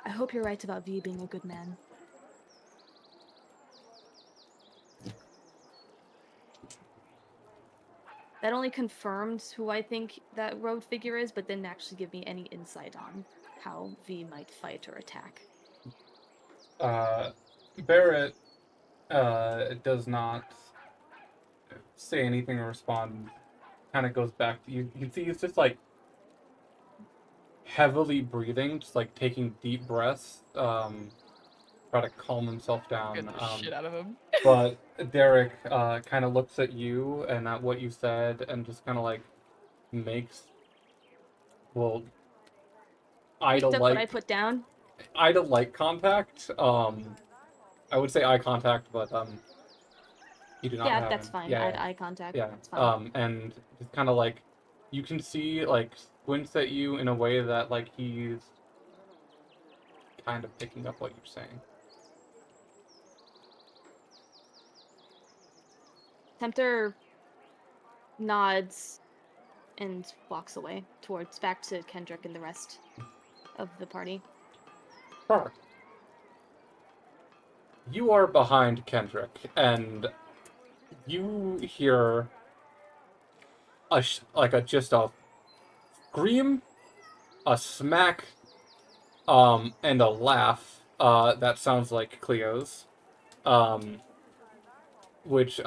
hope you're right about V being a good man." That only confirmed who I think that rogue figure is, but didn't actually give me any insight on how V might fight or attack. Barrett does not say anything or respond. Kind of goes back to you. You can see he's just like heavily breathing, just like taking deep breaths. Try to calm himself down. Get the shit out of him. But Derek kind of looks at you and at what you said and just kind of like makes, well, Picked up what I eye put down. to like contact. I would say eye contact, but you do not Yeah, have that's it. fine. Yeah, Eye contact. yeah. That's fine. And just kind of like you can see like squints at you in a way that like he's kind of picking up what you're saying. Tempter nods and walks away towards back to Kendrick and the rest of the party. Sure. You are behind Kendrick, and you hear just a scream, a smack, and a laugh. That sounds like Cleo's. Which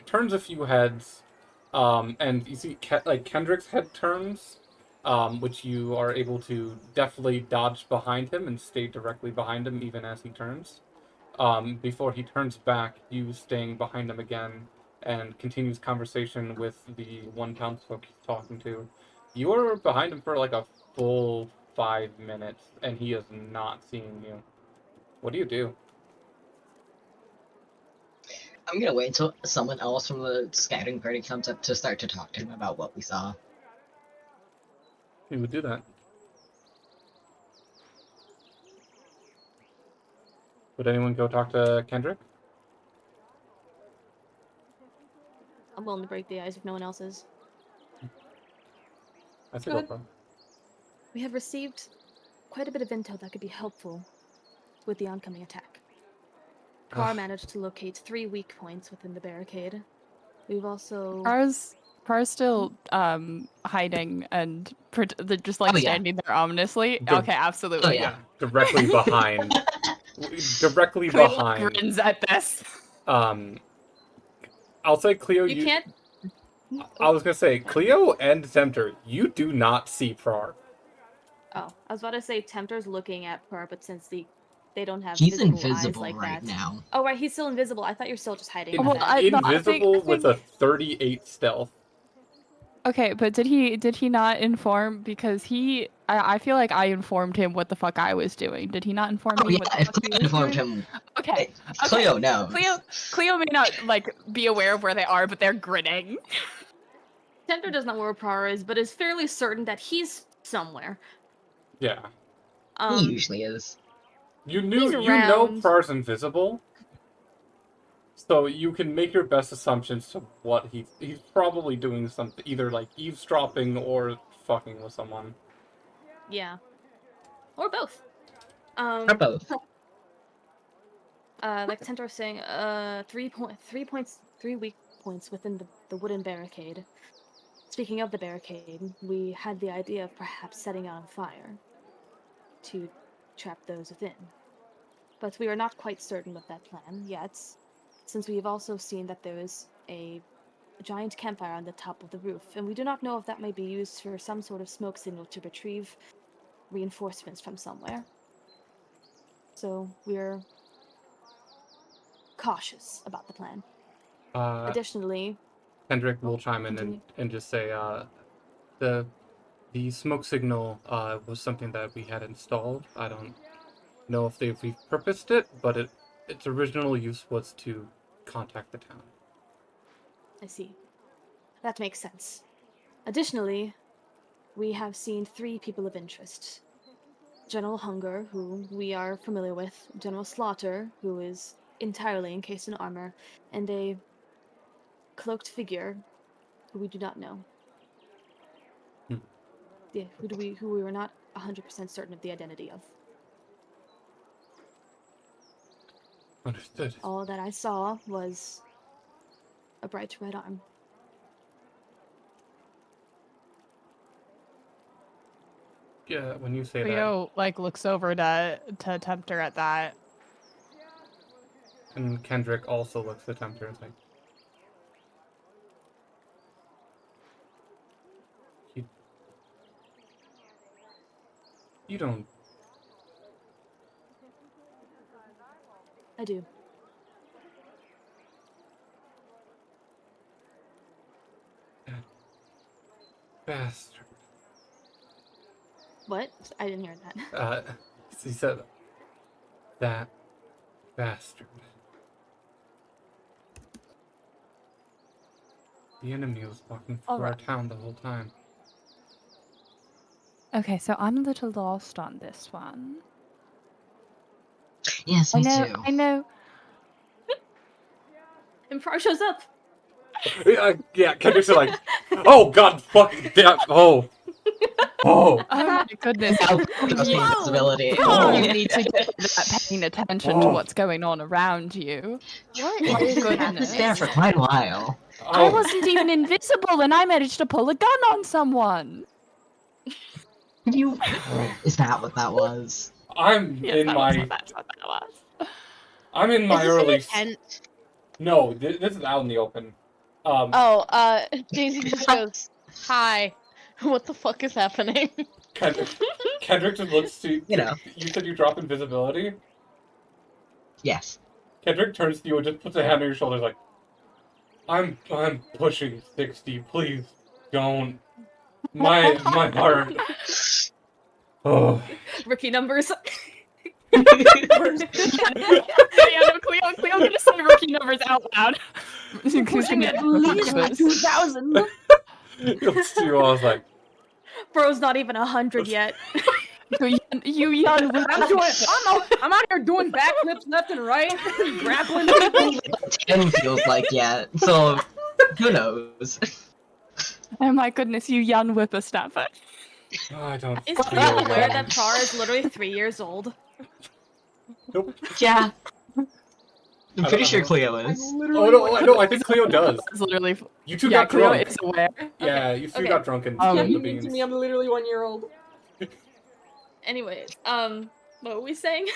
turns a few heads, and you see Kendrick's head turns, which you are able to definitely dodge behind him and stay directly behind him even as he turns. Before he turns back, you staying behind him again and continues conversation with the one townsfolk he's talking to. You are behind him for like a full 5 minutes, and he is not seeing you. What do you do? I'm gonna wait until someone else from the scouting party comes up to start to talk to him about what we saw. You would do that. Would anyone go talk to Kendrick? I'm willing to break the ice if no one else is. I say Go go ahead. for it. We have received quite a bit of intel that could be helpful with the oncoming attack. Carr managed to locate 3 weak points within the barricade. We've also... Par's still hiding and they're just like Oh, yeah. standing there ominously. The- Okay, absolutely. Oh, yeah. Directly behind. Directly Cleo behind. grins at this. I'll say Cleo. You can't... I was gonna say Cleo and Tempter. You do not see Prar. Oh, I was about to say Tempter's looking at Carr, but since they don't have He's visible eyes invisible like right that... now. Oh, right, he's still invisible. I thought you were still just hiding. Well, my bad. no, I Invisible with a think- 38 stealth. Okay, but did he not inform, because I feel like I informed him what the fuck I was doing. Did he not inform Oh me yeah, what the if fuck he Cleo was informed doing? him, Okay. Cleo knows. Cleo may not like be aware of where they are, but they're grinning. Tempter does not know where Prar is, but is fairly certain that he's somewhere. Yeah. He usually is. You He's know around. Prar's invisible. So you can make your best assumptions to what he's probably doing something, either like eavesdropping or fucking with someone. Yeah. Or both. Or both. Like Tempter was saying, 3 weak points within the wooden barricade. Speaking of the barricade, we had the idea of perhaps setting it on fire to trap those within. But we are not quite certain of that plan yet, since we have also seen that there is a a giant campfire on the top of the roof, and we do not know if that might be used for some sort of smoke signal to retrieve reinforcements from somewhere. So we're cautious about the plan. Additionally, Kendrick will chime in continue. and just say, the smoke signal was something that we had installed. I don't know if they've repurposed it, but its original use was to contact the town. I see. That makes sense. Additionally, we have seen 3 people of interest. General Hunger, who we are familiar with, General Slaughter, who is entirely encased in armor, and a cloaked figure who we do not know. Yeah, who we were not 100% certain of the identity of. Understood. All that I saw was a bright red arm. Yeah, when you say that, Cleo looks over to tempt her at that. and Kendrick also looks at Tempter and is like, you don't. I do. That bastard. What? I didn't hear that. He said, that bastard. The enemy was walking through our Alright. town the whole time. Okay, so I'm a little lost on this one. Yes, me too. I know. And Prar shows up. Yeah, Kendrick's like, oh god, fucking damn, oh. Oh my goodness. Now, invisibility. You need to get that paying attention to what's going on around you. What My is goodness. It's there for quite a while. I wasn't even invisible and I managed to pull a gun on someone. You... Is that what that was? I'm Yes, in my that's what that was. I'm in my Is this in early a tent? No, this is out in the open. Daisy just goes, "Hi, what the fuck is happening?" Kendrick just looks to You know. You said you drop invisibility? Yes. Kendrick turns to you and just puts a hand on your shoulders like, I'm pushing 60, please don't. My heart. Oh. Rookie numbers. Cleo gonna say rookie numbers out loud. Pushing at least 2,000. He looks to you, I was like, Bro's not even 100 yet. You young I'm out here doing backflips left and right, grappling people. 10 feels like yet, so who knows? Oh my goodness, you young whippersnapper. oh, I don't Is feel Cleo aware well. that Prar is literally 3 years old? Nope. Yeah. I'm I pretty don't sure know. Cleo is. Oh no, I think Cleo does. It's literally. You two Yeah, got Cleo drunk. is aware. Yeah, you two Okay. got drunk and Oh, spilled You the mean to beans. me I'm literally 1 year old. Anyways, what were we saying?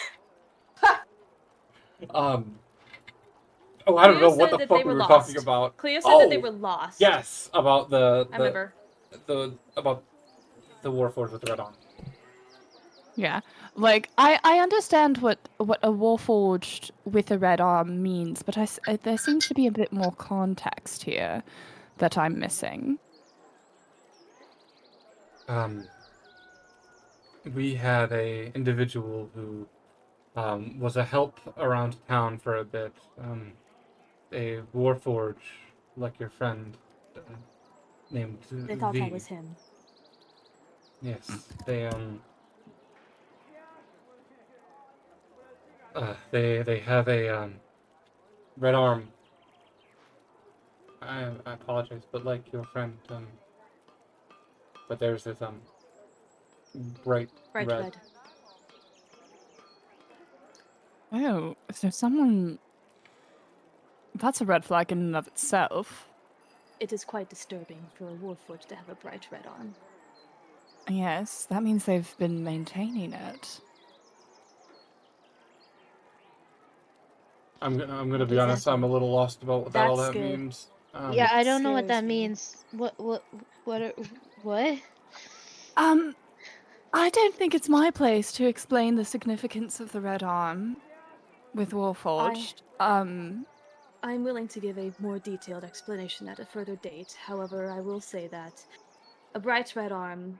Oh, I don't Cleo know what said the that fuck they we were were lost. talking about. Cleo said that they were lost. Yes, about the I remember. about the Warforged with the red arm. Yeah, I understand what a warforged with a red arm means, but there seems to be a bit more context here that I'm missing. We had a individual who was a help around town for a bit. A Warforged, like your friend, named They thought V. that was him. Yes, they have a red arm. I apologize, but like your friend, but there's this bright red. Oh, so someone. That's a red flag in and of itself. It is quite disturbing for a Warforged to have a bright red arm. Yes, that means they've been maintaining it. I'm gonna be honest. I'm a little lost about what all That's that good. means. Yeah, I don't know what scares that me. means. What? I don't think it's my place to explain the significance of the red arm with Warforged. I'm willing to give a more detailed explanation at a further date. However, I will say that a bright red arm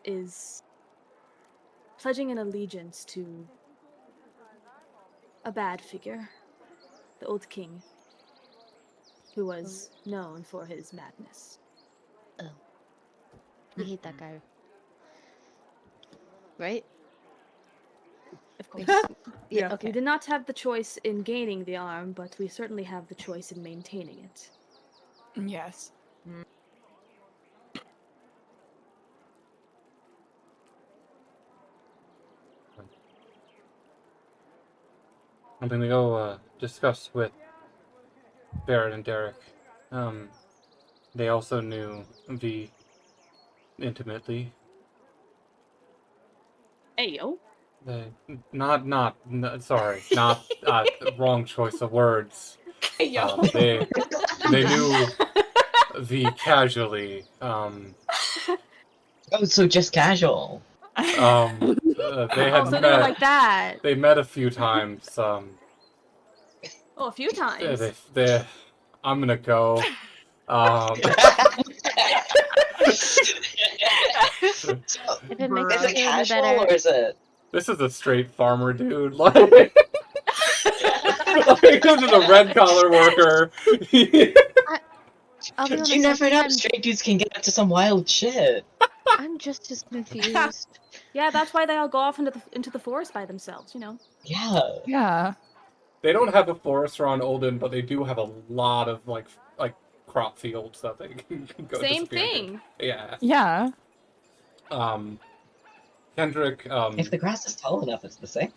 is pledging an allegiance to a bad figure, the old king, who was known for his madness. Oh. We hate that guy. Right? Of course. Yeah, Yeah. okay. We did not have the choice in gaining the arm, but we certainly have the choice in maintaining it. Yes. Something to go discuss with Barrett and Derek. They also knew V intimately. Ayo. Sorry, not wrong choice of words. They knew V casually. Oh, so just casual. They Oh, had so they were like that. They met a few times. Oh, a few times. I'm gonna go. If it makes Is you it feel any casual better. or is it? This is a straight farmer dude. Like, this is a red collar worker. I'll be honest, You never know. sometimes Straight dudes can get up to some wild shit. I'm just as confused. Yeah, that's why they all go off into the forest by themselves, you know. Yeah. Yeah. They don't have a forest around Olden, but they do have a lot of like crop fields that they can go Same disappear into. thing. Yeah. Yeah. Kendrick. If the grass is tall enough, it's the same.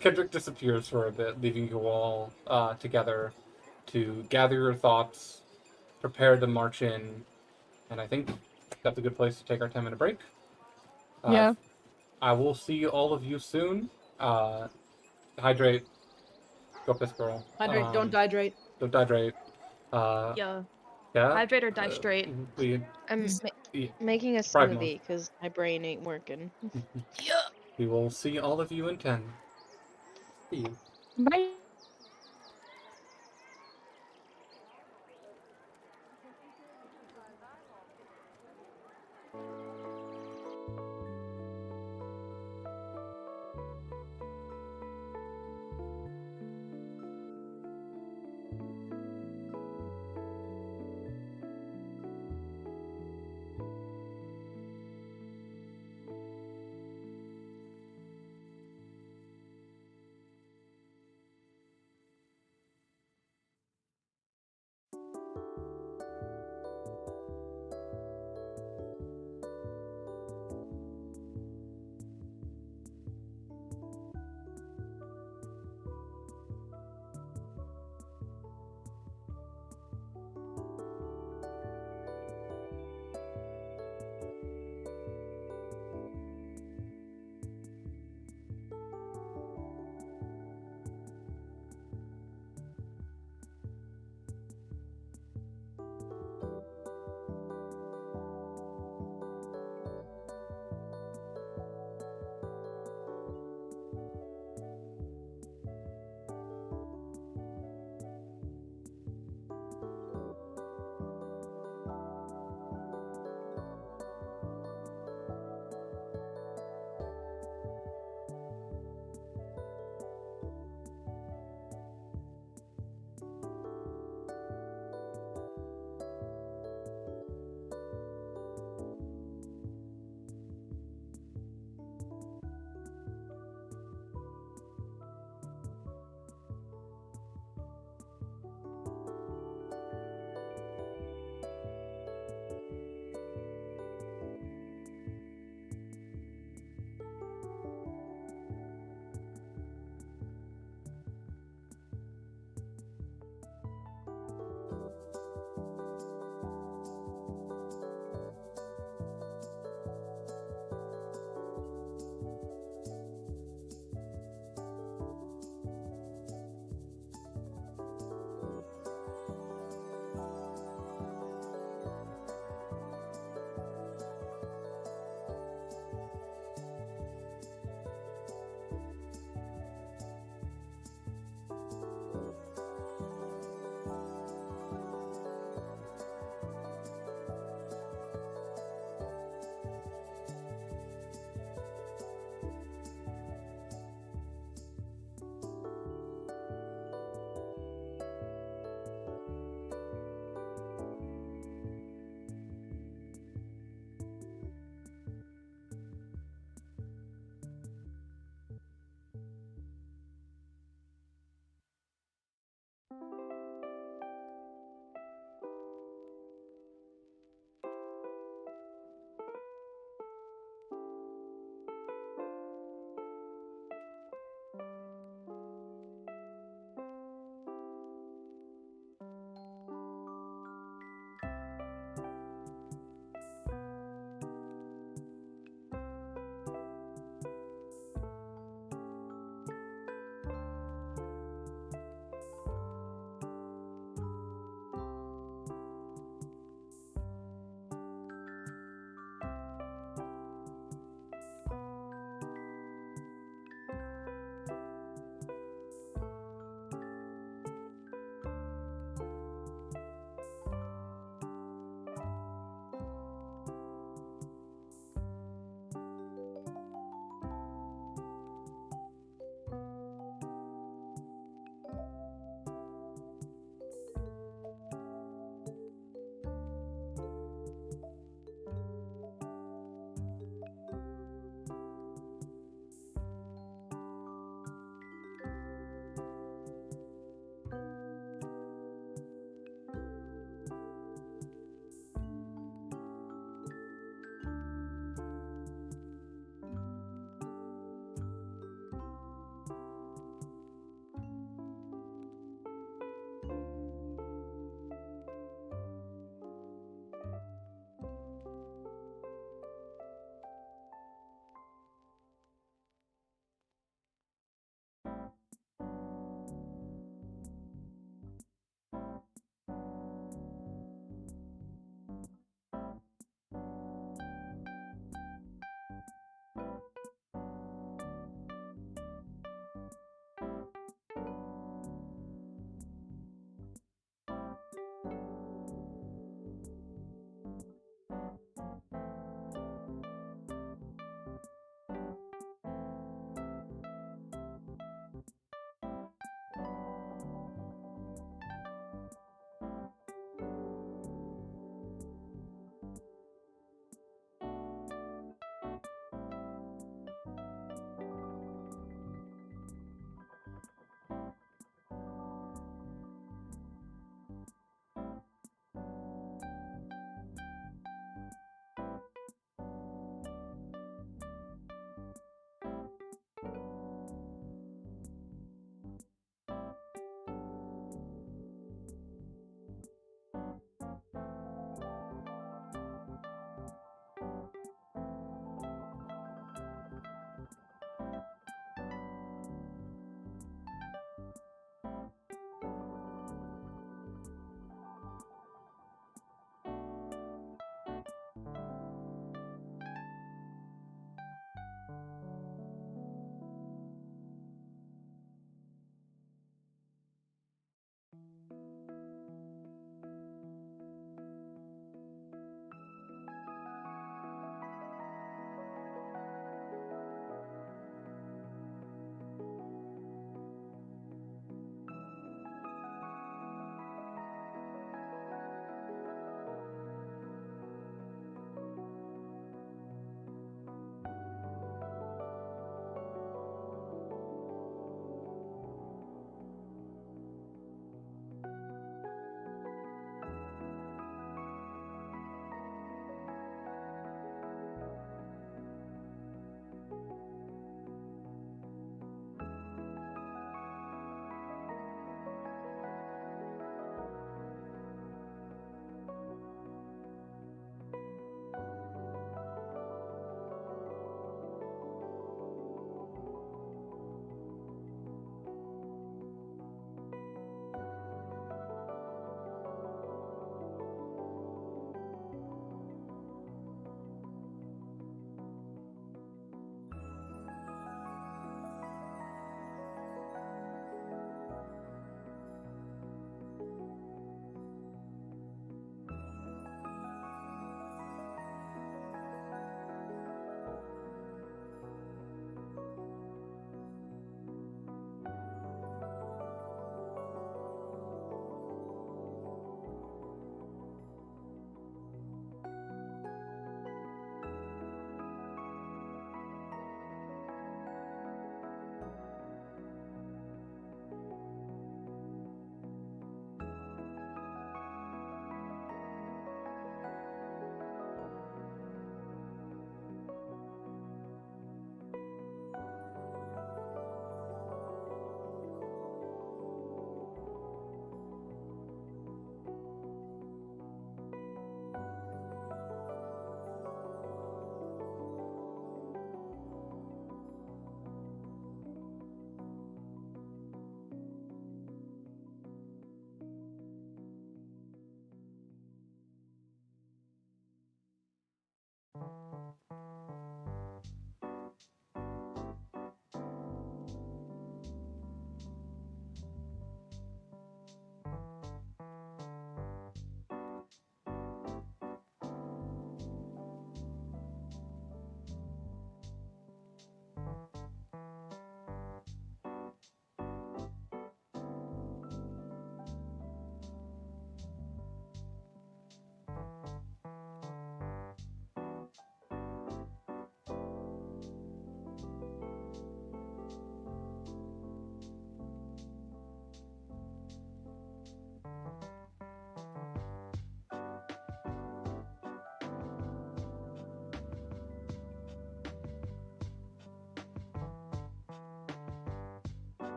Kendrick disappears for a bit, leaving you all together to gather your thoughts, prepare to march in, and I think that's a good place to take our 10-minute break. Yeah. I will see all of you soon. Hydrate. Go piss girl. Hydrate, don't dehydrate. Don't dehydrate. Yeah. Yeah. Hydrate or die straight. I'm Yeah. making a Pride month. smoothie because my brain ain't working. We will see all of you in 10. See you. Bye.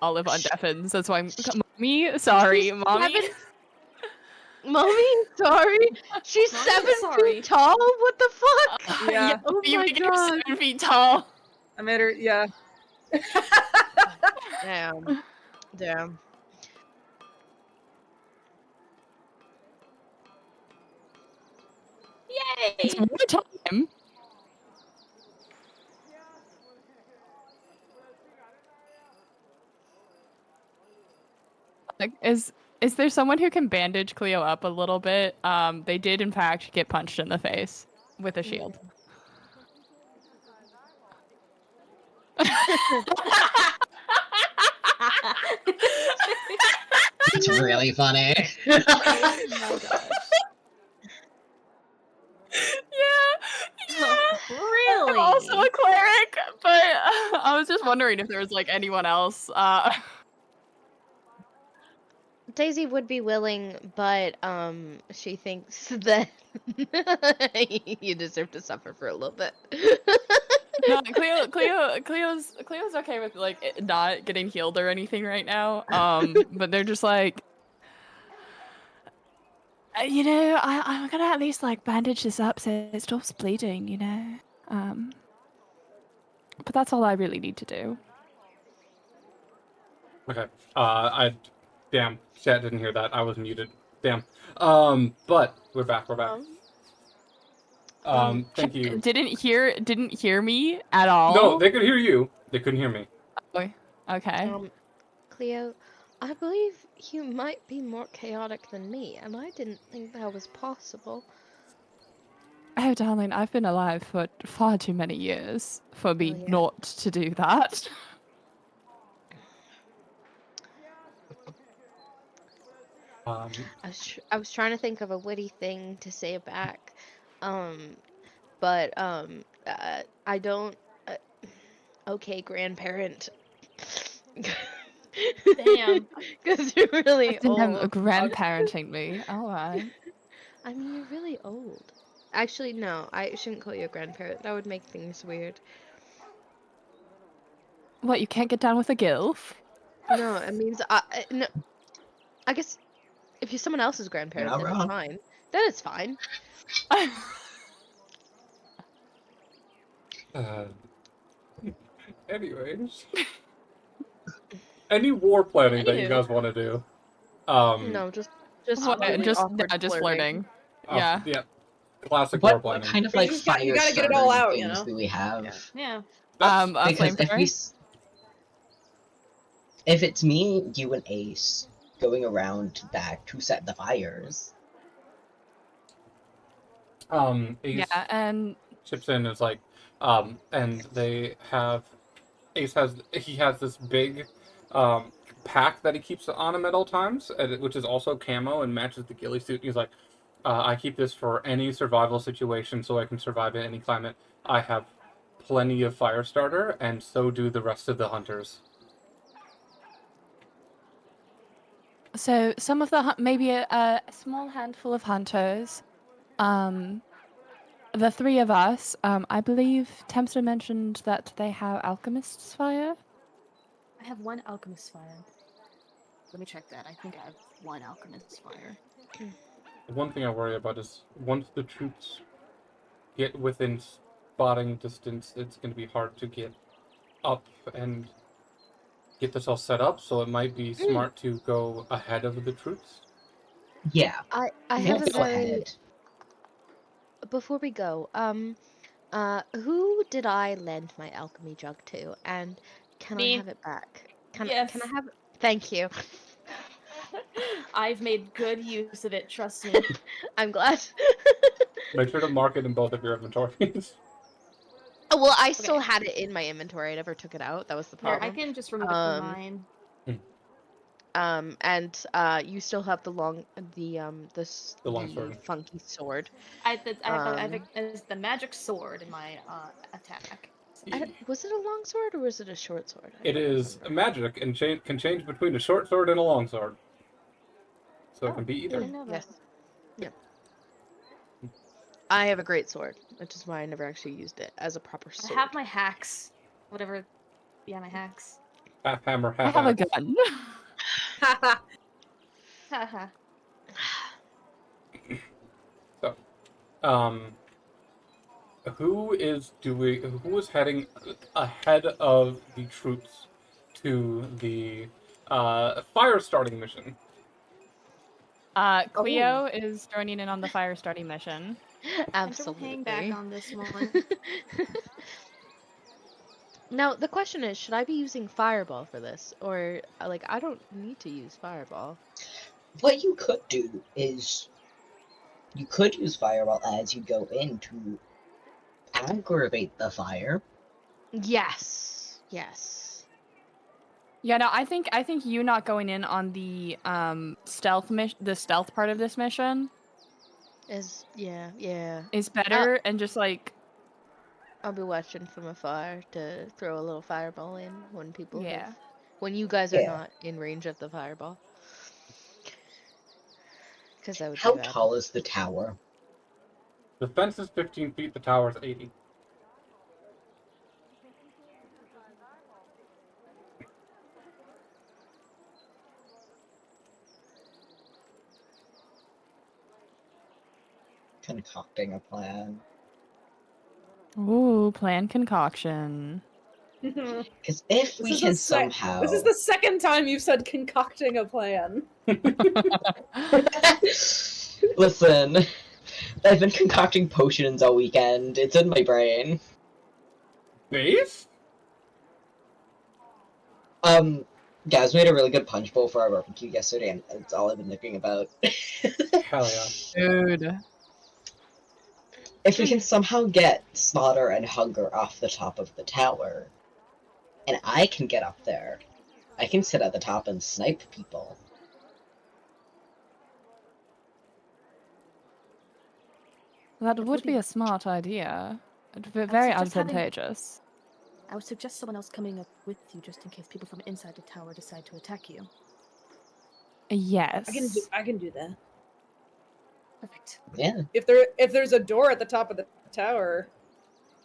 Olive undeafens. That's why I'm mommy. Sorry, mommy. Seven- Mommy, sorry. She's Mommy, 7 sorry. feet tall. What the fuck? Yeah. Oh you my make her god. 7 feet tall. I made her. Yeah. Damn. Damn. It's Yay! more time. Like, is there someone who can bandage Cleo up a little bit? They did in fact get punched in the face with a shield. It's really funny. Oh my gosh. Yeah. Really? I'm also a cleric, but I was just wondering if there was like anyone else. Daisy would be willing, but she thinks that you deserve to suffer for a little bit. No, Cleo's okay with like not getting healed or anything right now. But they're just like, you know, I'm gonna at least like bandage this up so it stops bleeding, you know. But that's all I really need to do. Okay. Damn, chat didn't hear that. I was muted. Damn. But we're back. We're back. Thank you. Didn't hear me at all. No, they could hear you. They couldn't hear me. Oh, okay. Cleo, I believe you might be more chaotic than me, and I didn't think that was possible. Oh, darling, I've been alive for far too many years for me yeah. not to do that. I was trying to think of a witty thing to say back, but I don't. Okay, grandparent. Damn. Because you're really Them old. grandparenting me. All right. I mean, you're really old. Actually, no, I shouldn't call you a grandparent. That would make things weird. What, you can't get down with a gilf? No, it means no. I guess if you're someone else's grandparent, not then it's wrong. fine. Then it's fine. Anyways. Any war planning that you Anywho. guys want to do? No, just What, really just awkward just flirting. Oh, Yeah. yeah. Classic war What planning. kind of But you like just got- you fire gotta get it all starter out, you things know? do we have? Yeah. That's- A Because flamethrower. if it's me, you, and Ace going around back to set the fires. Ace Yeah, and chips in and is like, and they have Ace has this big pack that he keeps on him at all times, which is also camo and matches the ghillie suit. He's like, I keep this for any survival situation so I can survive in any climate. I have plenty of fire starter, and so do the rest of the hunters. so some of the maybe a small handful of hunters, the three of us, I believe Tempster mentioned that they have alchemist's fire. I have one alchemist fire. Let me check that. I think I have one alchemist fire. The one thing I worry about is once the troops get within spotting distance, it's going to be hard to get up and get this all set up, so it might be smart to go ahead of the troops. Yeah. I we'll have a go very ahead. before we go. Who did I lend my alchemy jug to, and can Me. I have it back? Can Yes. I have it? Thank you. I've made good use of it, trust me. I'm glad. Make sure to mark it in both of your inventories. Oh, well, I still Okay. had it in my inventory. I never took it out. That was the Here, problem. I can just remove it from mine. And you still have the long sword. funky sword. I have the magic sword in my attack. Was it a long sword or was it a short sword? I It don't is remember. magic and can change between a short sword and a long sword. So it can be I either. didn't know that. Yes. Yep. I have a great sword, which is why I never actually used it as a proper sword. I have my hacks. Whatever. Yeah, my hacks. Half hammer, I half have a axe. gun. Haha. So, who is heading ahead of the troops to the fire starting mission? Cleo is joining in on the fire starting mission. I don't hang back Absolutely. on this one. Now, the question is, should I be using Fireball for this? Or, like, I don't need to use Fireball. What you could do is you could use Fireball as you go in to aggravate the fire. Yes. Yes. Yeah, no, I think you not going in on the stealth part of this mission Yeah. is better, and just like I'll be watching from afar to throw a little Fireball in when people yeah. when you guys are Yeah. not in range of the Fireball. Because that would How be bad. tall is the tower? The fence is 15 feet. The tower is 80. Concocting a plan. Ooh, plan concoction. Because if we can somehow... This is the second time you've said concocting a plan. Listen, I've been concocting potions all weekend. It's in my brain. Dave? Gaz made a really good punch bowl for our barbecue yesterday, and that's all I've been thinking about. Hell yeah. Dude. If we can somehow get Slaughter and Hunger off the top of the tower, and I can get up there, I can sit at the top and snipe people. That would be a smart idea. It'd be very suggest having- advantageous. I would suggest someone else coming up with you just in case people from inside the tower decide to attack you. Yes. I can do that. Perfect. Yeah. If there's a door at the top of the tower,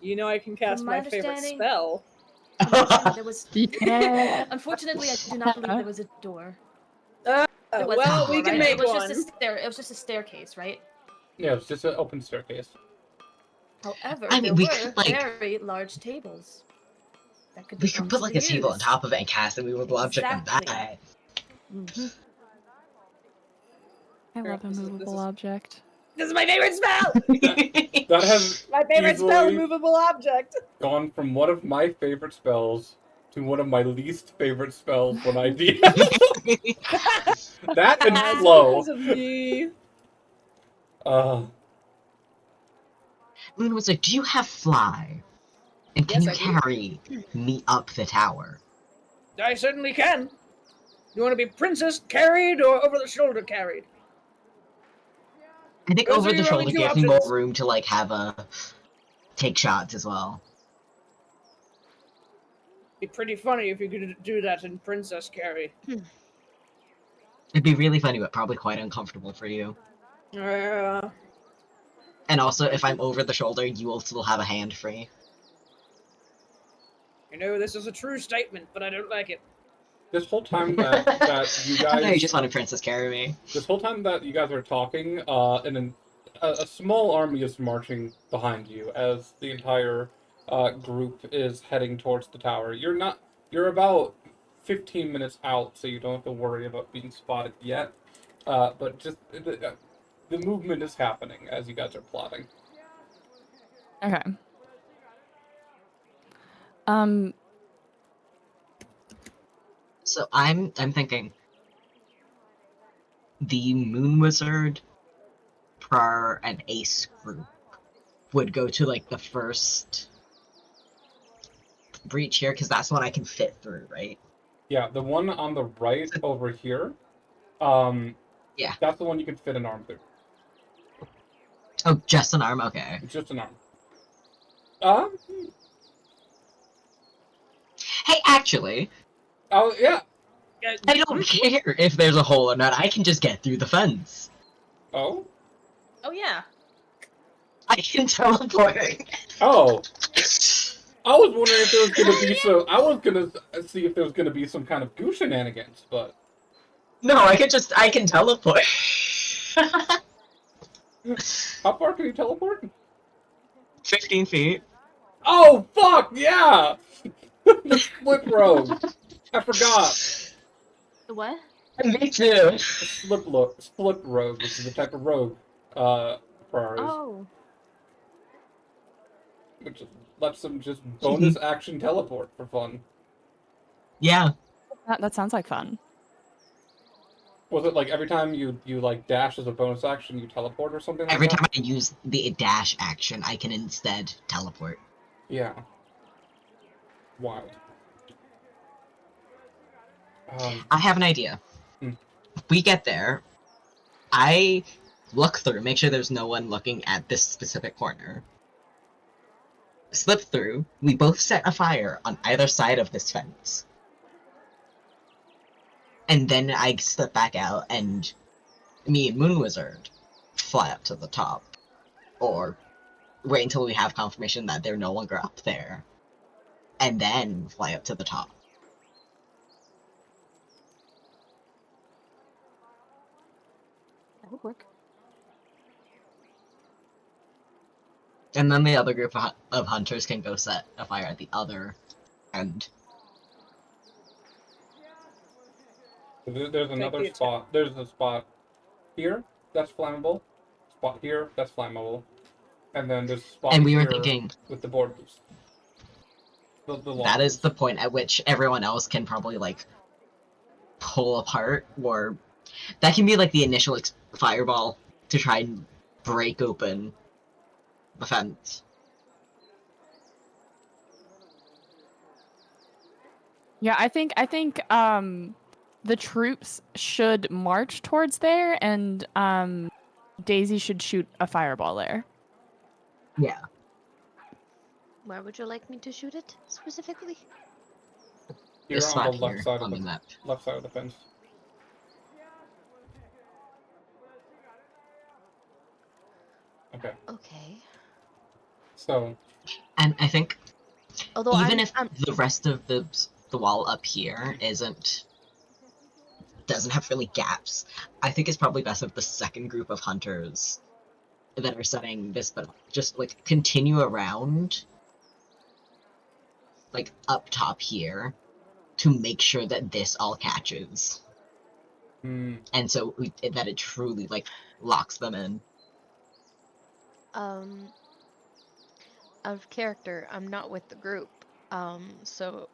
you know I can cast my my favorite understanding- spell. There was. Yeah. Unfortunately, I do not believe there was a door. Oh, There was well, a door, we can right? make it was one. Just it was just a staircase, right? Yeah, it's just an open staircase. However, I mean, there we were could, like- very large tables. That could We become could put like a table on used. top of it and cast a movable object on Exactly. that. Mhm. I love a This is- movable object. This is my favorite spell! That has My favorite spell, Easily. movable object. gone from one of my favorite spells to one of my least favorite spells when I DM. That and That's flow. because of me. Moon was like, do you have fly? And can Yes, you I do. carry me up the tower? I certainly can. You want to be princess carried or over the shoulder carried? I think Those are over the your only shoulder two gives me more options. room to like have a take shots as well. Be pretty funny if you could do that in princess carry. It'd be really funny, but probably quite uncomfortable for you. And also, if I'm over the shoulder, you will still have a hand free. You know, this is a true statement, but I don't like it. This whole time that you I know you guys, just want to princess carry me. this whole time that you guys are talking, and a small army is marching behind you as the entire group is heading towards the tower. You're about 15 minutes out, so you don't have to worry about being spotted yet. But just the movement is happening as you guys are plotting. Okay. So I'm thinking the Moon Wizard, Prar, and Ace group would go to like the first breach here, because that's one I can fit through, right? Yeah, the one on the right over here. Yeah. That's the one you can fit an arm through. Oh, just an arm? Okay. It's just an arm. Hey, actually, Oh yeah. I don't care if there's a hole or not. I can just get through the fence. Oh. Oh yeah. I can teleport. Oh. I was wondering if there was gonna be so. I was gonna see if there was gonna be some kind of goo shenanigans, but No, I can teleport. how far can you teleport? 15 feet. Oh fuck yeah! The slip rogue. I forgot. What? Me too. Slip rogue, which is the type of rogue, Ferraris, Oh. which lets them just bonus action teleport for fun. Yeah. That sounds like fun. Was it like every time you like dash as a bonus action, you teleport or something like Every that? time I use the dash action, I can instead teleport. Yeah. Wild. I have an idea. Hmm. We get there. I look through, make sure there's no one looking at this specific corner. Slip through. We both set a fire on either side of this fence. And then I slip back out, and me and Moon Wizard fly up to the top. Or wait until we have confirmation that they're no longer up there. And then fly up to the top. That would work. And then the other group of hunters can go set a fire at the other end. There's another spot. There's a spot here that's flammable. Spot here that's flammable. And then there's a spot And we were here thinking with the board boost. The that is lockers. the point at which everyone else can probably, like, pull apart, or that can be, like, the initial fireball to try and break open the fence. Yeah, I think the troops should march towards there, and Daisy should shoot a fireball there. Yeah. Where would you like me to shoot it specifically? Here This on the spot left here side on of the map. left side of the fence. Okay. Okay. So And I think Although even if I'm the rest of the wall up here doesn't have really gaps, I think it's probably best if the second group of hunters that are setting this, but just like continue around, like up top here, to make sure that this all catches, and so that it truly like locks them in. out of character. I'm not with the group. So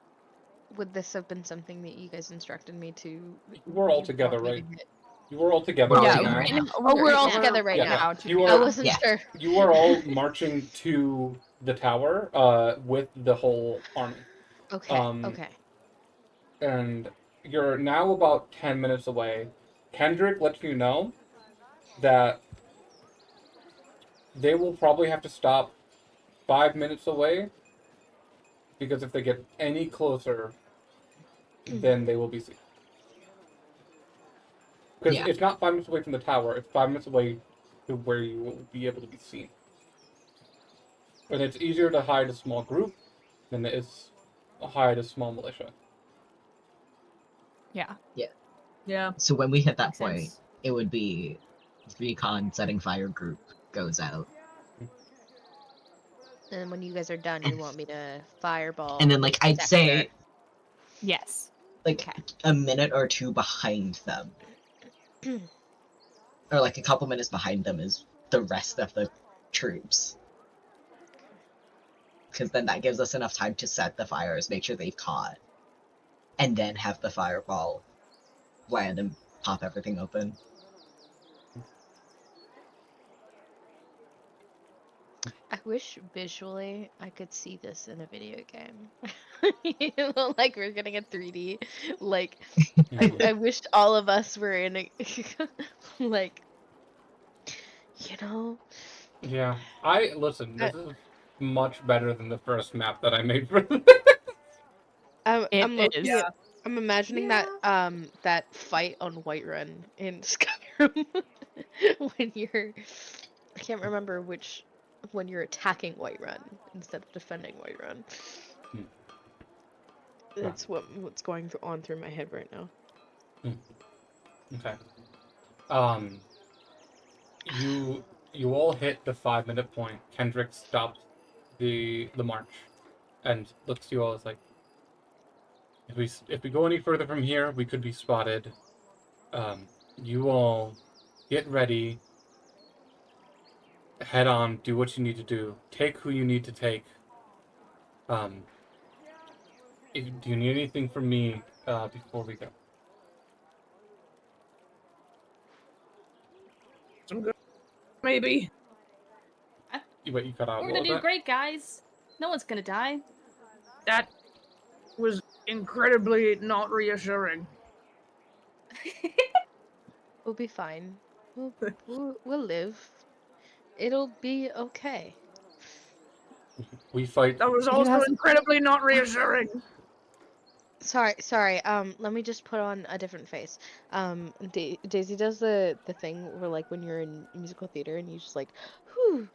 would this have been something that you guys instructed me to? we're all you together, want me right? to hit? You were all together We're all right together now. right now. Oh, we're all together right Yeah. now. You I are- wasn't Yeah. sure. You are all marching to the tower with the whole army. Okay. Okay. And you're now about 10 minutes away. Kendrick lets you know that they will probably have to stop 5 minutes away, because if they get any closer, then they will be seen. Because Yeah. it's not 5 minutes away from the tower, it's 5 minutes away to where you will be able to be seen. And it's easier to hide a small group than it is to hide a small militia. Yeah. Yeah. So when we hit that Makes point, sense. it would be recon setting fire group goes out, And when you guys are done, you want me to fireball. and then like I'd sector. say Yes. like a minute or two behind them, or like a couple minutes behind them is the rest of the troops. Because then that gives us enough time to set the fires, make sure they've caught, and then have the fireball land and pop everything open. I wish visually I could see this in a video game. You know, like we're getting a 3D. Like I wished all of us were in a like, you know. Yeah. Listen, this is much better than the first map that I made for this. I'm It looking is. at, I'm imagining that that fight on Whiterun in Skyrim when you're, I can't remember which when you're attacking Whiterun instead of defending Whiterun. Hmm. That's what's going on through my head right now. Okay. You all hit the 5-minute point. Kendrick stopped the march and looks to you all as like, if we go any further from here, we could be spotted. You all get ready. Head on. Do what you need to do. Take who you need to take. Do you need anything from me before we go? Some good, maybe. You cut out. We're What gonna was do that? great, guys. No one's gonna die. That was incredibly not reassuring. We'll be fine. We'll live. It'll be okay. We fight. That was You also have- incredibly not reassuring. Sorry. Let me just put on a different face. Daisy does the thing where like when you're in musical theater and you just like whoo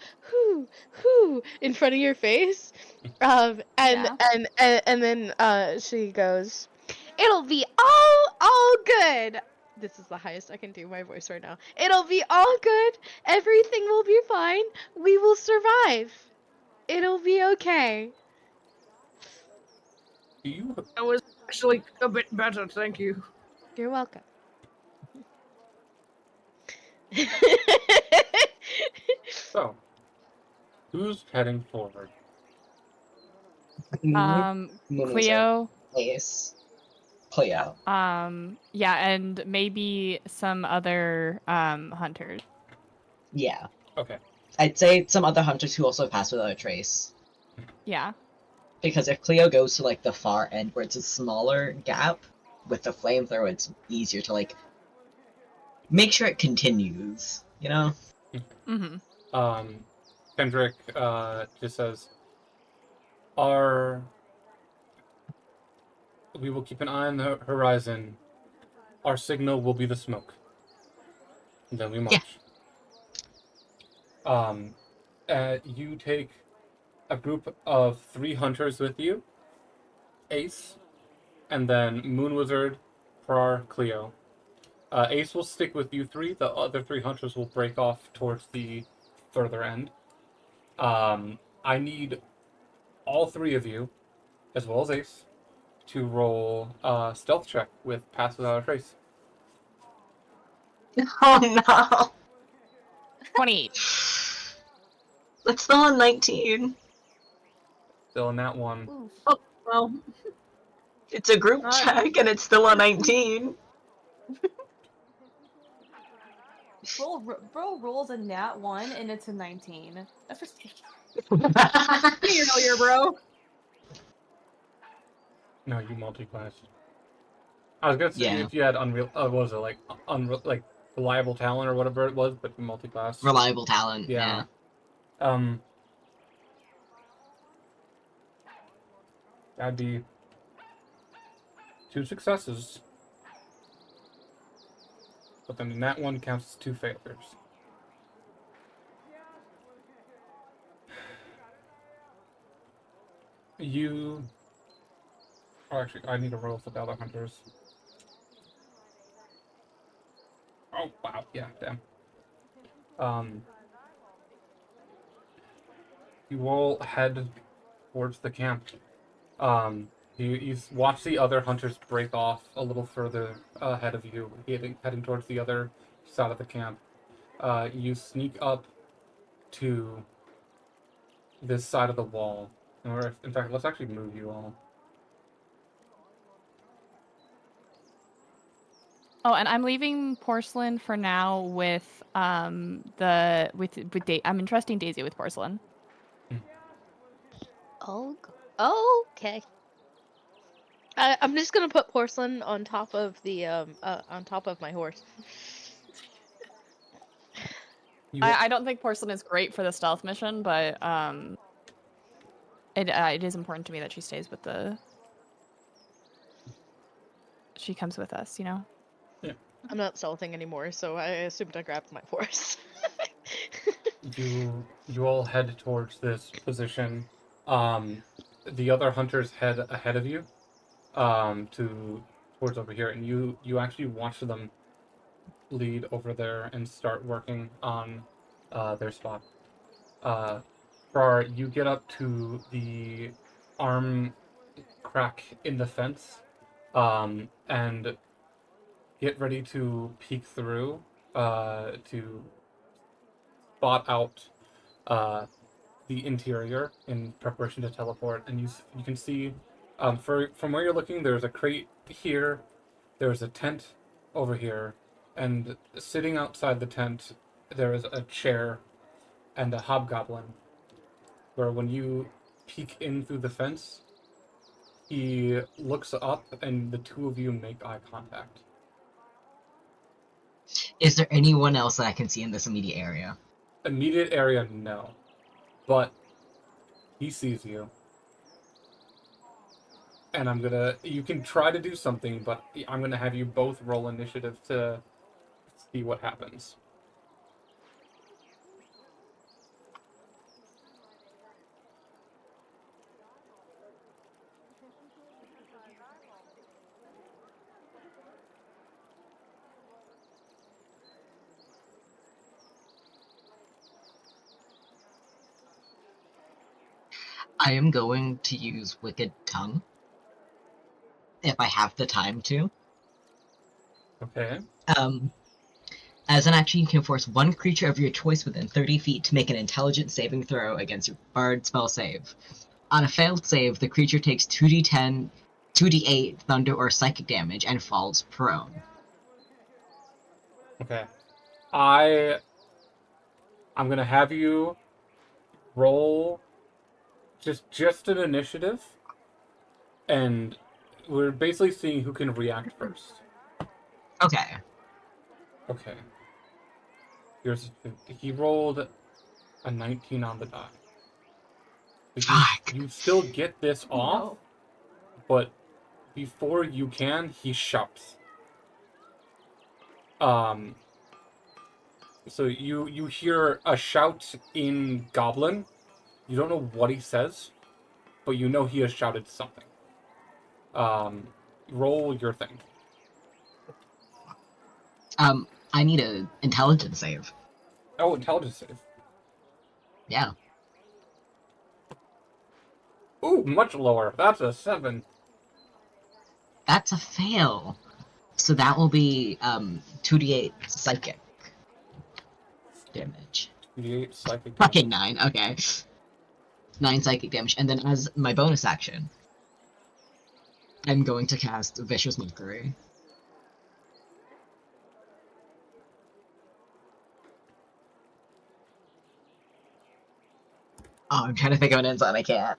in front of your face. Yeah. And then she goes, "It'll be all good." This is the highest I can do my voice right now. It'll be all good. Everything will be fine. We will survive. It'll be okay. Do you? That was actually a bit better, thank you. You're welcome. So, who's heading forward? Cleo. Ace. Cleo. Yeah, and maybe some other hunters. Yeah. Okay. I'd say some other hunters who also pass without a trace. Yeah. Because if Cleo goes to like the far end where it's a smaller gap, with the flamethrower it's easier to like make sure it continues, you know? Mm-hmm. Kendrick just says, we will keep an eye on the horizon. Our signal will be the smoke. And then we march. You take a group of 3 hunters with you. Ace, and then Moon Wizard, Prar, Cleo. Ace will stick with you 3. The other 3 hunters will break off towards the further end. I need all 3 of you, as well as Ace, to roll a stealth check with Pass Without a Trace. Oh no. 28. That's still a 19. Still in that one. Oof. Oh, well, It's a group check and it's still a 19. Bro rolls a nat 1 and it's a 19. That's ridiculous. here, earlier, bro. No, you multi-class. I was gonna say Yeah. if you had what was it, like like reliable talent or whatever it was, but multi-class. Reliable talent, Yeah. yeah. That'd be 2 successes. But then that one counts as 2 failures. You... Oh, actually, I need a roll for the other hunters. Oh, wow, yeah, damn. You all head towards the camp. You watch the other hunters break off a little further ahead of you, heading towards the other side of the camp. You sneak up to this side of the wall. Or, in fact, let's actually move you all. Oh, and I'm leaving Porcelain for now with I'm entrusting Daisy with Porcelain. Oh, okay. I'm just gonna put Porcelain on top of the on top of my horse. I don't think Porcelain is great for the stealth mission, but it is important to me that she stays with she comes with us, you know? Yeah. I'm not stealthing anymore, so I assumed I grabbed my horse. you all head towards this position. The other hunters head ahead of you, towards over here, and you actually watch them lead over there and start working on their spot. Brar, you get up to the arm crack in the fence, and get ready to peek through to spot out the interior in preparation to teleport. And you can see from where you're looking, there's a crate here, there's a tent over here, and sitting outside the tent, there is a chair and a hobgoblin. Where when you peek in through the fence, he looks up and the two of you make eye contact. Is there anyone else that I can see in this immediate area? Immediate area, no. But he sees you. And you can try to do something, but I'm gonna have you both roll initiative to see what happens. I am going to use Wicked Tongue. If I have the time to. Okay. As an action, you can force one creature of your choice within 30 feet to make an intelligence saving throw against your bard spell save. On a failed save, the creature takes 2d8 thunder or psychic damage and falls prone. Okay. I'm gonna have you roll just an initiative, and we're basically seeing who can react first. Okay. Okay. He rolled a 19 on the die. But Fuck. you still get this off, No. but before you can, he shouts. So you hear a shout in Goblin. You don't know what he says, but you know he has shouted something. Roll your thing. I need an intelligence save. Oh, intelligence save. Yeah. Ooh, much lower. That's a 7. That's a fail. So that will be 2d8 psychic damage. 2d8 psychic damage. Fucking 9, okay. 9 psychic damage, and then as my bonus action, I'm going to cast Vicious Mockery. Oh, I'm trying to think of an enzyme, I can't.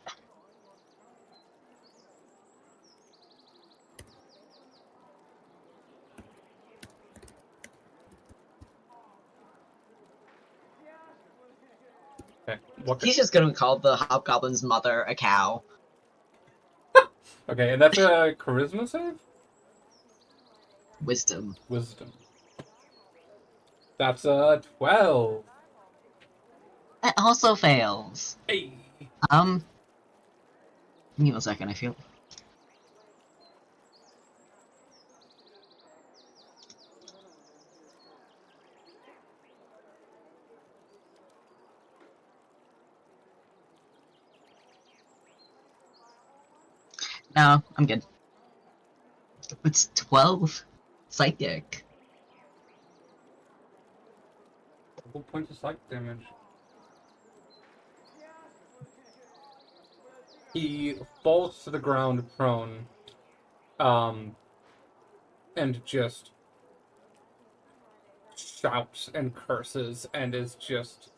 Okay. He's just gonna call the hobgoblin's mother a cow. Okay, and that's a charisma save? Wisdom. Wisdom. That's a 12. That also fails. Hey. Give me 1 second, I feel. No, I'm good. It's 12 psychic. 12 points of psychic damage. He falls to the ground prone, and just shouts and curses and is just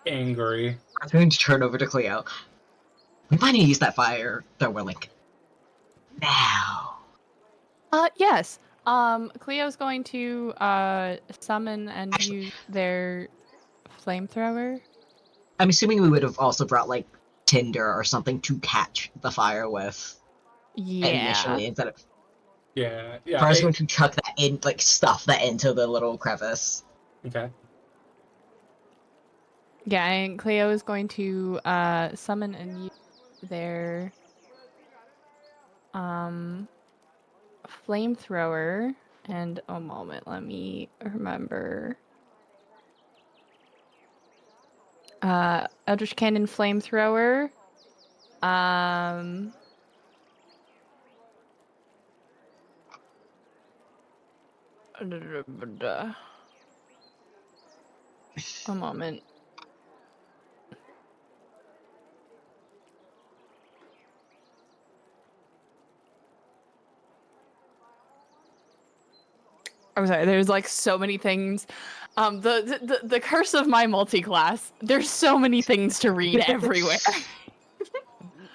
angry. I'm going to turn over to Cleo. We might need to use that fire thrower link. Now. Yes. Cleo's going to summon and use their flamethrower. I'm assuming we would have also brought, like, tinder or something to catch the fire with. Yeah. Initially, instead of. Yeah. I was going to chuck that in, like, stuff that into the little crevice. Okay. Yeah, and Cleo is going to summon and use their flamethrower. And a moment, let me remember. Eldritch Cannon flamethrower. A moment. I'm sorry, there's like so many things. The curse of my multi-class. There's so many things to read everywhere.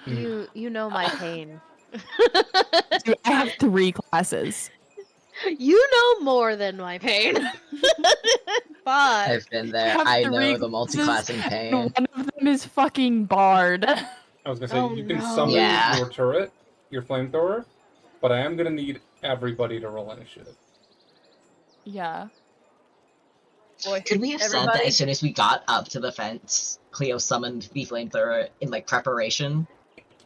You know my pain. Dude, I have 3 classes. You know more than my pain. But I've been there. have I 3 know the classes, multiclassing and pain. one of them is fucking Bard. I was gonna say, Oh, you can no. summon Yeah. your turret, your flamethrower, but I am gonna need everybody to roll initiative. Yeah. Boy, Could we have said that everybody. as soon as we got up to the fence, Cleo summoned the flamethrower in like preparation?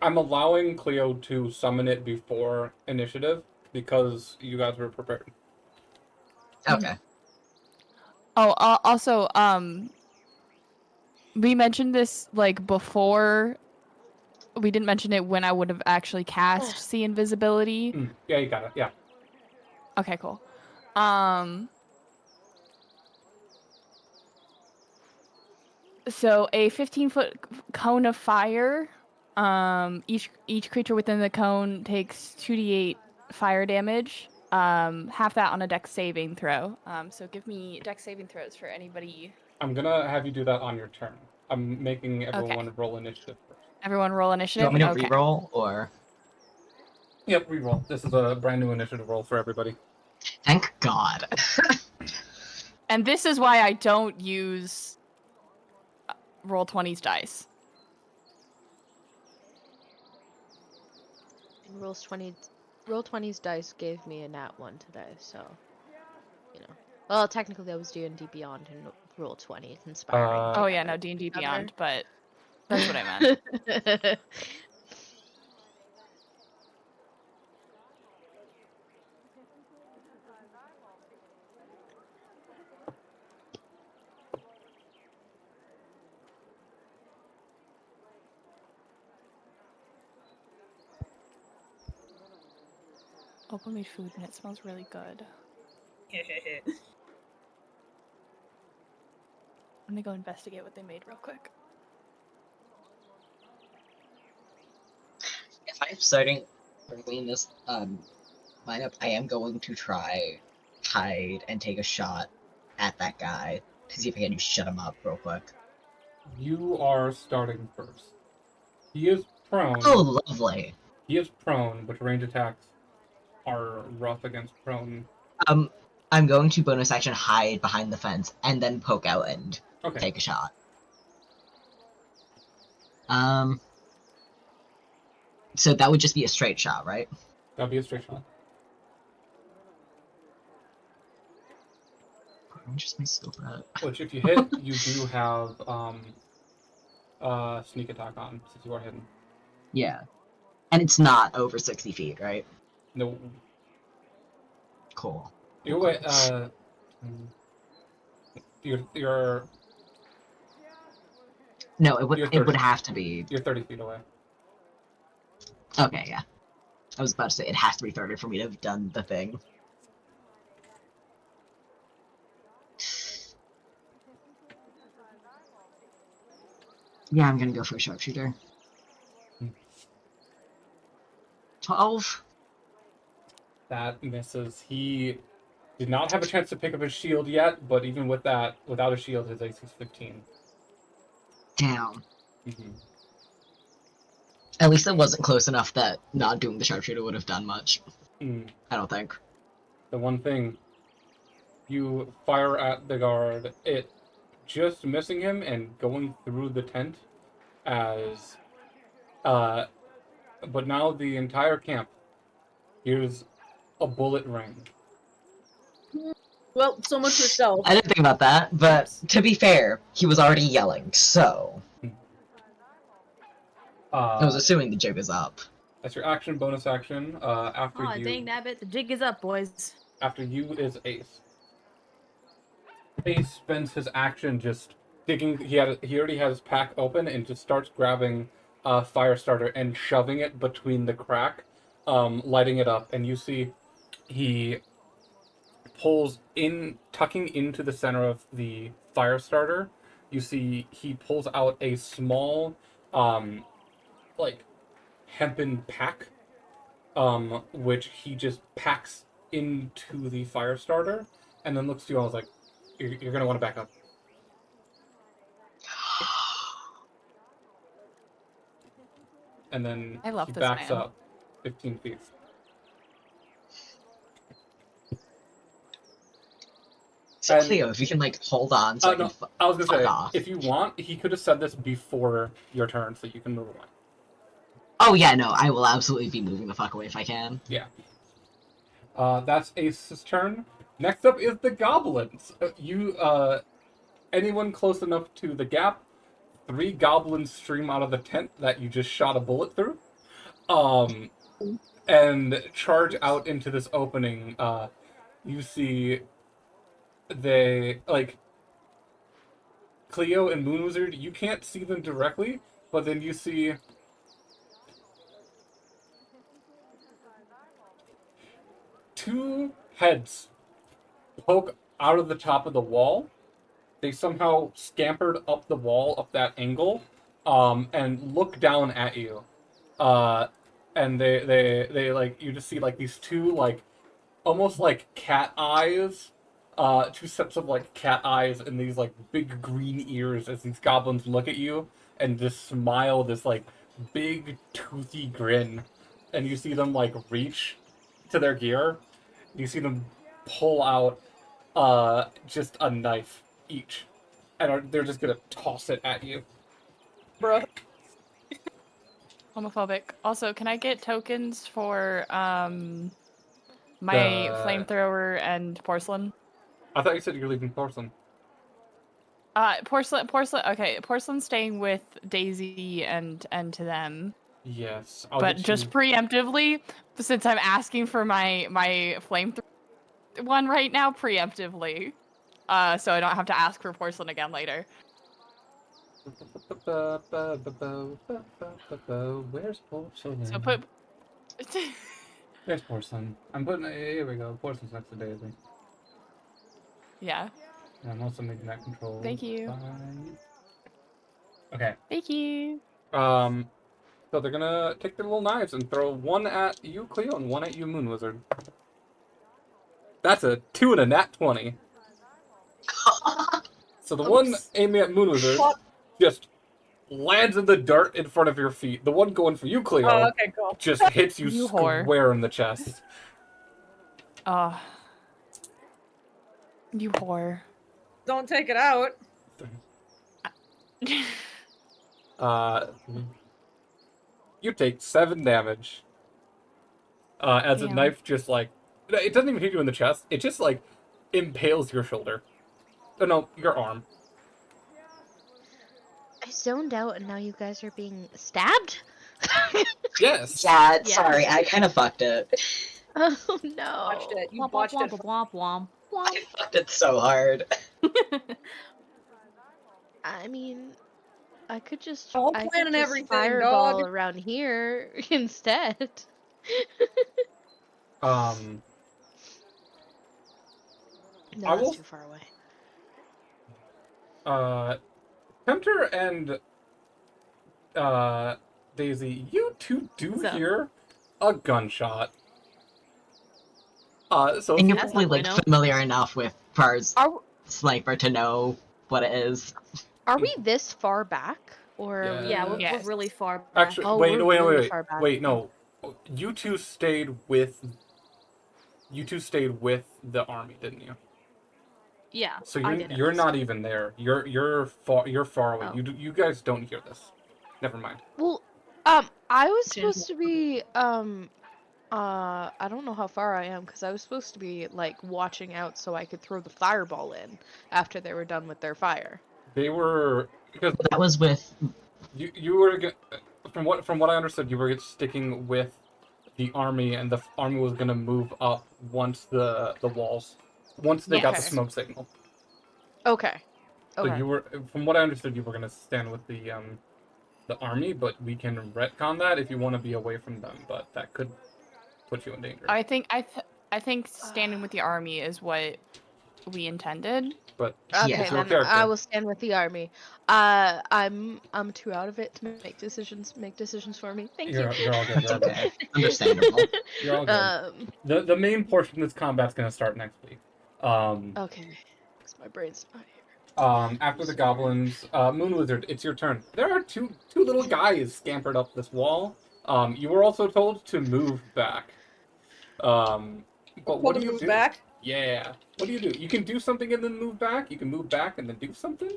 I'm allowing Cleo to summon it before initiative because you guys were prepared. Okay. Oh, also, we mentioned this like before. We didn't mention it when I would have actually cast See Invisibility. Yeah, you got it. Yeah. Okay, cool. So a 15-foot cone of fire. Each creature within the cone takes 2d8 fire damage. Half that on a dex saving throw. So give me dex saving throws for anybody. I'm gonna have you do that on your turn. I'm making everyone Okay. roll initiative first. Everyone roll Do you initiative. want me to Okay. reroll or? Yep, reroll. This is a brand new initiative roll for everybody. Thank God. And this is why I don't use Roll20's dice. And Roll20's dice gave me a nat 1 today, so you know. Well, technically that was D&D Beyond and Roll20 conspiring. Oh yeah, no, together. D&D Beyond, but that's what I meant. Open made food and it smells really good. I'm gonna go investigate what they made real quick. If I'm starting early in this lineup, I am going to try hide and take a shot at that guy to see if I can just shut him up real quick. You are starting first. He is prone. Oh, lovely. He is prone, but range attacks are rough against prone. I'm going to bonus action hide behind the fence and then poke out and Okay. take a shot. So that would just be a straight shot, right? That'll be a straight shot. Just my skill for that. Which, if you hit, you do have sneak attack on since you are hidden. Yeah. And it's not over 60 feet, right? No. Cool. You wait. You're No, it would You're it would 30. have to be. You're 30 feet away. Okay, yeah. I was about to say it has to be 30 for me to have done the thing. Yeah, I'm gonna go for a sharpshooter. 12. That misses. He did not have a chance to pick up his shield yet, but even with that, without a shield, his AC is 15. Damn. Mm-hmm. At least it wasn't close enough that not doing the sharpshooter would have done much. Mm. I don't think. The one thing, you fire at the guard, it just missing him and going through the tent as, but now the entire camp hears a bullet ring. Well, so much for stealth. I didn't think about that, but to be fair, he was already yelling, so I was assuming the jig is up. That's your action, bonus action. After Aw, you, dang nabbit, the jig is up, boys. after you is Ace. Ace spends his action just digging. He already has his pack open and just starts grabbing a fire starter and shoving it between the crack, lighting it up. And you see he pulls in, tucking into the center of the fire starter. You see he pulls out a small, like hempen pack, which he just packs into the fire starter, and then looks to you and was like, "You're gonna want to back up." And then I love he this backs man. up 15 feet. So And- Cleo, if you can like hold on so I can No, I was gonna fuck say, off. if you want, he could have said this before your turn, so you can move away. Oh yeah, no, I will absolutely be moving the fuck away if I can. Yeah. That's Ace's turn. Next up is the goblins. Anyone close enough to the gap, 3 goblins stream out of the tent that you just shot a bullet through, and charge out into this opening. You see they, like, Cleo and Moon Wizard, you can't see them directly, but then you see two heads poke out of the top of the wall. They somehow scampered up the wall, up that angle, and look down at you. And they like, you just see like these two, like, almost like cat eyes, 2 sets of like cat eyes and these like big green ears as these goblins look at you and just smile this like big toothy grin. And you see them like reach to their gear. You see them pull out just a knife each, and they're just gonna toss it at you. Bro. Homophobic. Also, can I get tokens for my flamethrower and porcelain? I thought you said you're leaving porcelain. Porcelain. Okay, porcelain's staying with Daisy and to them. Yes, But just preemptively, since I'm asking for my flamethrower one right now, preemptively, so I don't have to ask for porcelain again later. Where's porcelain? So put. There's porcelain. I'm putting. Here we go. Porcelain's next to Daisy. Yeah. And I'm also making that control. Thank you. Fine. Okay. Thank you. So they're gonna take their little knives and throw one at you, Cleo, and one at you, Moon Wizard. That's a 2 and a nat 20. So the one aiming at Moon Wizard just lands in the dirt in front of your feet. The one going for you, Cleo, Oh, okay, cool. just hits you You whore. square in the chest. You whore. Don't take it out. You take 7 damage. As a Damn. knife just like, it doesn't even hit you in the chest. It just like impales your shoulder. Oh no, your arm. I zoned out and now you guys are being stabbed? Yes. Yeah, Yeah. sorry, I kind of fucked it. Oh no. Botched it. You Womp, womp, botched womp, it. womp, womp, I womp. fucked it so hard. I mean, I could just All I plan could and just everything, fireball dog. around here instead. No, I that's will- too far away. Tempter and Daisy, you two do So- hear a gunshot. So And you're That's probably no like bueno. familiar enough with Par's Are sniper to know what it is. are we this far back or are we- Yeah, we're Yes. really far back. actually, Oh, wait, we're wait, really wait, far back. wait, no. You two stayed with the army, didn't you? Yeah, So I did at you're least. not even there. You're far away. Oh. You guys don't hear this. Never mind. Well, I was Gentle. supposed to be I don't know how far I am because I was supposed to be like watching out so I could throw the fireball in after they were done with their fire. They were because That was with. you were from what I understood, you were sticking with the army, and the army was gonna move up once the walls once they got the Okay. smoke signal. Okay. So Okay. you were, from what I understood, you were gonna stand with the army, but we can retcon that if you want to be away from them. But that could put you in danger. I think standing with the army is what we intended. But Okay, it's your then I character. will stand with the army. I'm too out of it to make decisions for me. Thank you. You're all good. That's okay. Understandable. You're all good. The main portion of this combat's gonna start next week. Okay. 'Cause my brain's not here. After the goblins, Moon Wizard, it's your turn. There are two little guys scampered up this wall. You were also told to move back. But what do you do? Back? Yeah. What do? You can do something and then move back. You can move back and then do something.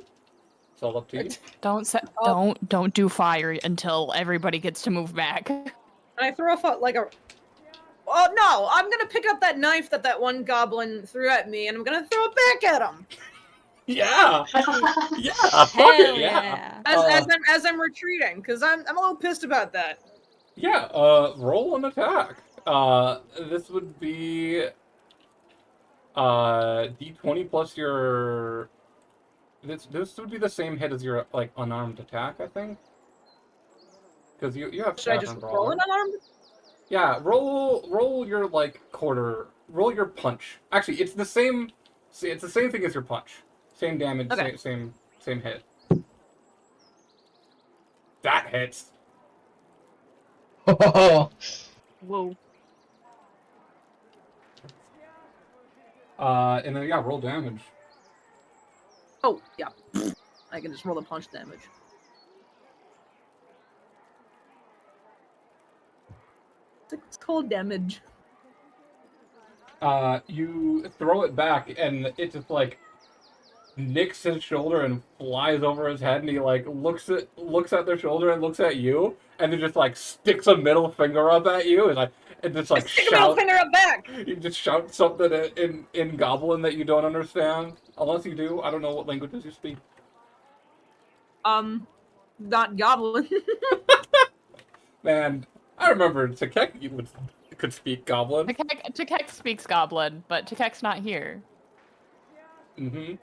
It's all up to you. Don't do fire until everybody gets to move back. And I throw off like a. Oh no! I'm gonna pick up that knife that one goblin threw at me, and I'm gonna throw it back at him. Yeah. Yeah. Hell Fuck it, yeah. As I'm retreating, because I'm a little pissed about that. Yeah. Roll an attack. This would be d20 plus your. This would be the same hit as your like unarmed attack, I think. Because you have. Should I just roll an unarmed? Yeah, roll your like quarter. Roll your punch. Actually, it's the same. It's the same thing as your punch. Same damage. Okay. Same hit. That hits. Oh, Whoa. And then yeah, roll damage. Oh yeah. I can just roll the punch damage. It's cold damage. You throw it back, and it just like nicks his shoulder and flies over his head, and he like looks at their shoulder and looks at you, and then just like sticks a middle finger up at you, and just like Stick a middle finger up back. You just shout something in Goblin that you don't understand, unless you do. I don't know what languages you speak. Not goblin. Man, I remember Takeki could speak Goblin. Takek speaks Goblin, but Takek's not here. Mm-hmm.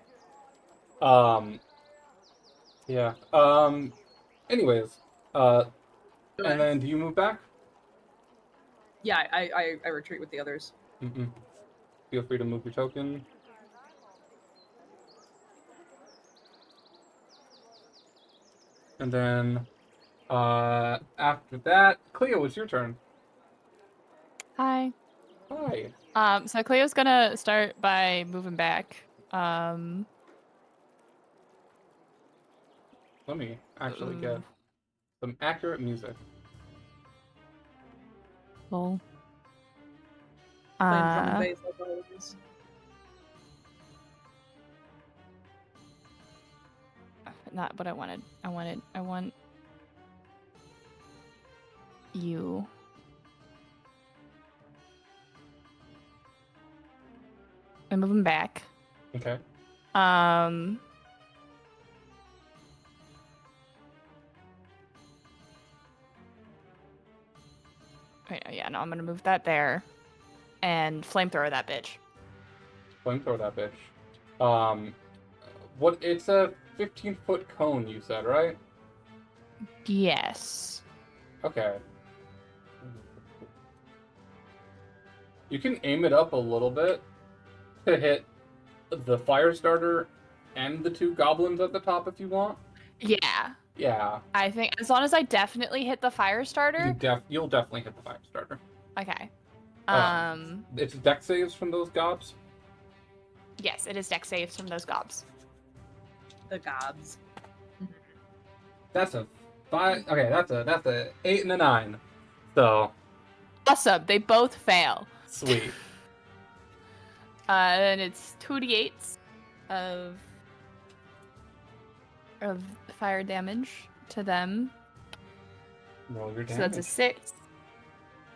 Yeah. Anyways, and then do you move back? Yeah, I retreat with the others. Mm-hmm. Feel free to move your token. And then, after that, Cleo, it's your turn. Hi. Hi. So Cleo's gonna start by moving back. Let me actually get some accurate music. Lol. Playing drum and bass like always. Not what I wanted. I want you. I'm moving back. Okay. Wait, yeah, no, I'm gonna move that there, and flamethrower that bitch. Flamethrower that bitch. What? It's a 15-foot cone, you said, right? Yes. Okay. You can aim it up a little bit to hit the fire starter and the two goblins at the top if you want. Yeah. Yeah. I think as long as I definitely hit the fire starter. You'll definitely hit the fire starter. Okay. It's deck saves from those gobs. Yes, it is deck saves from those gobs. The gobs. That's a 5. Okay, that's a 8 and a 9. So Awesome. They both fail. sweet. And it's 2d8s of fire damage to them. Roll your damage. So that's a 6.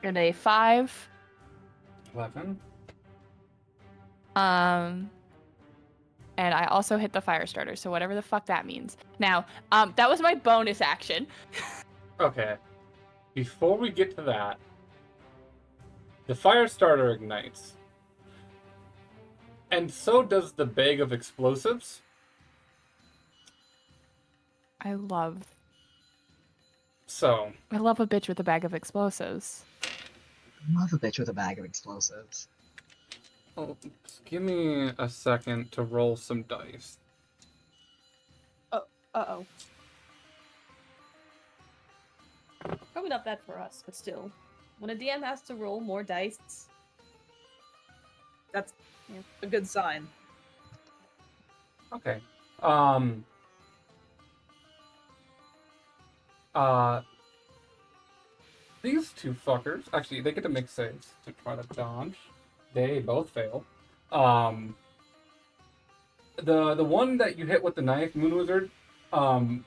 And a 5. 11. And I also hit the fire starter, so whatever the fuck that means. Now, that was my bonus action. Okay. Before we get to that, the fire starter ignites. And so does the bag of explosives. I love So, a bitch with a bag of explosives. Love a bitch with a bag of explosives. just give me a second to roll some dice. Uh-oh. Probably not bad for us, but still. When a DM has to roll more dice... That's a good sign. Okay. These two fuckers, actually, they get to make saves to try to dodge. They both fail. The one that you hit with the knife, Moon Wizard, you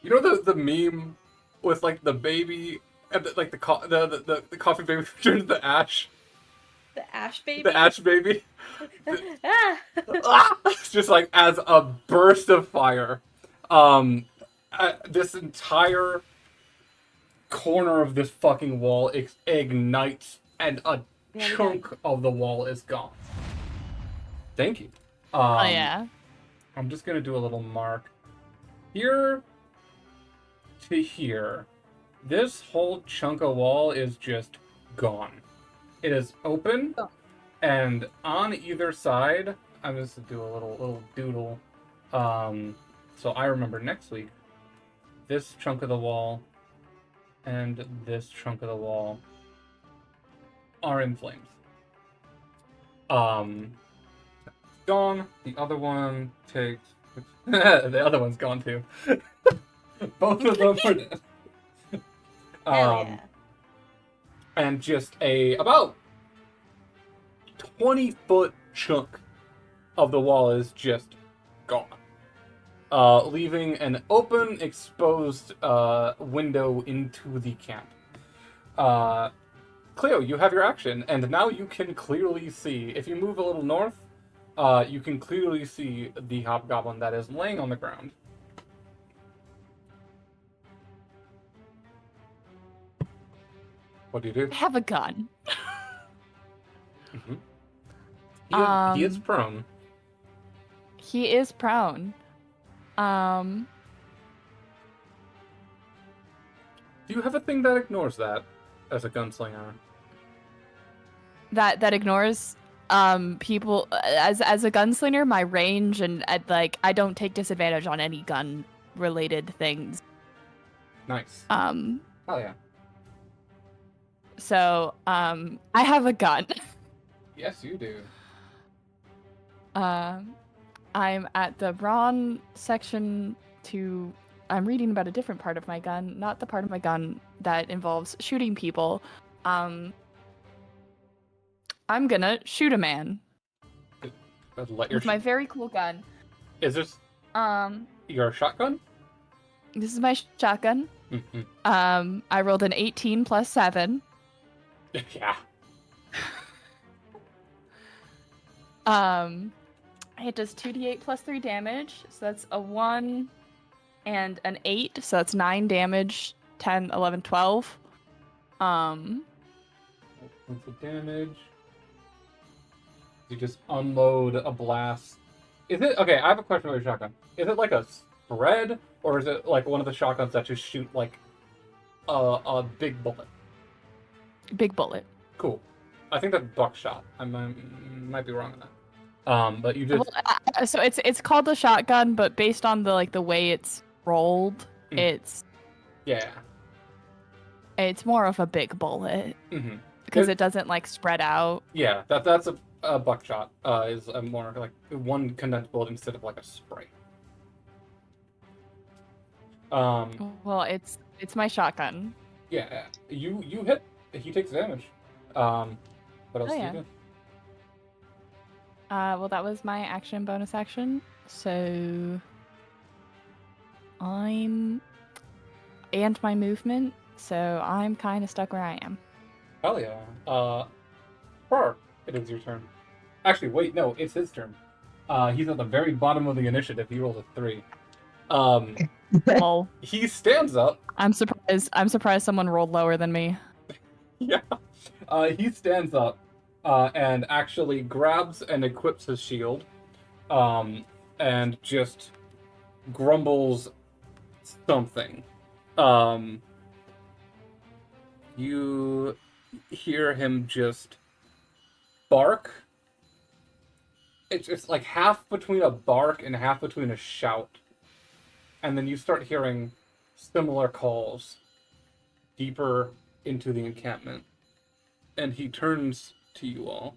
know the meme with like the baby and the coffee baby turns to ash. The ash baby? The ash baby. Ah! It's just like as a burst of fire. This entire corner of this fucking wall ignites, and a chunk of the wall is gone. Thank you. Oh yeah. I'm just gonna do a little mark here to here. This whole chunk of wall is just gone. It is open, and on either side, I'm just gonna do a little doodle. So I remember next week, this chunk of the wall and this chunk of the wall are in flames. Gone. The other one takes. The other one's gone too. Both of them are dead. Hell yeah. And just a about 20-foot chunk of the wall is just gone. Leaving an open, exposed window into the camp. Cleo, you have your action, and now you can clearly see, if you move a little north, you can clearly see the hobgoblin that is laying on the ground. What do you do? I have a gun. Mm-hmm. He is prone. He is prone. Do you have a thing that ignores that as a gunslinger? That ignores people as a gunslinger, my range and like I don't take disadvantage on any gun related things. Nice. Oh yeah. So I have a gun. Yes, you do. I'm at the brawn section to. I'm reading about a different part of my gun, not the part of my gun that involves shooting people. I'm gonna shoot a man with my very cool gun. Is this your shotgun? This is my shotgun. Mm-hmm. I rolled an 18 plus 7. Yeah. It does 2d8 plus 3 damage, so that's a 1 and an 8, so that's 9 damage, 10, 11, 12. What's the damage? You just unload a blast. Is it okay? I have a question about your shotgun. Is it like a spread, or is it like one of the shotguns that just shoot like a big bullet? Big bullet. Cool. I think that's buckshot. I might be wrong on that. But you just so it's called a shotgun, but based on the way it's rolled, it's more of a big bullet because it doesn't like spread out. Yeah, that's a buckshot. Is a more like one condensed bullet instead of like a spray. Well, it's my shotgun. Yeah, you hit. He takes damage. What else do you do? Well, that was my action, bonus action. So and my movement. so I'm kind of stuck where I am. Hell yeah. Prar, it is your turn. Actually, wait, no, it's his turn. He's at the very bottom of the initiative. He rolls a 3. Lol. He stands up. I'm surprised someone rolled lower than me. Yeah. He stands up and actually grabs and equips his shield and just grumbles something. You hear him just bark. It's like half between a bark and half between a shout. And then you start hearing similar calls deeper into the encampment. And he turns to you all.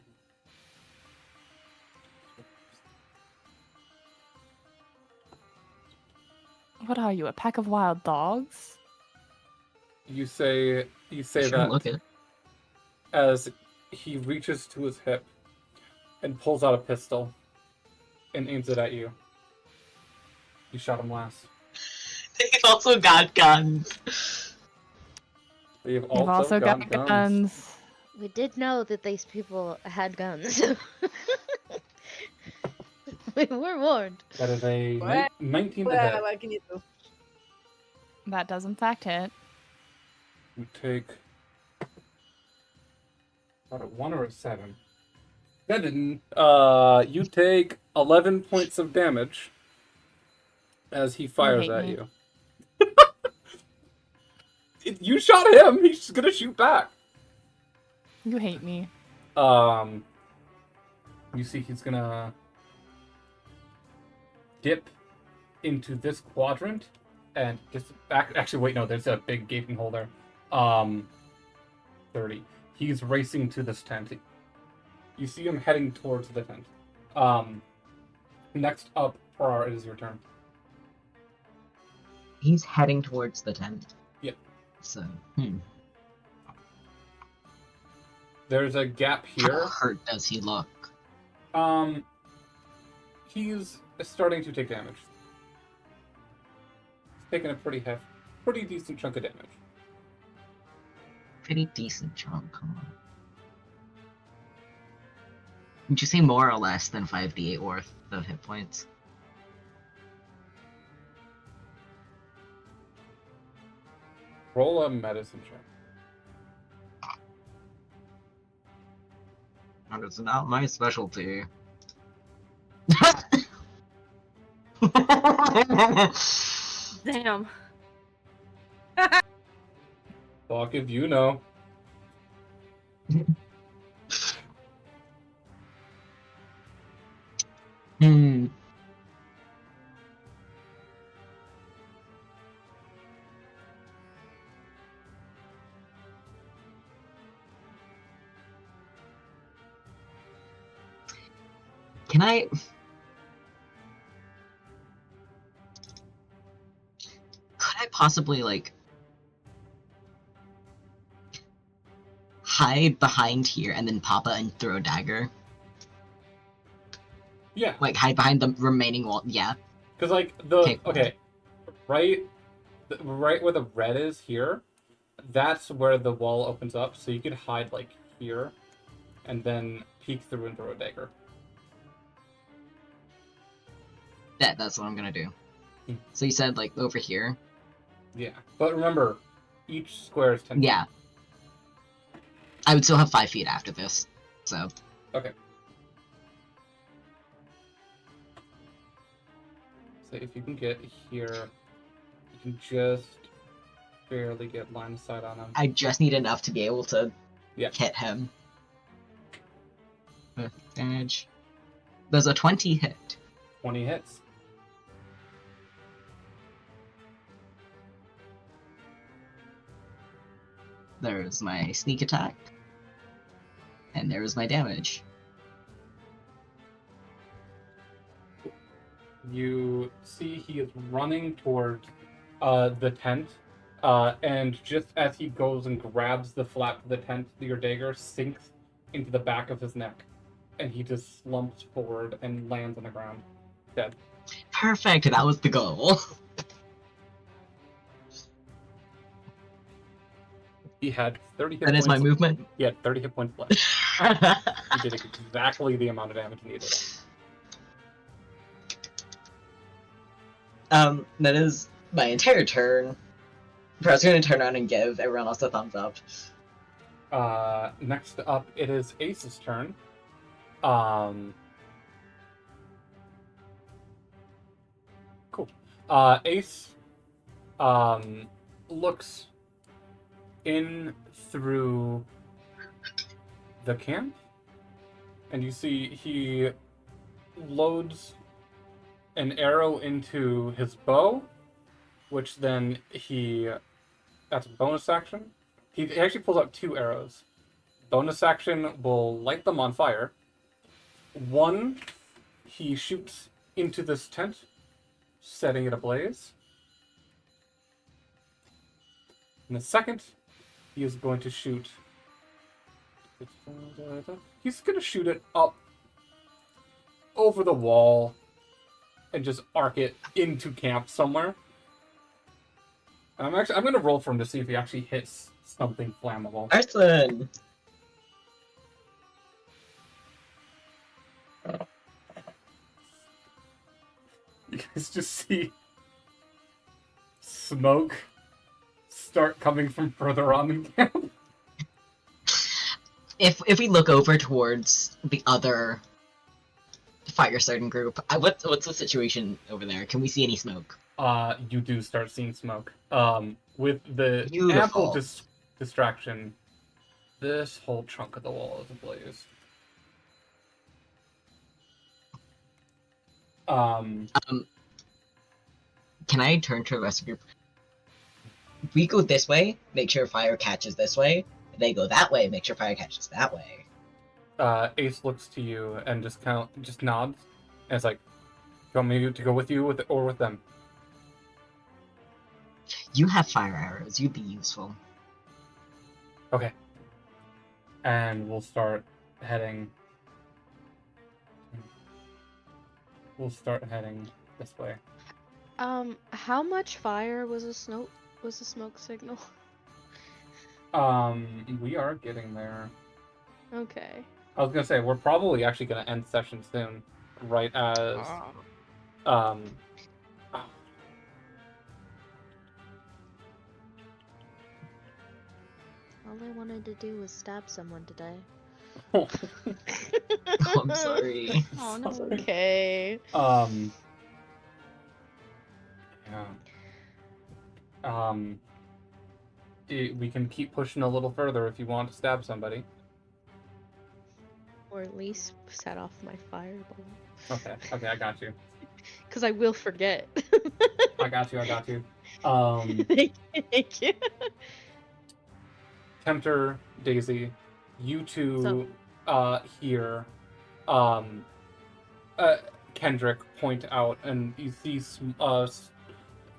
What are you, a pack of wild dogs? You say Sure, that look it. as he reaches to his hip and pulls out a pistol and aims it at you. You shot him last. They've also got guns. They've You've also got guns. We did know that these people had guns. We were warned. That is a What? 19 to hit. What can you do? That does in fact hit. You take about a 1 or a 7. That didn't. You take 11 points of damage as he fires hate at me. you. You shot him. He's gonna shoot back. You hate me. You see, he's gonna dip into this quadrant and just back. Actually, wait, no. There's a big gaping hole there. 30. He's racing to this tent. You see him heading towards the tent. Next up, Prar, it is your turn. He's heading towards the tent. Yep. So, There's a gap How here. hurt does he look? He's starting to take damage. He's taking a pretty decent chunk of damage. Pretty decent chunk, huh? Would you say more or less than 5d8 worth of hit points? Roll a medicine check. That is not my specialty. Damn. Fuck if you know. Hmm. Can I... Could I possibly, like... hide behind here and then pop it and throw a dagger? Yeah, Like, hide behind the remaining wall? Yeah. because like the Okay. right where the red is here, that's where the wall opens up. So you could hide like here, and then peek through and throw a dagger. Yeah, that's what I'm gonna do. Hmm. So you said, like, over here? Yeah, but remember, each square is 10. Yeah. I would still have 5 feet after this, so... Okay. So if you can get here, you can just barely get line of sight on him. I just need enough to be able to Yeah. hit him. Damage. There's a 20 hit. 20 hits. There's my sneak attack. And there's my damage. You see he is running towards the tent, and just as he goes and grabs the flap of the tent, your dagger sinks into the back of his neck, and he just slumps forward and lands on the ground, dead. Perfect, that was the goal. He had 30 hit That points. is my movement. He had 30 hit points left. He did exactly the amount of damage needed. That is my entire turn. I was going to turn around and give everyone else a thumbs up. Next up, it is Ace's turn. Cool. Ace looks in through the camp, and you see he loads an arrow into his bow, which then that's a bonus action. He actually pulls out 2 arrows. Bonus action will light them on fire. One, he shoots into this tent, setting it ablaze. And the second, he is going to shoot... He's going to shoot it up over the wall and just arc it into camp somewhere. I'm going to roll for him to see if he actually hits something flammable. Arson! You guys just see smoke start coming from further on in camp. If we look over towards the other fire starting group, what's the situation over there? Can we see any smoke? You do start seeing smoke. With the Beautiful. ample distraction, this whole chunk of the wall is ablaze. Can I turn to the rest of your... We go this way, make sure fire catches this way. They go that way, make sure fire catches that way. Ace looks to you and just nods, and it's like, "You want me to go with you, or with them?" You have fire arrows, you'd be useful. Okay. And we'll start heading. This way. How much fire was a smoke signal? We are getting there. Okay. I was gonna say we're probably actually gonna end session soon, right as Oh. All I wanted to do was stab someone today. Oh, I'm sorry. Oh, no, it's okay. Yeah. We can keep pushing a little further if you want to stab somebody. Or at least set off my fireball. Okay, I got you. Because I will forget. I got you. Thank you. Tempter, Daisy, you two here, Kendrick point out, and you see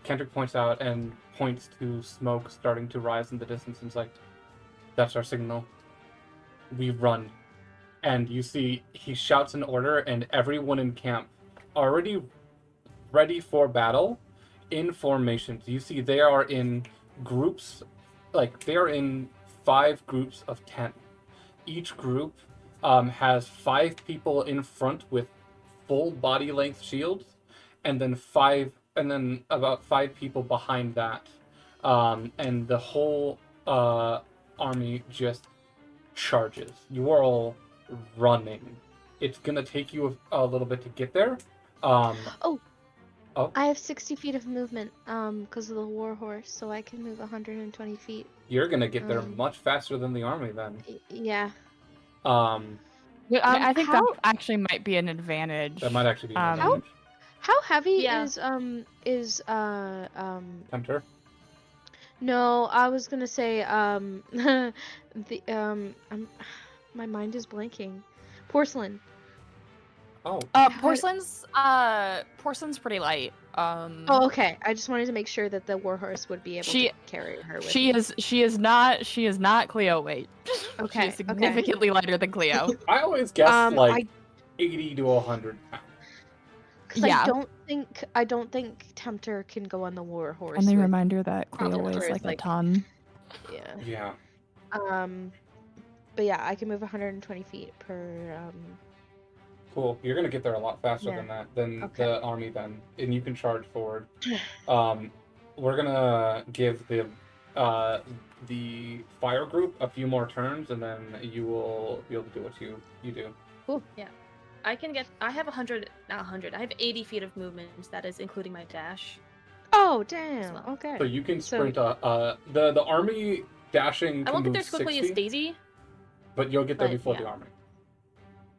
Kendrick points out and points to smoke starting to rise in the distance and is like, "That's our signal. We run." And you see he shouts an order, and everyone in camp, already ready for battle, in formations. You see they are in groups, they are in 5 groups of 10. Each group has 5 people in front with full body length shields, and then about 5 people behind that, and the whole army just charges. You are all running. It's gonna take you a little bit to get there. I have 60 feet of movement because of the war horse, so I can move 120 feet. You're gonna get there much faster than the army then. Yeah. I think that actually might be an advantage. That might actually be an advantage. How heavy Yeah. is Tempter? No, I was gonna say the my mind is blanking. Porcelain. Oh. Porcelain's pretty light. Oh, okay. I just wanted to make sure that the warhorse would be able to carry her with She is not Cleo weight. Okay. She is significantly lighter than Cleo. I always guess 80 to 100 pounds. Yeah. I don't think Tempter can go on the warhorse. Only with- reminder that Cleo Tempter weighs is like a ton. Yeah. Yeah. But yeah, I can move 120 feet per. Cool. You're gonna get there a lot faster Yeah. than that, than Okay. the army then, and you can charge forward. We're gonna give the fire group a few more turns, and then you will be able to do what you do. Cool. I have 100, not 100. I have 80 feet of movement. That is including my dash. Oh damn. well. Okay. So you can So- sprint. The army dashing I can won't get move there as quickly 60, as Daisy. but you'll get there but before yeah. the army.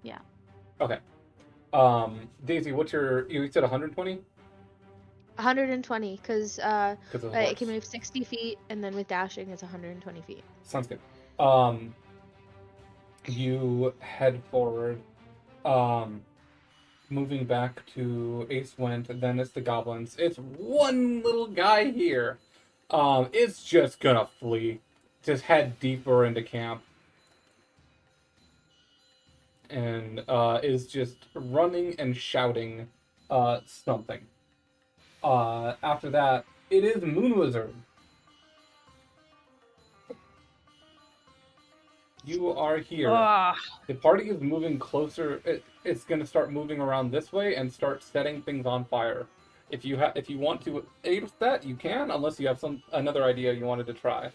Yeah. Okay. Daisy, what's you said 120? 120, because Because of the it horse. can move 60 feet, and then with dashing, it's 120 feet. Sounds good. You head forward. Moving back to Ace went, then it's the goblins. It's one little guy here. It's just gonna flee. Just head deeper into camp. And is just running and shouting something. After that, it is Moon Wizard. You are here. The party is moving closer. It's going to start moving around this way and start setting things on fire. If you want to aid with that, you can, unless you have another idea you wanted to try.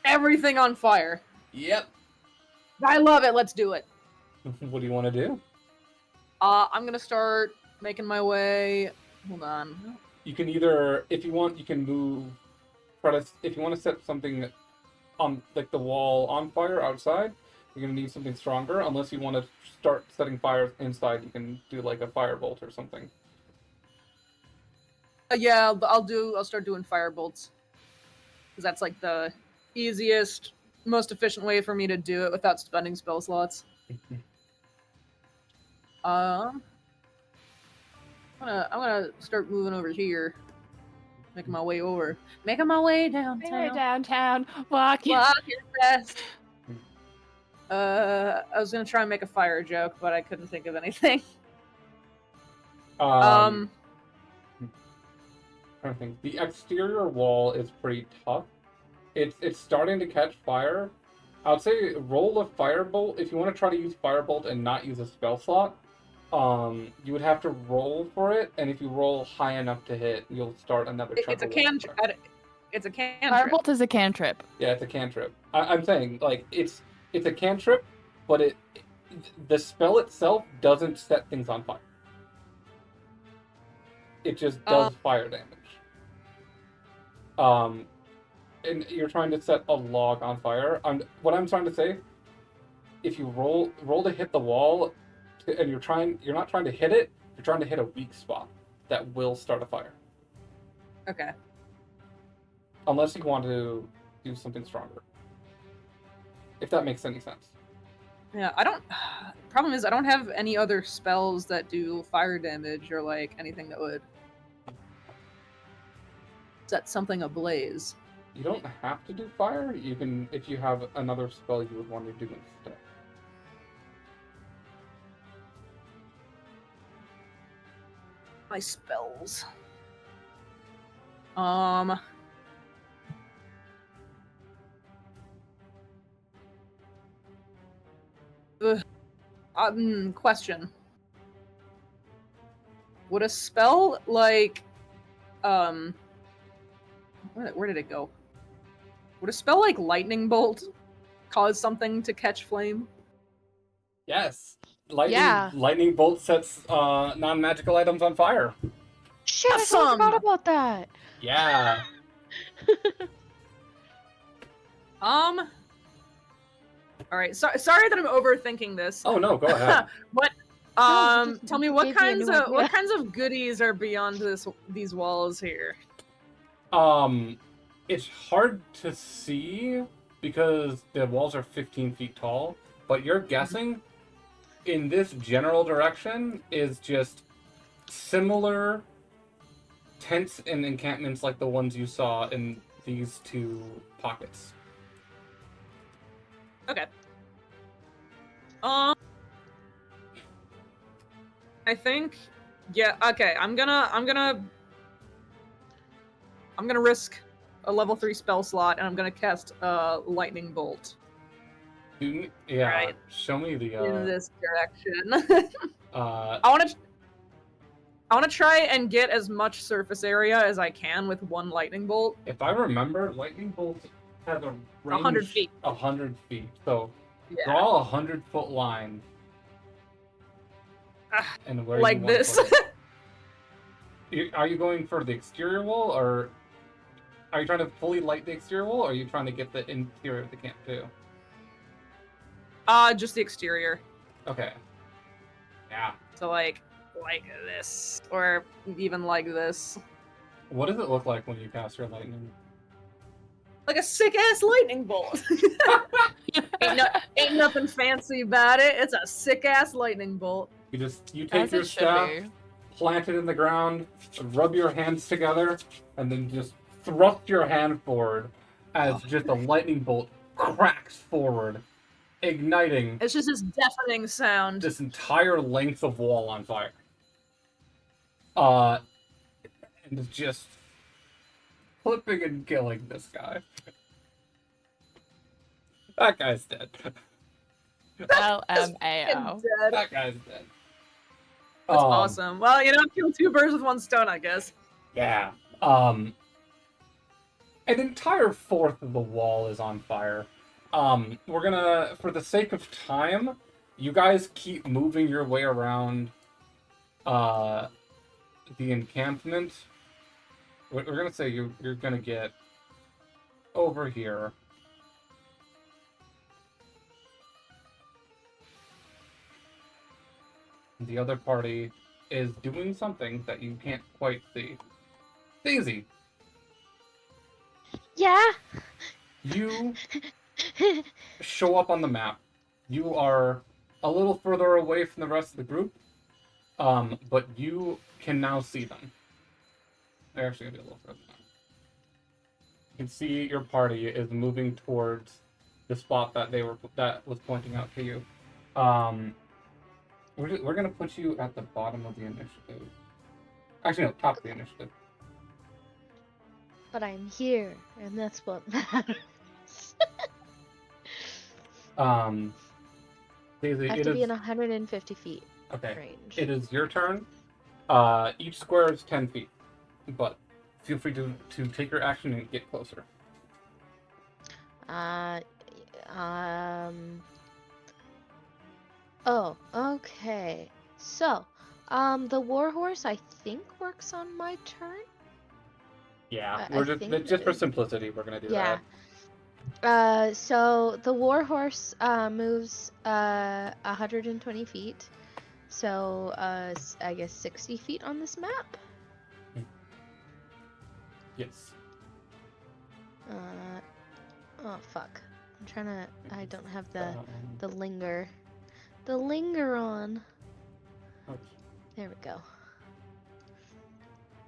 Everything on fire. Yep. I love it. Let's do it. What do you want to do? I'm gonna start making my way. Hold on. You can either, if you want, you can move. If you want to set something on like the wall on fire outside, you're gonna need something stronger. Unless you want to start setting fires inside, you can do like a firebolt or something. Yeah, I'll start doing fire bolts. Because that's like the easiest, most efficient way for me to do it without spending spell slots. I'm gonna start moving over here. Making my way over. Making my way downtown. Downtown, walking. Walking fast. I was gonna try and make a fire joke, but I couldn't think of anything. Trying to think. The exterior wall is pretty tough. It's starting to catch fire. I would say roll a firebolt if you want to try to use firebolt and not use a spell slot. You would have to roll for it, and if you roll high enough to hit, you'll start another chunk. It's a cantrip. It's a cantrip. Firebolt is a cantrip. Yeah, it's a cantrip. I'm saying like it's a cantrip, but the spell itself doesn't set things on fire. It just does fire damage. And you're trying to set a log on fire. What I'm trying to say, if you roll to hit the wall, and you're not trying to hit it, you're trying to hit a weak spot that will start a fire. Okay. Unless you want to do something stronger. If that makes any sense. Yeah, I don't. Problem is, I don't have any other spells that do fire damage or like anything that would set something ablaze. You don't have to do fire. You can, if you have another spell you would want to do instead. My spells. Question. Would a spell like, where did it go? Would a spell like lightning bolt cause something to catch flame? Yes. Yeah. Lightning bolt sets non-magical items on fire. Shit, I Awesome! forgot about that. Yeah. All right. Sorry that I'm overthinking this. Oh no, go ahead. Tell me gave what me a kinds new of idea. what kinds of goodies are beyond these walls here? It's hard to see because the walls are 15 feet tall, but you're guessing in this general direction is just similar tents and encampments like the ones you saw in these two pockets. Okay. I think, yeah. Okay, I'm gonna risk a level 3 spell slot, and I'm gonna cast lightning bolt Yeah. Right. Show me the. in this direction. Uh. I want to try and get as much surface area as I can with one lightning bolt. If I remember, lightning bolt has a range 100 feet. 100 feet. So Yeah. draw a 100-foot line. And where Like you want this. to put it. Are you going for the exterior wall, or are you trying to fully light the exterior wall, or are you trying to get the interior of the camp too? Just the exterior. Okay. Yeah. So like this, or even like this. What does it look like when you cast your lightning? Like a sick ass lightning bolt. ain't nothing fancy about it. It's a sick ass lightning bolt. You take As your it should staff, be. plant it in the ground, rub your hands together, and then just thrust your hand forward as just a lightning bolt cracks forward, igniting It's just this deafening sound. this entire length of wall on fire. And it's just flipping and killing this guy. That guy's dead. LMAO. Dead. That guy's dead. That's awesome. Well, kill 2 birds with 1 stone, I guess. Yeah. An entire fourth of the wall is on fire. We're gonna, for the sake of time, you guys keep moving your way around the encampment. We're gonna say you're gonna get over here. The other party is doing something that you can't quite see. Daisy, Yeah. you show up on the map. You are a little further away from the rest of the group, but you can now see them. They're actually gonna be a little further now. You can see your party is moving towards the spot that was pointing out to you. We're gonna put you at the bottom of the initiative. Actually, no, top of the initiative. But I'm here, and that's what matters. Daisy, I have it to is be in 150 feet okay. range. It is your turn. Each square is 10 feet, but feel free to take your action and get closer. Oh, okay. So, the warhorse I think works on my turn. Yeah, I we're think just for it- simplicity, we're gonna do Yeah. that. So the warhorse moves 120 feet. So, I guess 60 feet on this map. Yes. Oh fuck. I'm trying to. I don't have the linger. The linger on. Okay. There we go.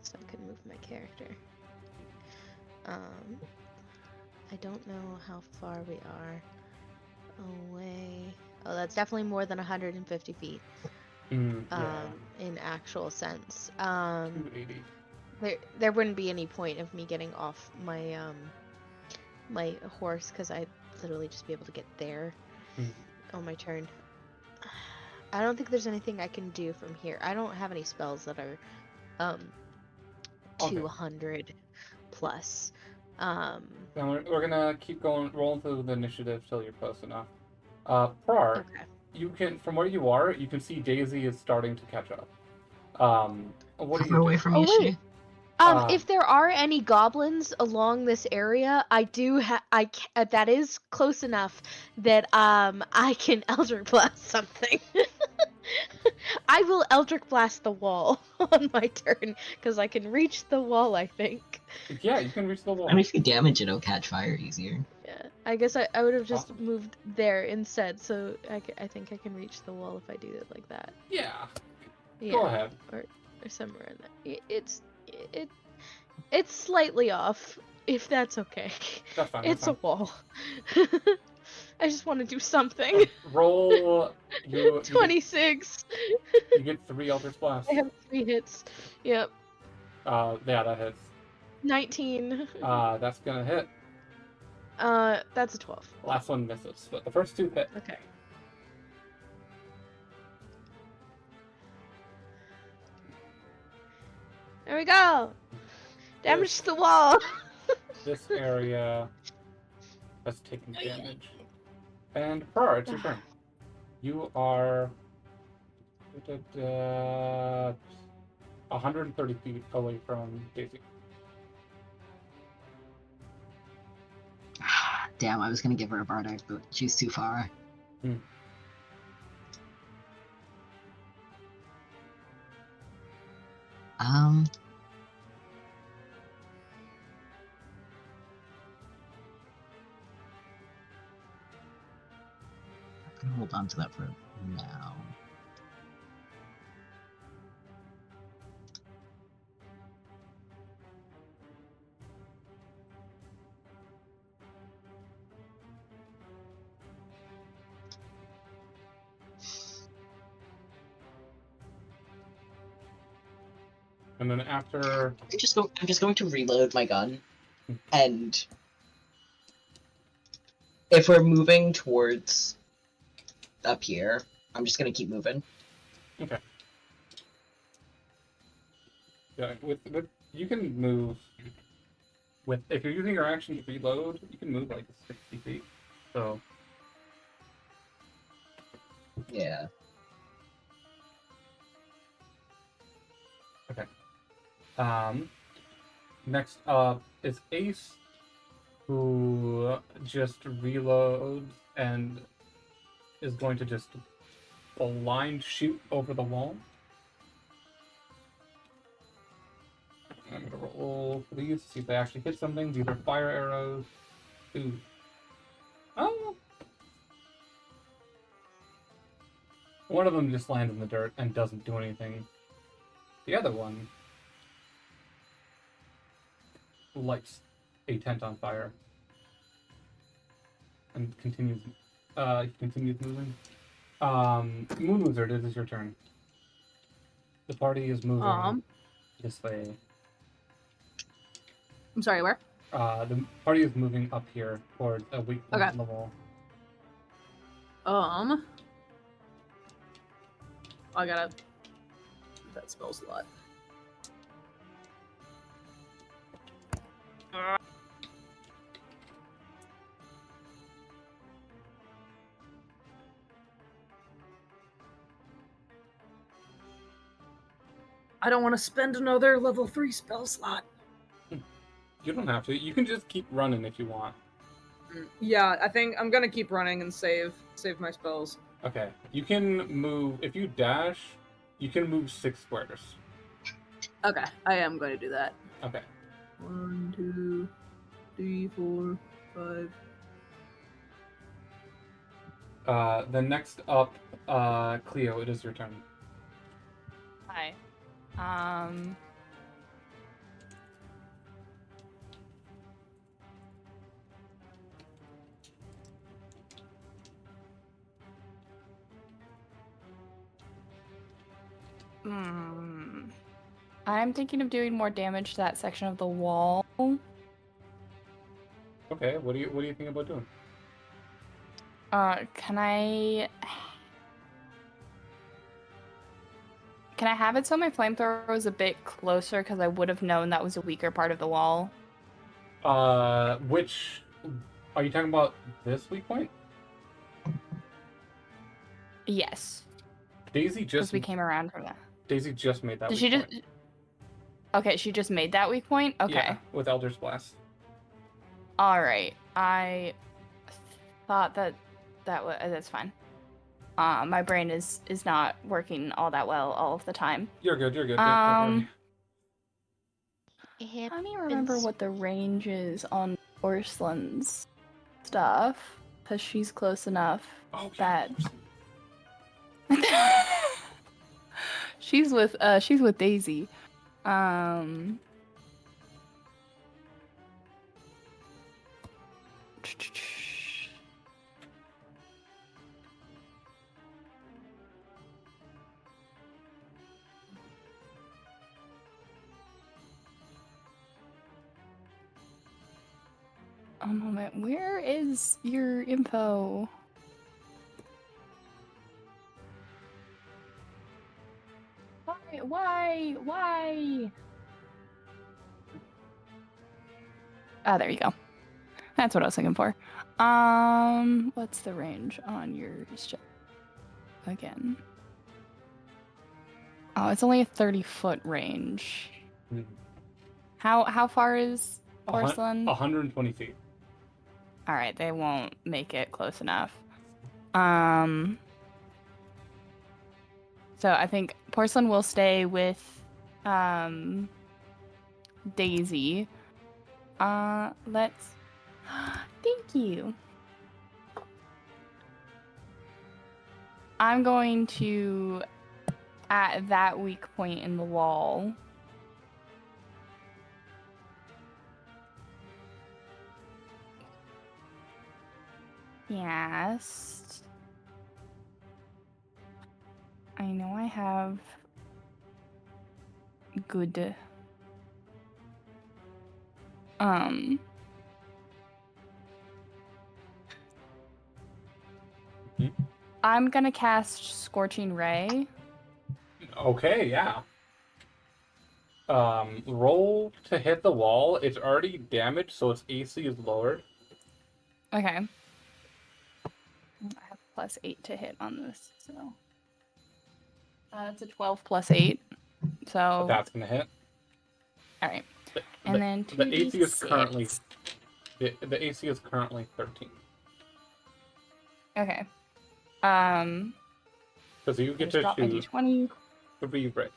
So I can move my character. I don't know how far we are away. Oh, that's definitely more than 150 feet. Yeah. In actual sense. 280. There wouldn't be any point of me getting off my my horse because I'd literally just be able to get there on my turn. I don't think there's anything I can do from here. I don't have any spells that are Okay. 200 plus. Then we're gonna keep rolling through the initiative till you're close enough. Prar, Okay. you can, from where you are, you can see Daisy is starting to catch up. What do Far away you do? from Oh, you, wait. she. If there are any goblins along this area, I do that is close enough that I can Eldritch Blast something. I will Eldritch Blast the wall on my turn because I can reach the wall. I think. Yeah, you can reach the wall. I mean, if you damage it, it'll catch fire easier. Yeah, I guess I would have just Awesome. moved there instead, so I think I can reach the wall if I do it like that. Yeah. Yeah, Go ahead. or somewhere in that. It's slightly off, if that's okay. That's fine. It's that's a wall. I just want to do something. fine. Roll. You 26. get 3 Eldritch Blasts. I have 3 hits. Yep. Yeah, that hits. 19. That's gonna hit. That's a 12. Last one misses, but the first two hit. Okay. There we go. Damage to the wall. This area has taken damage. And Par, it's your turn. You are 130 feet away from Daisy. Damn, I was gonna give her a bardic, but she's too far. Hmm. I'm gonna hold on to that for now. And then after... I'm just going to reload my gun, and if we're moving towards up here, I'm just gonna keep moving. Okay. Yeah, with you can move with if you're using your action to reload, you can move like 60 feet. So Yeah. okay. Next up is Ace, who just reloads and is going to just blind shoot over the wall. I'm gonna roll for these, see if they actually hit something. These are fire arrows. Ooh. Oh! One of them just lands in the dirt and doesn't do anything. The other one lights a tent on fire and continues moving. Moon Wizard, it is your turn. The party is moving this way. I'm sorry, where? The party is moving up here towards a weak point in the wall. I gotta... That spell slot. I don't want to spend another level 3 spell slot. You don't have to. You can just keep running if you want. Yeah, I think I'm gonna keep running and save my spells. Okay. You can move... If you dash, you can move 6 squares. Okay, I am going to do that. Okay. 1, 2, 3, 4, 5. Then next up, Cleo, it is your turn. Hi. I'm thinking of doing more damage to that section of the wall. Okay, what do you think about doing? Can I have it so my flamethrower was a bit closer because I would have known that was a weaker part of the wall? Which are you talking about? This weak point? Yes. Daisy just we came around from that. Daisy just made that. Did weak she just? point. Okay, she just made that weak point. Okay. Yeah, with Eldritch Blast. All right. I thought that's fine. My brain is not working all that well all of the time. You're good. Don't worry. Let me remember what the range is on Orslyn's stuff, because she's close enough that she's with Daisy. A moment. Where is your info? Why? Ah, there you go. That's what I was looking for. What's the range on yours? Again. Oh, it's only a 30-foot range. Hmm. How far is porcelain? 120 feet. All right, they won't make it close enough. So I think porcelain will stay with Daisy. Let's. Thank you. I'm going to, at that weak point in the wall, cast. I know I have good. Hmm? I'm gonna cast Scorching Ray. Okay, yeah. Roll to hit the wall. It's already damaged, so its AC is lowered. Okay. I have +8 to hit on this, so. It's a 12 + 8. So. That's gonna hit. Alright. And then the AC is 2d6. currently the AC is currently 13. Okay. Because you get just to drop my shoot d20. 3 rays.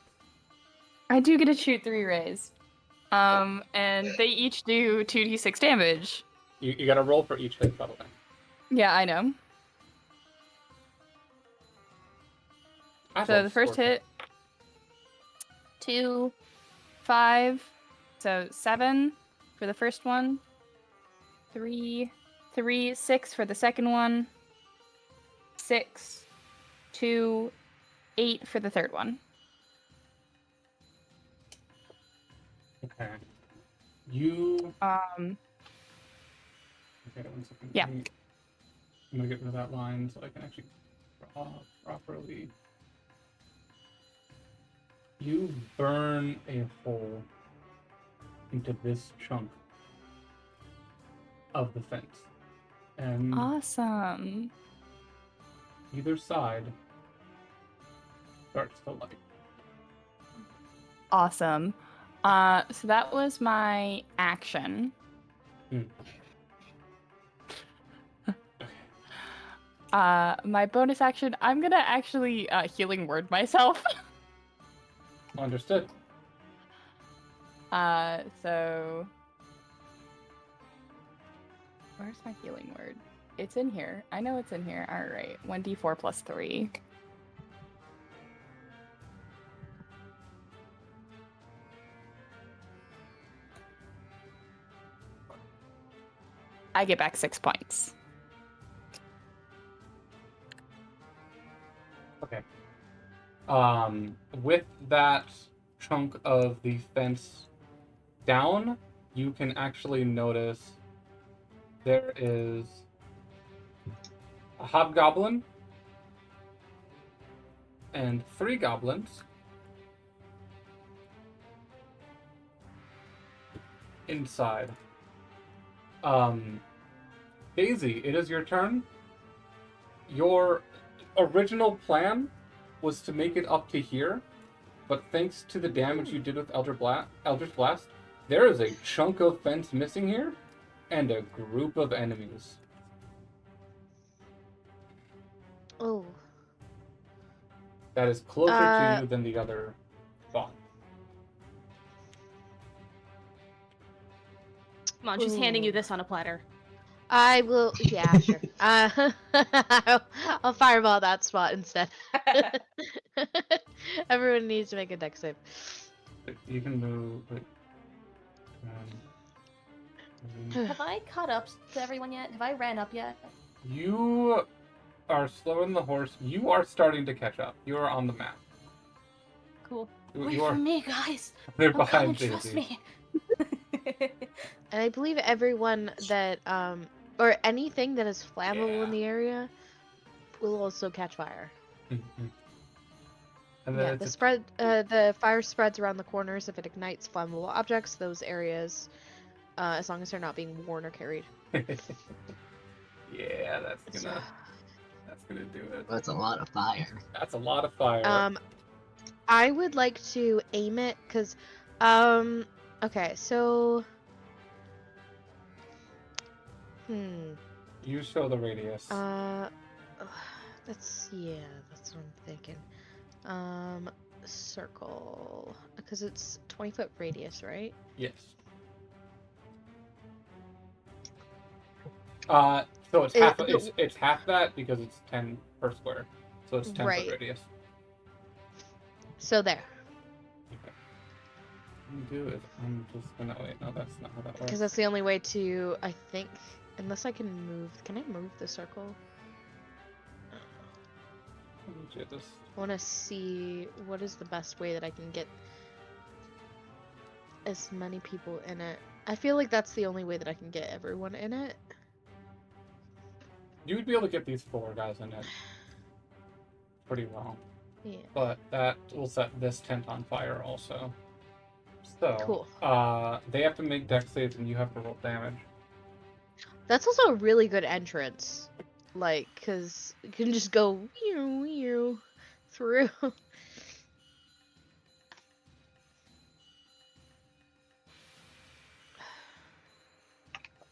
I do get to shoot 3 rays. And they each do 2d6 damage. You gotta roll for each hit, by the way. Yeah, I know. So the first hit, 2, 5, so 7 for the first one, 3, 6 for the second one, 6, 2, 8 for the third one. Okay. You. Um. Okay, 1 second. Yeah. I'm gonna get rid of that line so I can actually draw properly. You burn a hole into this chunk of the fence, and Awesome. either side starts to light. Awesome. So that was my action. My bonus action, I'm gonna actually healing word myself. Understood. So where's my healing word? It's in here. I know it's in here. All right, 1d4 + 3. I get back 6 points. Okay. With that chunk of the fence down, you can actually notice there is a hobgoblin and 3 goblins inside. Daisy, it is your turn. Your original plan was to make it up to here, but thanks to the damage you did with Eldritch Blast, there is a chunk of fence missing here, and a group of enemies. Oh. That is closer to you than the other spot. Come on, she's handing you this on a platter. I will. Yeah, sure. I'll fireball that spot instead. Everyone needs to make a dex save. You can move. Have I caught up to everyone yet? Have I ran up yet? You are slower than the horse. You are starting to catch up. You are on the map. Cool. You Wait are. for me, guys. They're I'm coming, behind trust Daisy. me. And I believe everyone that or anything that is flammable in Yeah. the area will also catch fire. Mhm. And then Yeah, it's the fire spreads around the corners if it ignites flammable objects. Those areas, as long as they're not being worn or carried. yeah, So, that's gonna do it. That's a lot of fire. That's a lot of fire. I would like to aim it because, okay, so, You show the radius. that's what I'm thinking. Circle, because it's 20-foot radius, right? Yes. So it's half. It's half that because it's 10 per square. So it's 10 Right. foot radius. So there, Okay. Do it. I'm just gonna wait. No, that's not how that works. because that's the only way to, I think, unless I can move. Can I move the circle? Let me do this. I want to see what is the best way that I can get as many people in it. I feel like that's the only way that I can get everyone in it. You would be able to get these 4 guys in it pretty well. Yeah. But that will set this tent on fire also. So, Cool. they have to make dex saves and you have to roll damage. That's also a really good entrance. Like, because you can just go through.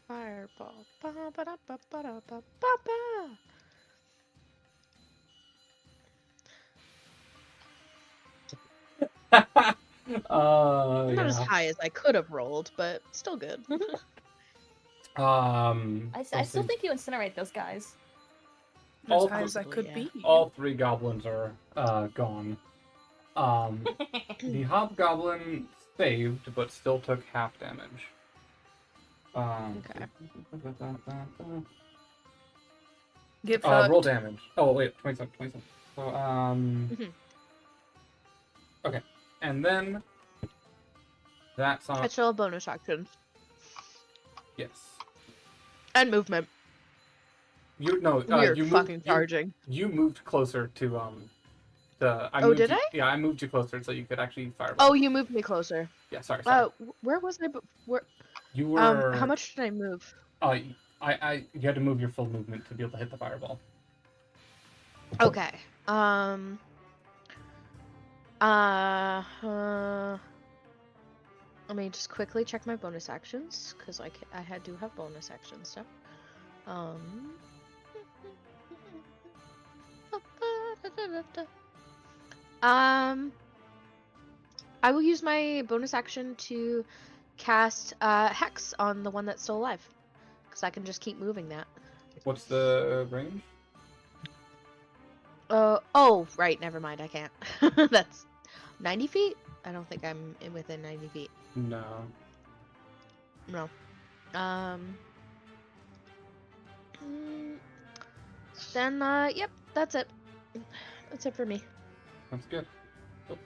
Fireball. Ba-ba-da-ba-ba-da-ba-ba-ba. Not as Yeah. high as I could have rolled, but still good. I still let's see. think you incinerate those guys. All As high as I three- could yeah. be. All 3 goblins are gone. The hobgoblin saved, but still took half damage. Okay. Get fucked. Roll damage. Oh wait, 27. So okay, and then that's on. Catch all bonus actions Yes. and movement. You no. Weird You fucking moved. charging. You moved closer to the. Oh, moved did you, I? Yeah, I moved you closer so you could actually fireball. Oh, you moved me closer. Yeah, sorry. Where was I? Where? You were. How much did I move? You had to move your full movement to be able to hit the fireball. Okay. Let me just quickly check my bonus actions because I do have bonus actions. So, I will use my bonus action to cast Hex on the one that's still alive because I can just keep moving that. What's the range? Oh, right, never mind, I can't. That's 90 feet? I don't think I'm within 90 feet. No. No. Then, yep, that's it. That's it for me. That's good. Oh.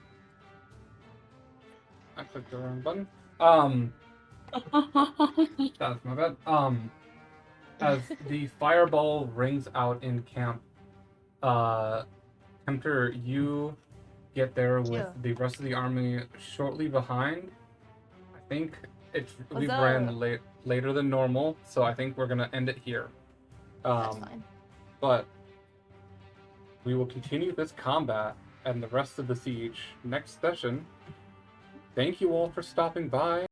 I clicked the wrong button. That's my bad. As the fireball rings out in camp, Tempter, you get there with Yeah. the rest of the army shortly behind. I think we What's ran up? later than normal, so I think we're gonna end it here. That's fine. But we will continue this combat and the rest of the siege next session. Thank you all for stopping by.